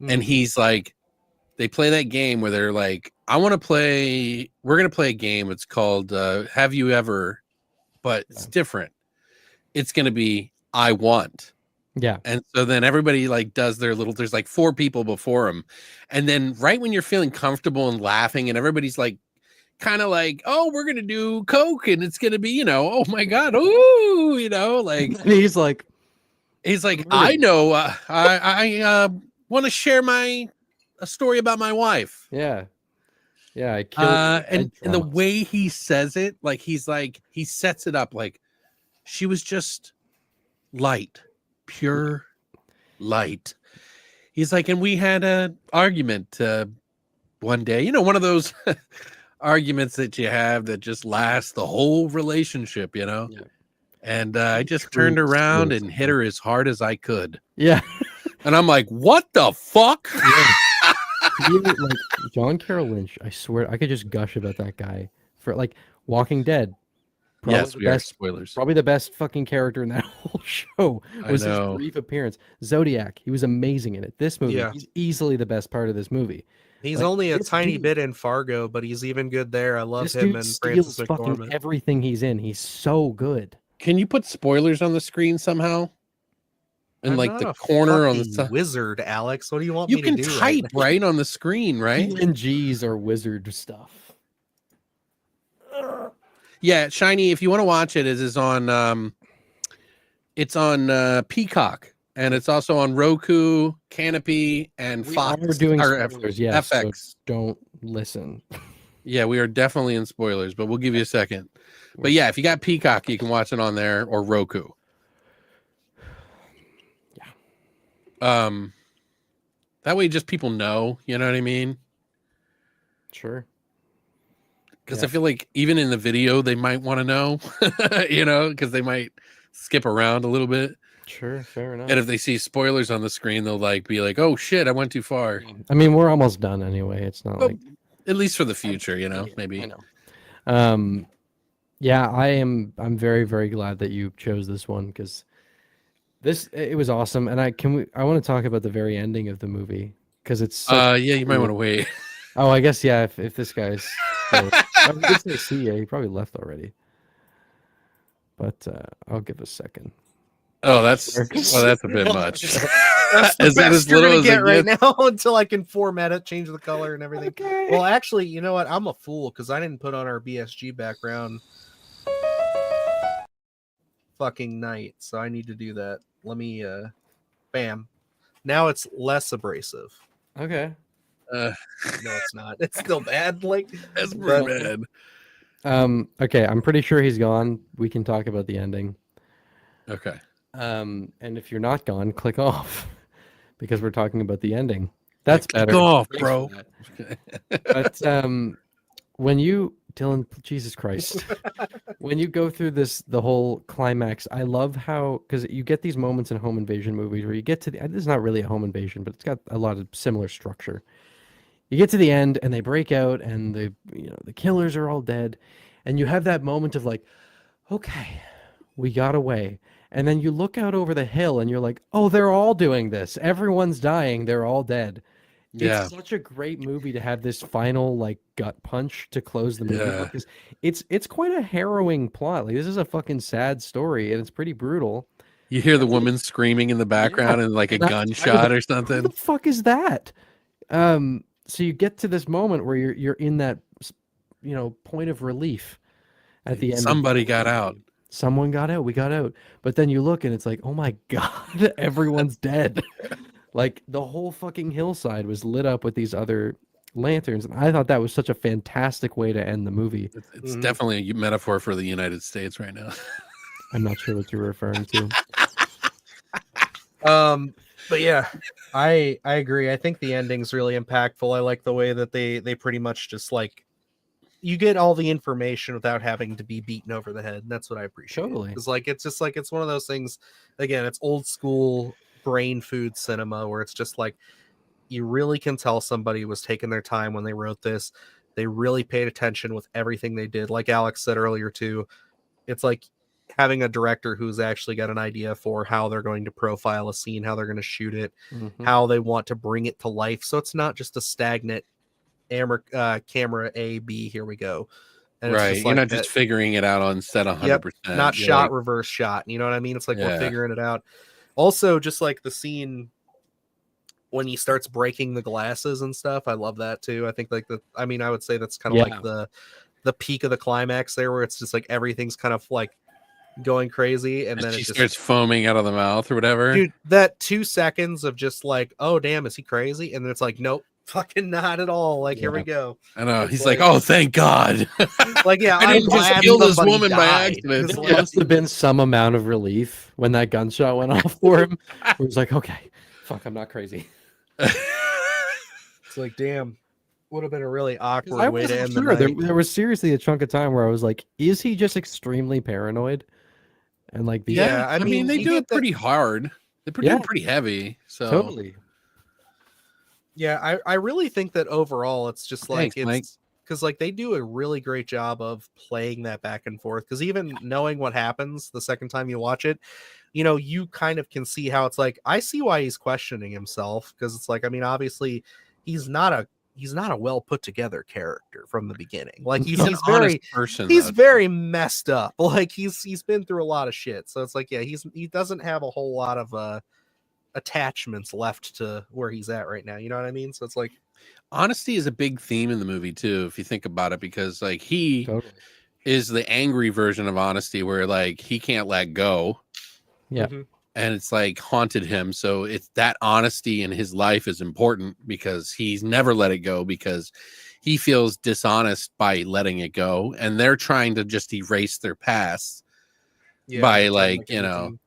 And he's like, they play that game where they're like, we're gonna play a game. It's called Have You Ever, but it's different. It's gonna be I Want. Yeah. And so then everybody like does their little, there's like 4 people before him. And then right when you're feeling comfortable and laughing and everybody's like kind of like, oh, we're gonna do Coke and it's gonna be, you know, oh my God, ooh, you know, like he's like, I know, I want to share a story about my wife. Yeah. Yeah. I killed and the way he says it, like he sets it up like she was just light, pure light. He's like, and we had an argument one day, you know, one of those arguments that you have that just lasts the whole relationship, you know. Yeah. And I just turned around and hit her as hard as I could. Yeah. And I'm like, what the fuck? Yeah. Like John Carroll Lynch, I swear I could just gush about that guy for like Walking Dead. Yes, we are spoilers. Probably the best fucking character in that whole show was his know. brief appearance. Zodiac, he was amazing in it. This movie, Yeah. he's easily the best part of this movie. He's Like, only a this tiny dude- bit in Fargo, but he's even good there. I love This him dude and steals Francis fucking McDormand. everything he's in. He's so good. Can you put spoilers on the screen somehow? In I'm like not the a corner on the fucking side. wizard, Alex. What do you want You me can to do? type Right right on the screen, right? PNGs are wizard stuff. Yeah, Shiny, if you want to watch it, it's on Peacock, and it's also on Roku, Canopy, and Fox. We're doing or spoilers, yes. So FX. don't listen. Yeah, we are definitely in spoilers, but we'll give you a second. But yeah, if you got Peacock, you can watch it on there, or Roku. Yeah. That way just people know, you know what I mean? Sure. Because Yeah. I feel like even in the video, they might want to know, you know, because they might skip around a little bit. Sure, fair enough. And if they see spoilers on the screen, they'll like be like, "Oh shit, I went too far." I mean, we're almost done anyway. It's not Well, like at least for the future, you know, maybe. I know. Yeah, I'm very, very glad that you chose this one because it was awesome. And I want to talk about the very ending of the movie because it's Yeah, you might want to wait. Oh, I guess yeah. If this guy's still, I was gonna say see ya, he probably left already. But I'll give a second. Oh, that's a bit much. That's the Is that best as you're little gonna as get it right gets? now until I can format it, change the color and everything. Okay. Well, actually, you know what? I'm a fool because I didn't put on our BSG background fucking night, so I need to do that. Let me bam. Now it's less abrasive. Okay. No, it's not. It's still bad. Like That's but- pretty bad. Okay, I'm pretty sure he's gone. We can talk about the ending. Okay. And if you're not gone, click off because we're talking about the ending. That's Click better. off, Thanks bro. for that. But when you, Dylan, Jesus Christ, when you go through the whole climax, I love how because you get these moments in home invasion movies where you get to this is not really a home invasion, but it's got a lot of similar structure. You get to the end and they break out and the killers are all dead, and you have that moment of like, okay, we got away. And then you look out over the hill and you're like, oh, they're all doing this. Everyone's dying. They're all dead. Yeah. It's such a great movie to have this final like gut punch to close the movie Yeah. because it's quite a harrowing plot. Like this is a fucking sad story and it's pretty brutal. You hear the woman screaming in the background and like a And I was gunshot like, or Who something. the fuck is that? So you get to this moment where you're in that point of relief at the end. Somebody got out. Someone got out. We got out. But then you look and it's like, oh my God, everyone's dead. Like the whole fucking hillside was lit up with these other lanterns. And I thought that was such a fantastic way to end the movie. It's definitely a metaphor for the United States right now. I'm not sure what you're referring to. But yeah, I agree. I think the ending's really impactful. I like the way that they pretty much just like you get all the information without having to be beaten over the head. And that's what I appreciate. Totally. It's like it's just like it's one of those things. Again, it's old school brain food cinema where it's just like you really can tell somebody was taking their time when they wrote this. They really paid attention with everything they did. Like Alex said earlier too, it's like having a director who's actually got an idea for how they're going to profile a scene, how they're going to shoot it, how they want to bring it to life. So it's not just a stagnant camera A, B, here we go. And right. It's just You're like not just figuring it out on set 100%. Not You're shot, like, reverse shot. You know what I mean? It's like we're figuring it out. Also, just like the scene when he starts breaking the glasses and stuff, I love that too. I think like I would say that's kind of like the peak of the climax there, where it's just like everything's kind of like going crazy, and then she it just starts foaming out of the mouth or whatever. Dude, that 2 seconds of just like, oh damn, is he crazy? And then it's like, nope, fucking not at all. Like, here we go. I know. He's like, oh, thank God. Like, yeah, I didn't just kill this woman by accident. There must have been some amount of relief when that gunshot went off for him. He was like, okay, fuck, I'm not crazy. It's like, damn, would have been a really awkward way to end the sure. night. There was seriously a chunk of time where I was like, is he just extremely paranoid? And like, I mean, they do it pretty hard. They do it pretty heavy. So totally. Yeah, I really think that overall it's just like Thanks, Mike. because like they do a really great job of playing that back and forth. Because even knowing what happens the second time you watch it, you know, you kind of can see how it's like, I see why he's questioning himself, because it's like, I mean, obviously he's not a well put together character from the beginning. Like he's very person. He's very messed up. Like he's been through a lot of shit. So it's like, yeah, he doesn't have a whole lot of attachments left to where he's at right now. You know what I mean? So it's like honesty is a big theme in the movie too, if you think about it, because like he is the angry version of honesty, where like he can't let go. Yeah. And it's like haunted him. So it's that honesty in his life is important, because he's never let it go, because he feels dishonest by letting it go. And they're trying to just erase their past by like, you know,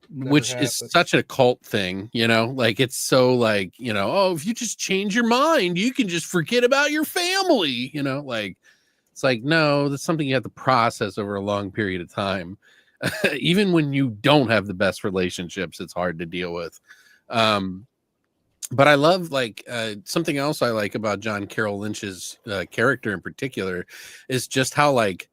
which is such a cult thing, you know, like it's so like, you know, oh, if you just change your mind, you can just forget about your family, you know, like it's like, no, that's something you have to process over a long period of time. Even when you don't have the best relationships, it's hard to deal with. But I love like something else I like about John Carroll Lynch's character in particular is just how like,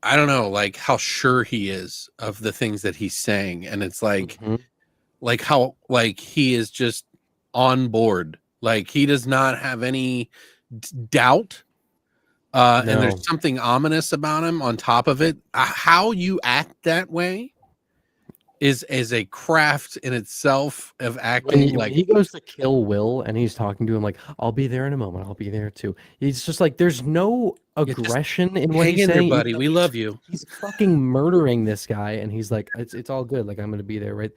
I don't know, like how sure he is of the things that he's saying. And it's like, like how, like he is just on board. Like he does not have any doubt. And there's something ominous about him on top of it. How you act that way is a craft in itself of acting. When he goes to kill Will and he's talking to him like, I'll be there in a moment. I'll be there too. He's just like, there's no aggression in what he's saying. There, buddy. We love you. He's fucking murdering this guy, and he's like, it's all good. Like I'm gonna be there, right?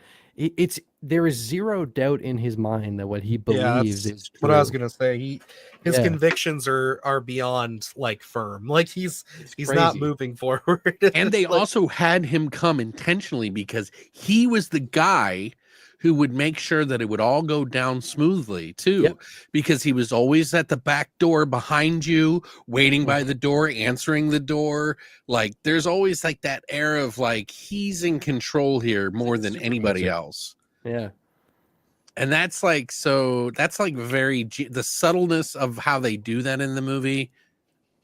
There is zero doubt in his mind that what he believes is true. What I was gonna say. His convictions are beyond like firm. Like he's not moving forward. And they also had him come intentionally because he was the guy who would make sure that it would all go down smoothly too, because he was always at the back door behind you, waiting by the door, answering the door. Like there's always like that air of like he's in control here more than anybody else. Yeah. And that's like, so that's like the subtleness of how they do that in the movie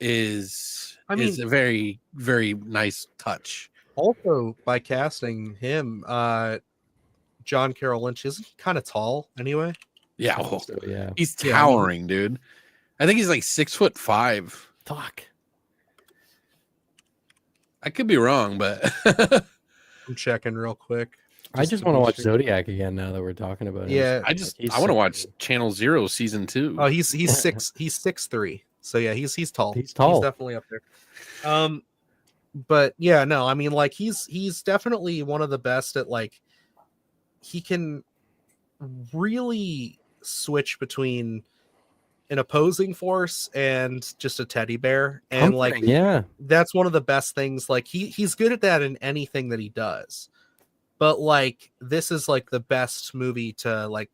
is a very, very nice touch. Also, by casting him, John Carroll Lynch, isn't he kind of tall anyway? Yeah. Yeah. He's towering, dude. I think he's like 6'5". Fuck. I could be wrong, but I'm checking real quick. I just want to watch Zodiac again now that we're talking about it. Yeah, I want to watch Channel Zero season 2. Oh, he's 6'3". So yeah, he's tall. He's tall. He's definitely up there. But yeah, no, I mean like he's definitely one of the best at like he can really switch between an opposing force and just a teddy bear. And like that's one of the best things. Like he's good at that in anything that he does. But like this is like the best movie to like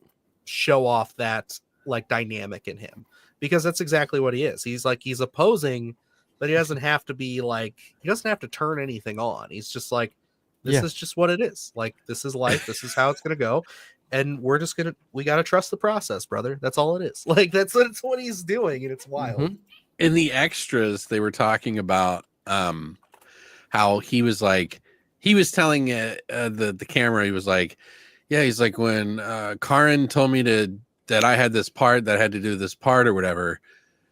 show off that like dynamic in him, because that's exactly what he is. He's like, he's opposing, but he doesn't have to be like, he doesn't have to turn anything on. He's just like, this is just what it is. Like, this is life. This is how it's going to go. And we got to trust the process, brother. That's all it is. Like, that's what he's doing. And it's wild. Mm-hmm. In the extras, they were talking about how he was like, he was telling the camera, he was like, yeah, he's like, when Karin told me that I had this part, that I had to do this part or whatever,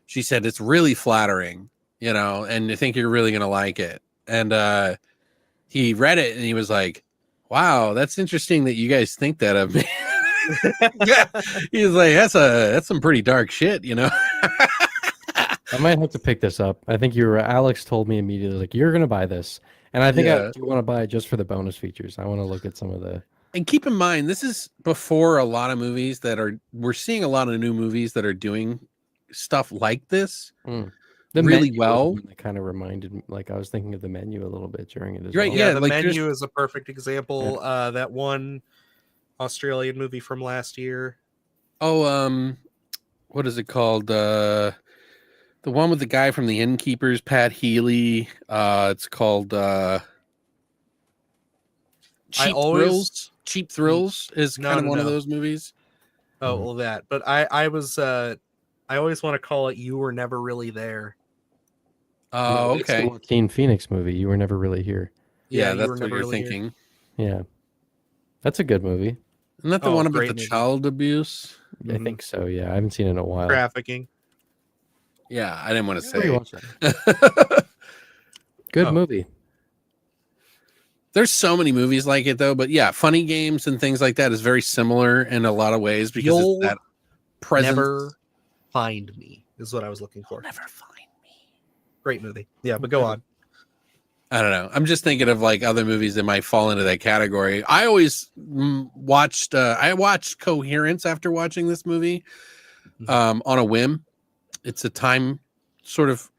she said, it's really flattering, you know, and I think you're really going to like it. And he read it and he was like, wow, that's interesting that you guys think that of me. He's like, that's some pretty dark shit, you know. I might have to pick this up. I think Alex told me immediately, like, you're going to buy this. And I think I do want to buy it just for the bonus features. I want to look at some of the... And keep in mind, this is before a lot of movies we're seeing a lot of new movies that are doing stuff like this really well. It kind of reminded me, like, I was thinking of The Menu a little bit during it as right, well. Yeah, The like Menu is a perfect example. That one Australian movie from last year. Oh, what is it called? The one with the guy from The Innkeepers, Pat Healy. It's called Cheap Thrills is kind of one of those movies. Oh, well, that. But I always want to call it You Were Never Really There. Oh, It's the okay. Joaquin Phoenix movie. You Were Never Really Here. Yeah, You that's Were what Never you're Really thinking. Here. Yeah, that's a good movie. Isn't that the one about great the movie. child abuse? I think so. Yeah, I haven't seen it in a while. Trafficking. Yeah, I didn't want to Let me say. watch that. Good movie. There's so many movies like it though, but yeah, Funny Games and things like that is very similar in a lot of ways because You'll it's that presence. Never Find Me is what I was looking for. Never find me. Great movie. Yeah, but go on. I don't know. I'm just thinking of like other movies that might fall into that category. I always watched Coherence after watching this movie on a whim. It's a time sort of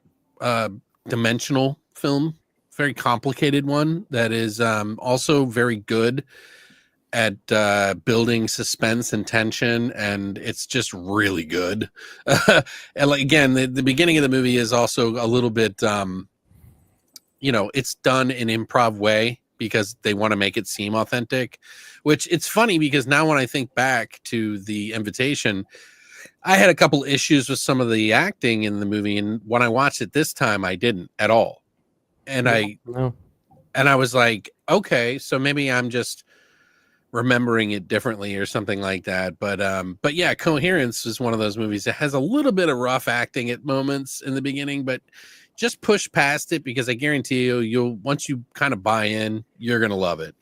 dimensional film, very complicated one that is also very good at building suspense and tension, and it's just really good. And like again, the beginning of the movie is also a little bit it's done in improv way because they want to make it seem authentic, which it's funny because now when I think back to The Invitation, I had a couple issues with some of the acting in the movie, and when I watched it this time, I didn't at all. And I was like, okay, so maybe I'm just remembering it differently or something like that. But yeah, Coherence is one of those movies that has a little bit of rough acting at moments in the beginning, but just push past it because I guarantee you'll once you kind of buy in, you're gonna love it.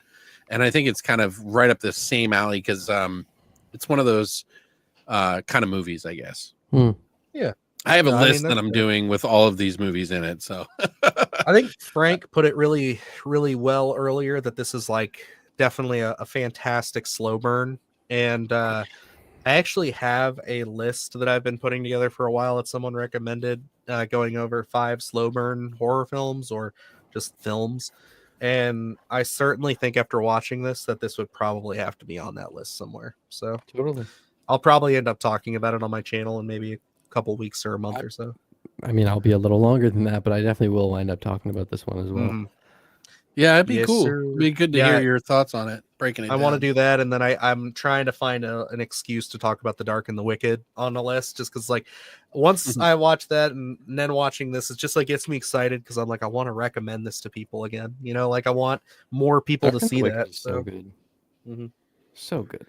And I think it's kind of right up the same alley because it's one of those kind of movies, I guess. Yeah, I have a list that I'm doing with all of these movies in it. So I think Frank put it really, really well earlier that this is like definitely a fantastic slow burn. And I actually have a list that I've been putting together for a while that someone recommended, going over 5 slow burn horror films or just films. And I certainly think after watching this that this would probably have to be on that list somewhere. So Totally. I'll probably end up talking about it on my channel in maybe a couple weeks or a month or so. I mean, I'll be a little longer than that, but I definitely will wind up talking about this one as well. yeah, it'd be Yes, cool. sir. It'd be good to hear your thoughts on it. Breaking it I down. want to do that, and then I'm trying to find an excuse to talk about The Dark and the Wicked on the list, just because like once I watch that and then watching this, it's just like gets me excited because I'm like I want to recommend this to people again. You know, like I want more people to see that. So good, so good.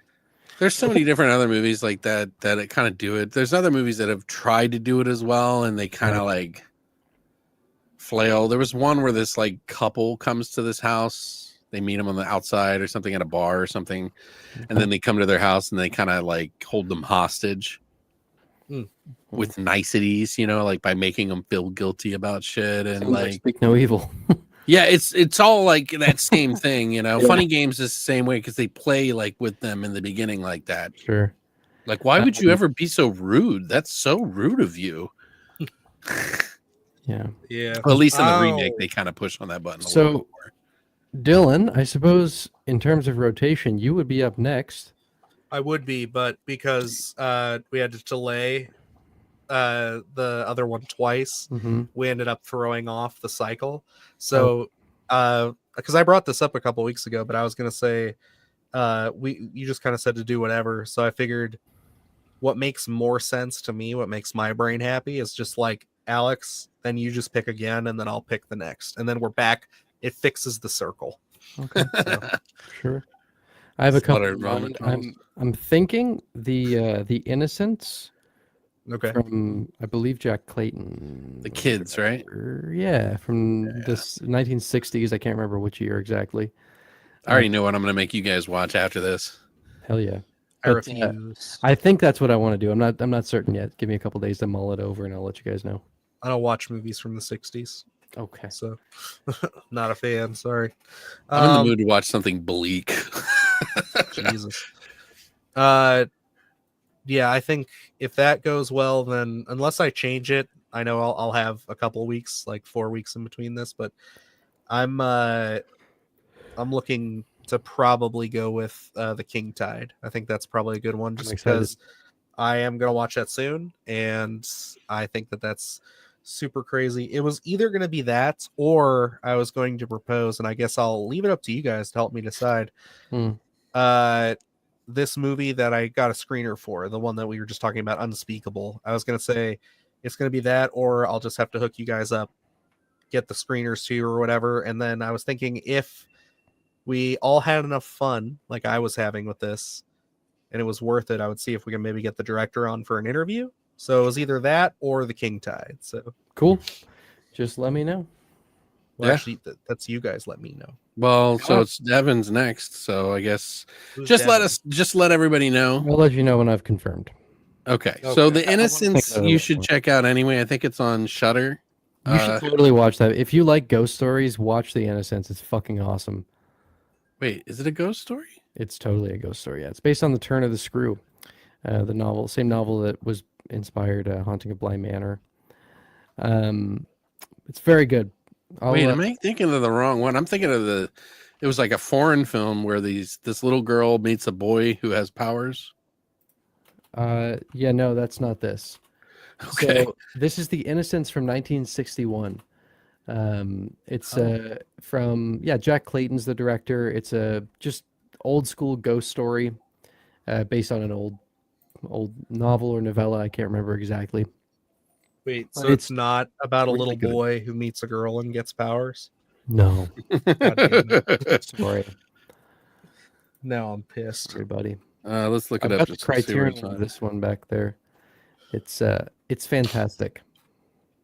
There's so many different other movies like that it kind of do it. There's other movies that have tried to do it as well, and they kind of like flail. There was one where this like couple comes to this house. They meet them on the outside or something at a bar or something, and then they come to their house and they kind of like hold them hostage with niceties, you know, like by making them feel guilty about shit and like speak no evil. yeah, it's all like that same thing, you know. Funny Games is the same way because they play like with them in the beginning like that. Sure. Like, why would you ever be so rude? That's so rude of you. Yeah. Well, at least in the remake, they kind of push on that button a little more. Dylan, I suppose in terms of rotation, you would be up next. I would be, but because we had to delay the other one twice, we ended up throwing off the cycle. So because I brought this up a couple weeks ago, but I was gonna say you just kind of said to do whatever. So I figured what makes more sense to me, what makes my brain happy, is just like, Alex, then you just pick again, and then I'll pick the next, and then we're back. It fixes the circle. Okay, so, sure. I have a couple Slaughter in mind. Roman I'm thinking the Innocents Okay. from, I believe, Jack Clayton. The Kids, right? Yeah, from this 1960s. I can't remember which year exactly. I already know what I'm going to make you guys watch after this. Hell yeah. I But, refuse. I think that's what I want to do. I'm not certain yet. Give me a couple days to mull it over, and I'll let you guys know. I don't watch movies from the 60s, Okay. so not a fan. Sorry. I'm in the mood to watch something bleak. Jesus. Yeah, I think if that goes well, then unless I change it, I know I'll have a couple weeks, like 4 weeks in between this, but I'm looking to probably go with the King Tide. I think that's probably a good one, just because I am gonna watch that soon, and I think that's super crazy. It was either gonna be that, or I was going to propose, and I guess I'll leave it up to you guys to help me decide. This movie that I got a screener for, the one that we were just talking about, Unspeakable. I was gonna say it's gonna be that, or I'll just have to hook you guys up, get the screeners too, or whatever. And then I was thinking, if we all had enough fun like I was having with this, and it was worth it, I would see if we can maybe get the director on for an interview. So it was either that or the King Tide. So cool. Just let me know. Well, actually, that's you guys. Let me know. Well, so it's Devin's next. So I guess Who's just Devin? let everybody know. I'll let you know when I've confirmed. Okay. So The Innocents, you should check out anyway. I think it's on Shudder. You should totally watch that. If you like ghost stories, watch The Innocents. It's fucking awesome. Wait, is it a ghost story? It's totally a ghost story. Yeah, it's based on The Turn of the Screw, the novel, same novel that was inspired Haunting of Bly Manor. It's very good. Wait, am I thinking of the wrong one? I'm thinking of it was like a foreign film where this little girl meets a boy who has powers. Yeah, no, that's not this. Okay. So this is The Innocents from 1961. It's from Jack Clayton's the director. It's a just old school ghost story, based on an old novel or novella. I can't remember exactly. Wait, so it's not about a little boy who meets a girl and gets powers? No. Sorry. Now I'm pissed. Everybody. Let's look it I've up. got the criterion of this one back there. It's fantastic.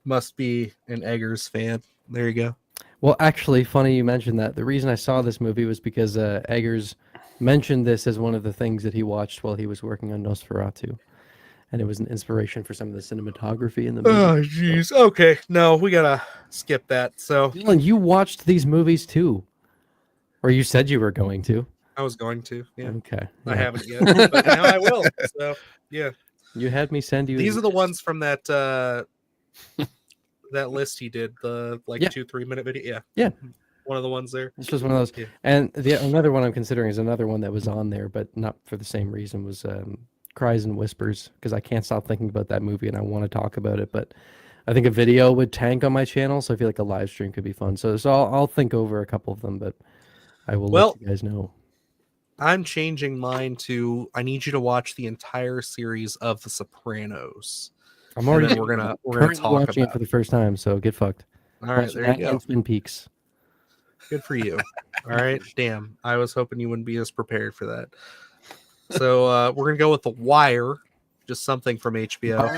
Must be an Eggers fan. There you go. Well, actually, funny you mentioned that. The reason I saw this movie was because Eggers mentioned this as one of the things that he watched while he was working on Nosferatu. And it was an inspiration for some of the cinematography in the movie. Oh, jeez. Okay. No, we gotta skip that. So, Dylan, you watched these movies too. Or you said you were going to. I was going to. Yeah. Okay. I haven't yet, but now I will. So, yeah. You had me send you. These are the ones from that that list he did, the 2-3 minute video. Yeah. Yeah. One of the ones there. This was one of those. Yeah. And another one I'm considering is another one that was on there, but not for the same reason, was Cries and Whispers, because I can't stop thinking about that movie and I want to talk about it, but I think a video would tank on my channel, so I feel like a live stream could be fun. So I'll think over a couple of them, but I will let you guys know. I'm changing mine to, I need you to watch the entire series of The Sopranos. I'm already we're gonna talk watching about it for the first time, so get fucked. All right, there you go. Twin Peaks. Good for you. All right, damn. I was hoping you wouldn't be as prepared for that. So we're gonna go with The Wire, just something from HBO.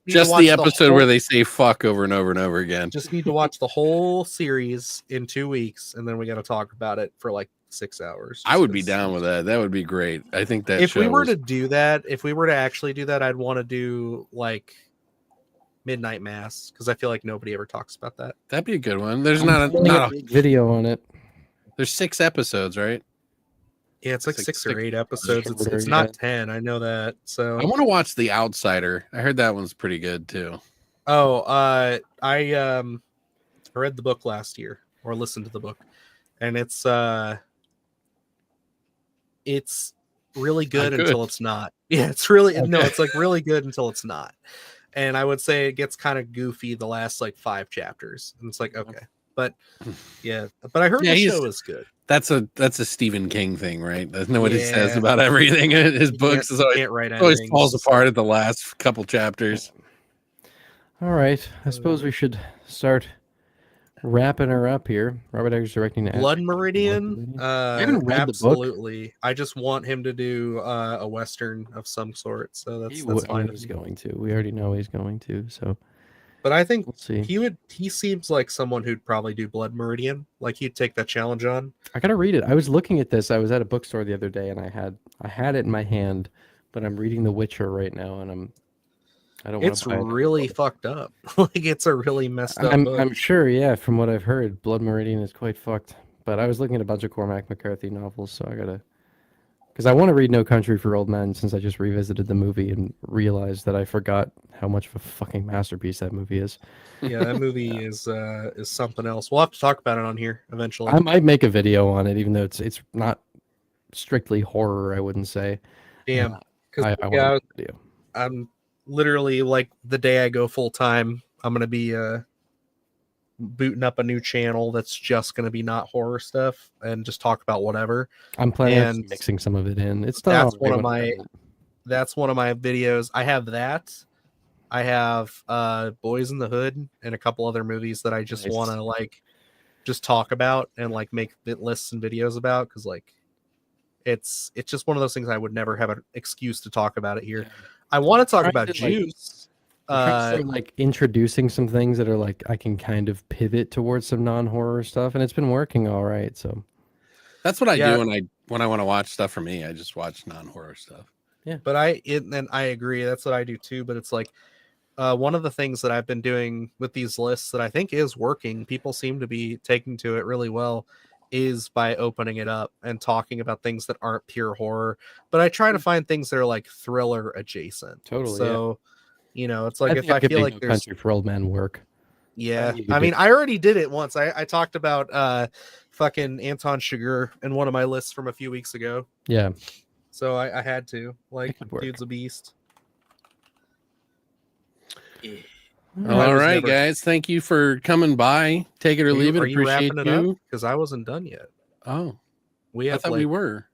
Just the episode where they say fuck over and over and over again. Just need to watch the whole series in 2 weeks, and then we got to talk about it for like 6 hours. I would be down with that. That would be great. I think that if we were to do that, if we were to actually do that, I'd want to do like Midnight Mass, because I feel like nobody ever talks about that. That'd be a good one. There's not a video on it. There's 6 episodes, right? Yeah, it's like 6 or 8 episodes. It's not 10. I know that. So I want to watch The Outsider. I heard that one's pretty good too. Oh, I read the book last year, or listened to the book, and it's really good good. until it's not. Yeah, it's really no, Okay. it's like really good until it's not. And I would say it gets kind of goofy the last like 5 chapters. And it's like, okay. But yeah, but I heard the show is good. That's a Stephen King thing, right? That's what he says Yeah. about everything. His books is can't write always endings. falls apart at the last couple chapters. All right. I suppose we should start wrapping her up here. Robert Eggers directing the Blood Meridian. I haven't read the book. Absolutely. I just want him to do a western of some sort. So that's fine. He's going to. We already know he's going to. So, but I think we'll see. he seems like someone who'd probably do Blood Meridian. Like he'd take that challenge on. I gotta read it. I was looking at this. I was at a bookstore the other day, and I had it in my hand, but I'm reading The Witcher right now, and I don't. It's really fucked up. Like it's a really messed up book. I'm sure. Yeah, from what I've heard, Blood Meridian is quite fucked. But I was looking at a bunch of Cormac McCarthy novels, so I gotta. Because I want to read No Country for Old Men since I just revisited the movie and realized that I forgot how much of a fucking masterpiece that movie is. Yeah, that movie is something else. We'll have to talk about it on here eventually. I might make a video on it, even though it's not strictly horror. I wouldn't say. Damn, I want to make a video. I'm literally like the day I go full time, I'm gonna be booting up a new channel that's just gonna be not horror stuff and just talk about whatever. I'm planning on And mixing some of it in. It's that's one of my videos. I have that. I have Boys in the Hood and a couple other movies that I just Nice. want to like just talk about and like make lists and videos about because like it's just one of those things I would never have an excuse to talk about it here. Yeah. I want to talk Trying about to, like, Juice. Start, like introducing some things that are like I can kind of pivot towards some non-horror stuff, and it's been working all right. So That's what I do when I want to watch stuff for me. I just watch non-horror stuff. Yeah, but I agree. That's what I do too. But it's like one of the things that I've been doing with these lists that I think is working. People seem to be taking to it really well. Is by opening it up and talking about things that aren't pure horror. But I try to find things that are like thriller adjacent. Totally. So. You know, it's like if I could feel make like No there's Country for Old Men work. Yeah, I mean, I already did it once. I talked about fucking Anton Chigurh in one of my lists from a few weeks ago. Yeah. So I had to. Like, work. dude's a beast. All right, guys. Thank you for coming by. Take it or leave it. Are you Appreciate wrapping it you. up? Because I wasn't done yet. Oh, I thought we were.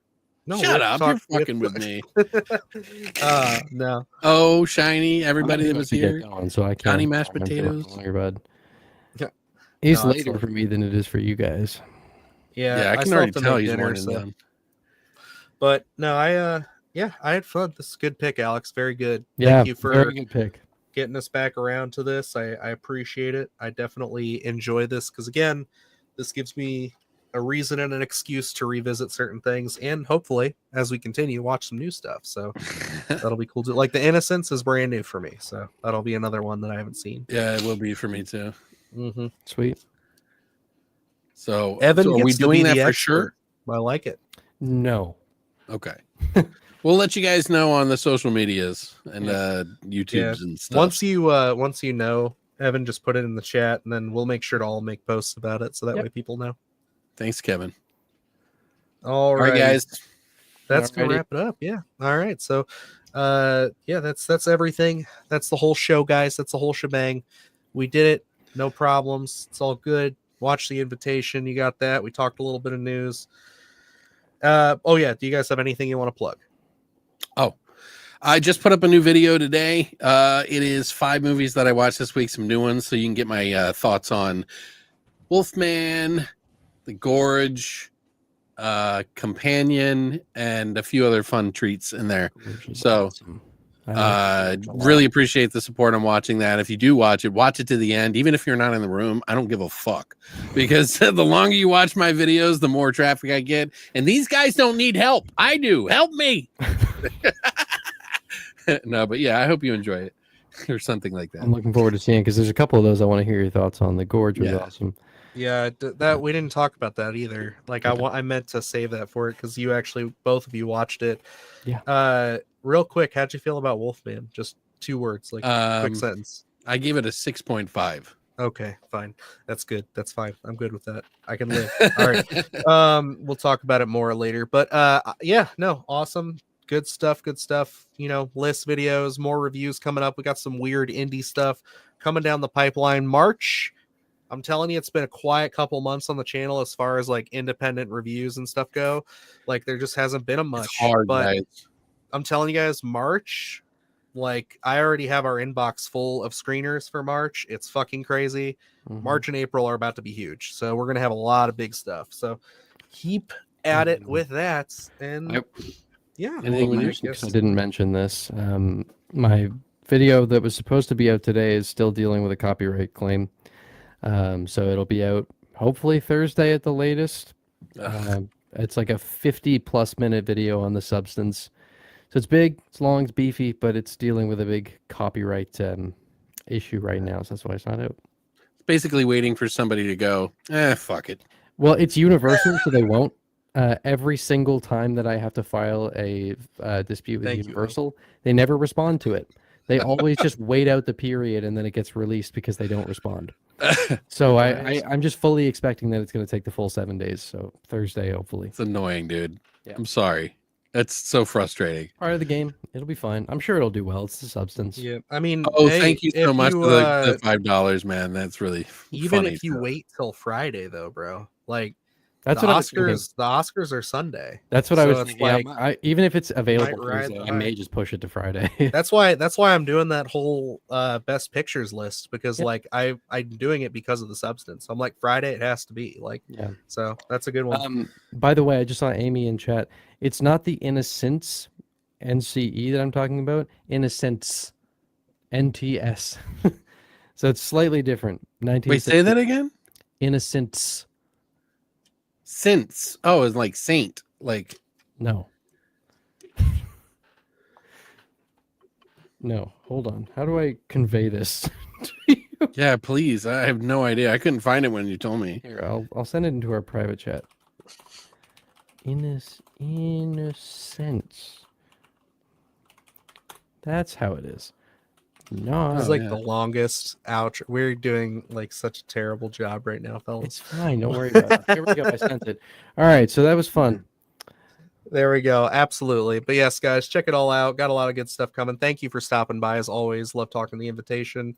No, shut up! You're fucking with me. No. Oh, Shiny! Everybody that was here. Going, so I can't. Johnny mashed potatoes. Yeah. It's later for me than it is for you guys. Yeah, I can already tell he's more than them. But no, I had fun. This is a good pick, Alex. Very good. Yeah, Thank you for very good pick. Getting us back around to this. I appreciate it. I definitely enjoy this because again, this gives me a reason and an excuse to revisit certain things and hopefully as we continue watch some new stuff. So that'll be cool too. Like The Innocents is brand new for me. So that'll be another one that I haven't seen. Yeah, it will be for me too. Mm-hmm. Sweet. So Evan, are we doing that for sure? I like it. No. Okay. We'll let you guys know on the social medias and YouTubes and stuff. Once you know, Evan, just put it in the chat and then we'll make sure to all make posts about it so that way people know. Thanks, Kevin. All right, guys. That's gonna wrap it up. Yeah. All right. So that's everything. That's the whole show, guys. That's the whole shebang. We did it. No problems. It's all good. Watch the invitation. You got that. We talked a little bit of news. Do you guys have anything you want to plug? Oh, I just put up a new video today. It is 5 movies that I watched this week, some new ones, so you can get my thoughts on Wolfman, The Gorge, Companion, and a few other fun treats in there. So really appreciate the support on watching that. If you do watch it to the end. Even if you're not in the room, I don't give a fuck. Because the longer you watch my videos, the more traffic I get. And these guys don't need help. I do. Help me. No, but yeah, I hope you enjoy it. Or something like that. I'm looking forward to seeing because there's a couple of those I want to hear your thoughts on. The Gorge was awesome. Yeah, that we didn't talk about that either. Like I meant to save that for it because both of you watched it. Yeah. Real quick, how'd you feel about Wolfman? Just 2 words, like quick sentence. I gave it a 6.5. Okay, fine. That's good. That's fine. I'm good with that. I can live. All right. We'll talk about it more later. But awesome. good stuff. You know, list videos, more reviews coming up. We got some weird indie stuff coming down the pipeline. March, I'm telling you, it's been a quiet couple months on the channel as far as like independent reviews and stuff go. Like there just hasn't been a much. It's hard, but guys. I'm telling you guys, March, like I already have our inbox full of screeners for March. It's fucking crazy. March and April are about to be huge. So we're gonna have a lot of big stuff. So keep at it with that. And yeah, I didn't mention this. My video that was supposed to be out today is still dealing with a copyright claim. So it'll be out hopefully Thursday at the latest. It's like a 50+ minute video on the substance. So it's big, it's long, it's beefy, but it's dealing with a big copyright issue right now. So that's why it's not out. It's basically waiting for somebody to go, fuck it. Well, it's universal, so they won't. Every single time that I have to file a dispute with Universal, they never respond to it. They always just wait out the period and then it gets released because they don't respond. So I'm just fully expecting that it's going to take the full 7 days. So Thursday, hopefully. It's annoying, dude. Yeah. I'm sorry. That's so frustrating. Part of the game. It'll be fine. I'm sure it'll do well. It's the substance. Yeah. I mean, thank you so much for the $5, man. That's really even funny. If you wait till Friday, though, bro, like that's the what Oscars. The Oscars are Sunday. That's what I was thinking. Like, even if it's available Thursday, I may just push it to Friday. That's why I'm doing that whole best pictures list because like I'm doing it because of the substance. I'm like Friday it has to be like So that's a good one. By the way, I just saw Amy in chat. It's not the Innocence NCE that I'm talking about. Innocence NTS. So it's slightly different. Wait, say that again. Innocence. Since it's like saint, like no. No, hold on. How do I convey this to you? Yeah, please. I have no idea. I couldn't find it when you told me. Here, I'll send it into our private chat. Innocence. That's how it is. No, this is like the longest outro. We're doing like such a terrible job right now, fellas. It's fine. Don't worry about it. Here we go. I sent it. All right. So that was fun. There we go. Absolutely. But yes, guys, check it all out. Got a lot of good stuff coming. Thank you for stopping by as always. Love talking the invitation.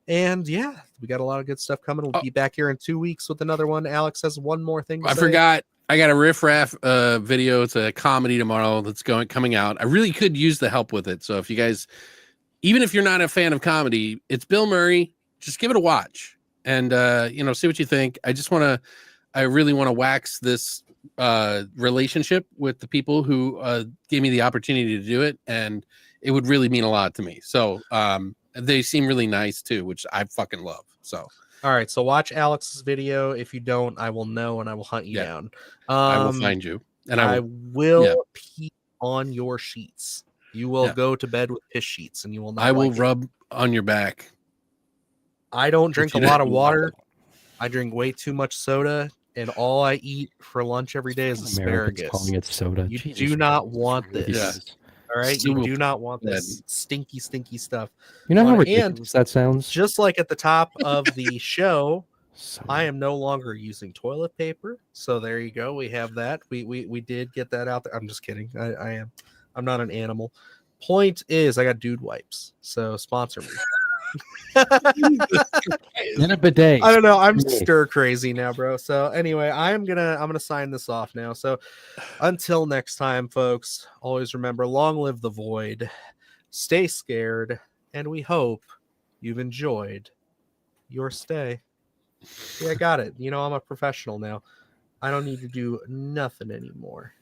And yeah, we got a lot of good stuff coming. We'll be back here in 2 weeks with another one. Alex has one more thing to say. Forgot. I got a riff raff video. It's a comedy tomorrow that's coming out. I really could use the help with it. So if you guys, even if you're not a fan of comedy, it's Bill Murray. Just give it a watch and see what you think. I really want to wax this relationship with the people who gave me the opportunity to do it, and it would really mean a lot to me. So they seem really nice too, which I fucking love. So all right, so watch Alex's video. If you don't, I will know and I will hunt you down. I will find you, and I will pee on your sheets. You will go to bed with piss sheets, and you will not. I will rub on your back. I don't drink a lot of water. I drink way too much soda, and all I eat for lunch every day is asparagus. Calling it soda. You do not want this. Yeah. All right, you do not want this stinky stuff. You know how ridiculous that sounds? Just like at the top of the show, I am no longer using toilet paper. So there you go. We have that. We did get that out there. I'm just kidding. I am. I'm not an animal. Point is, I got dude wipes. So sponsor me. In a bidet. I don't know. I'm stir crazy now, bro. So anyway, I'm gonna sign this off now. So until next time, folks, always remember, long live the void, stay scared, and we hope you've enjoyed your stay. Yeah, I got it. I'm a professional now. I don't need to do nothing anymore.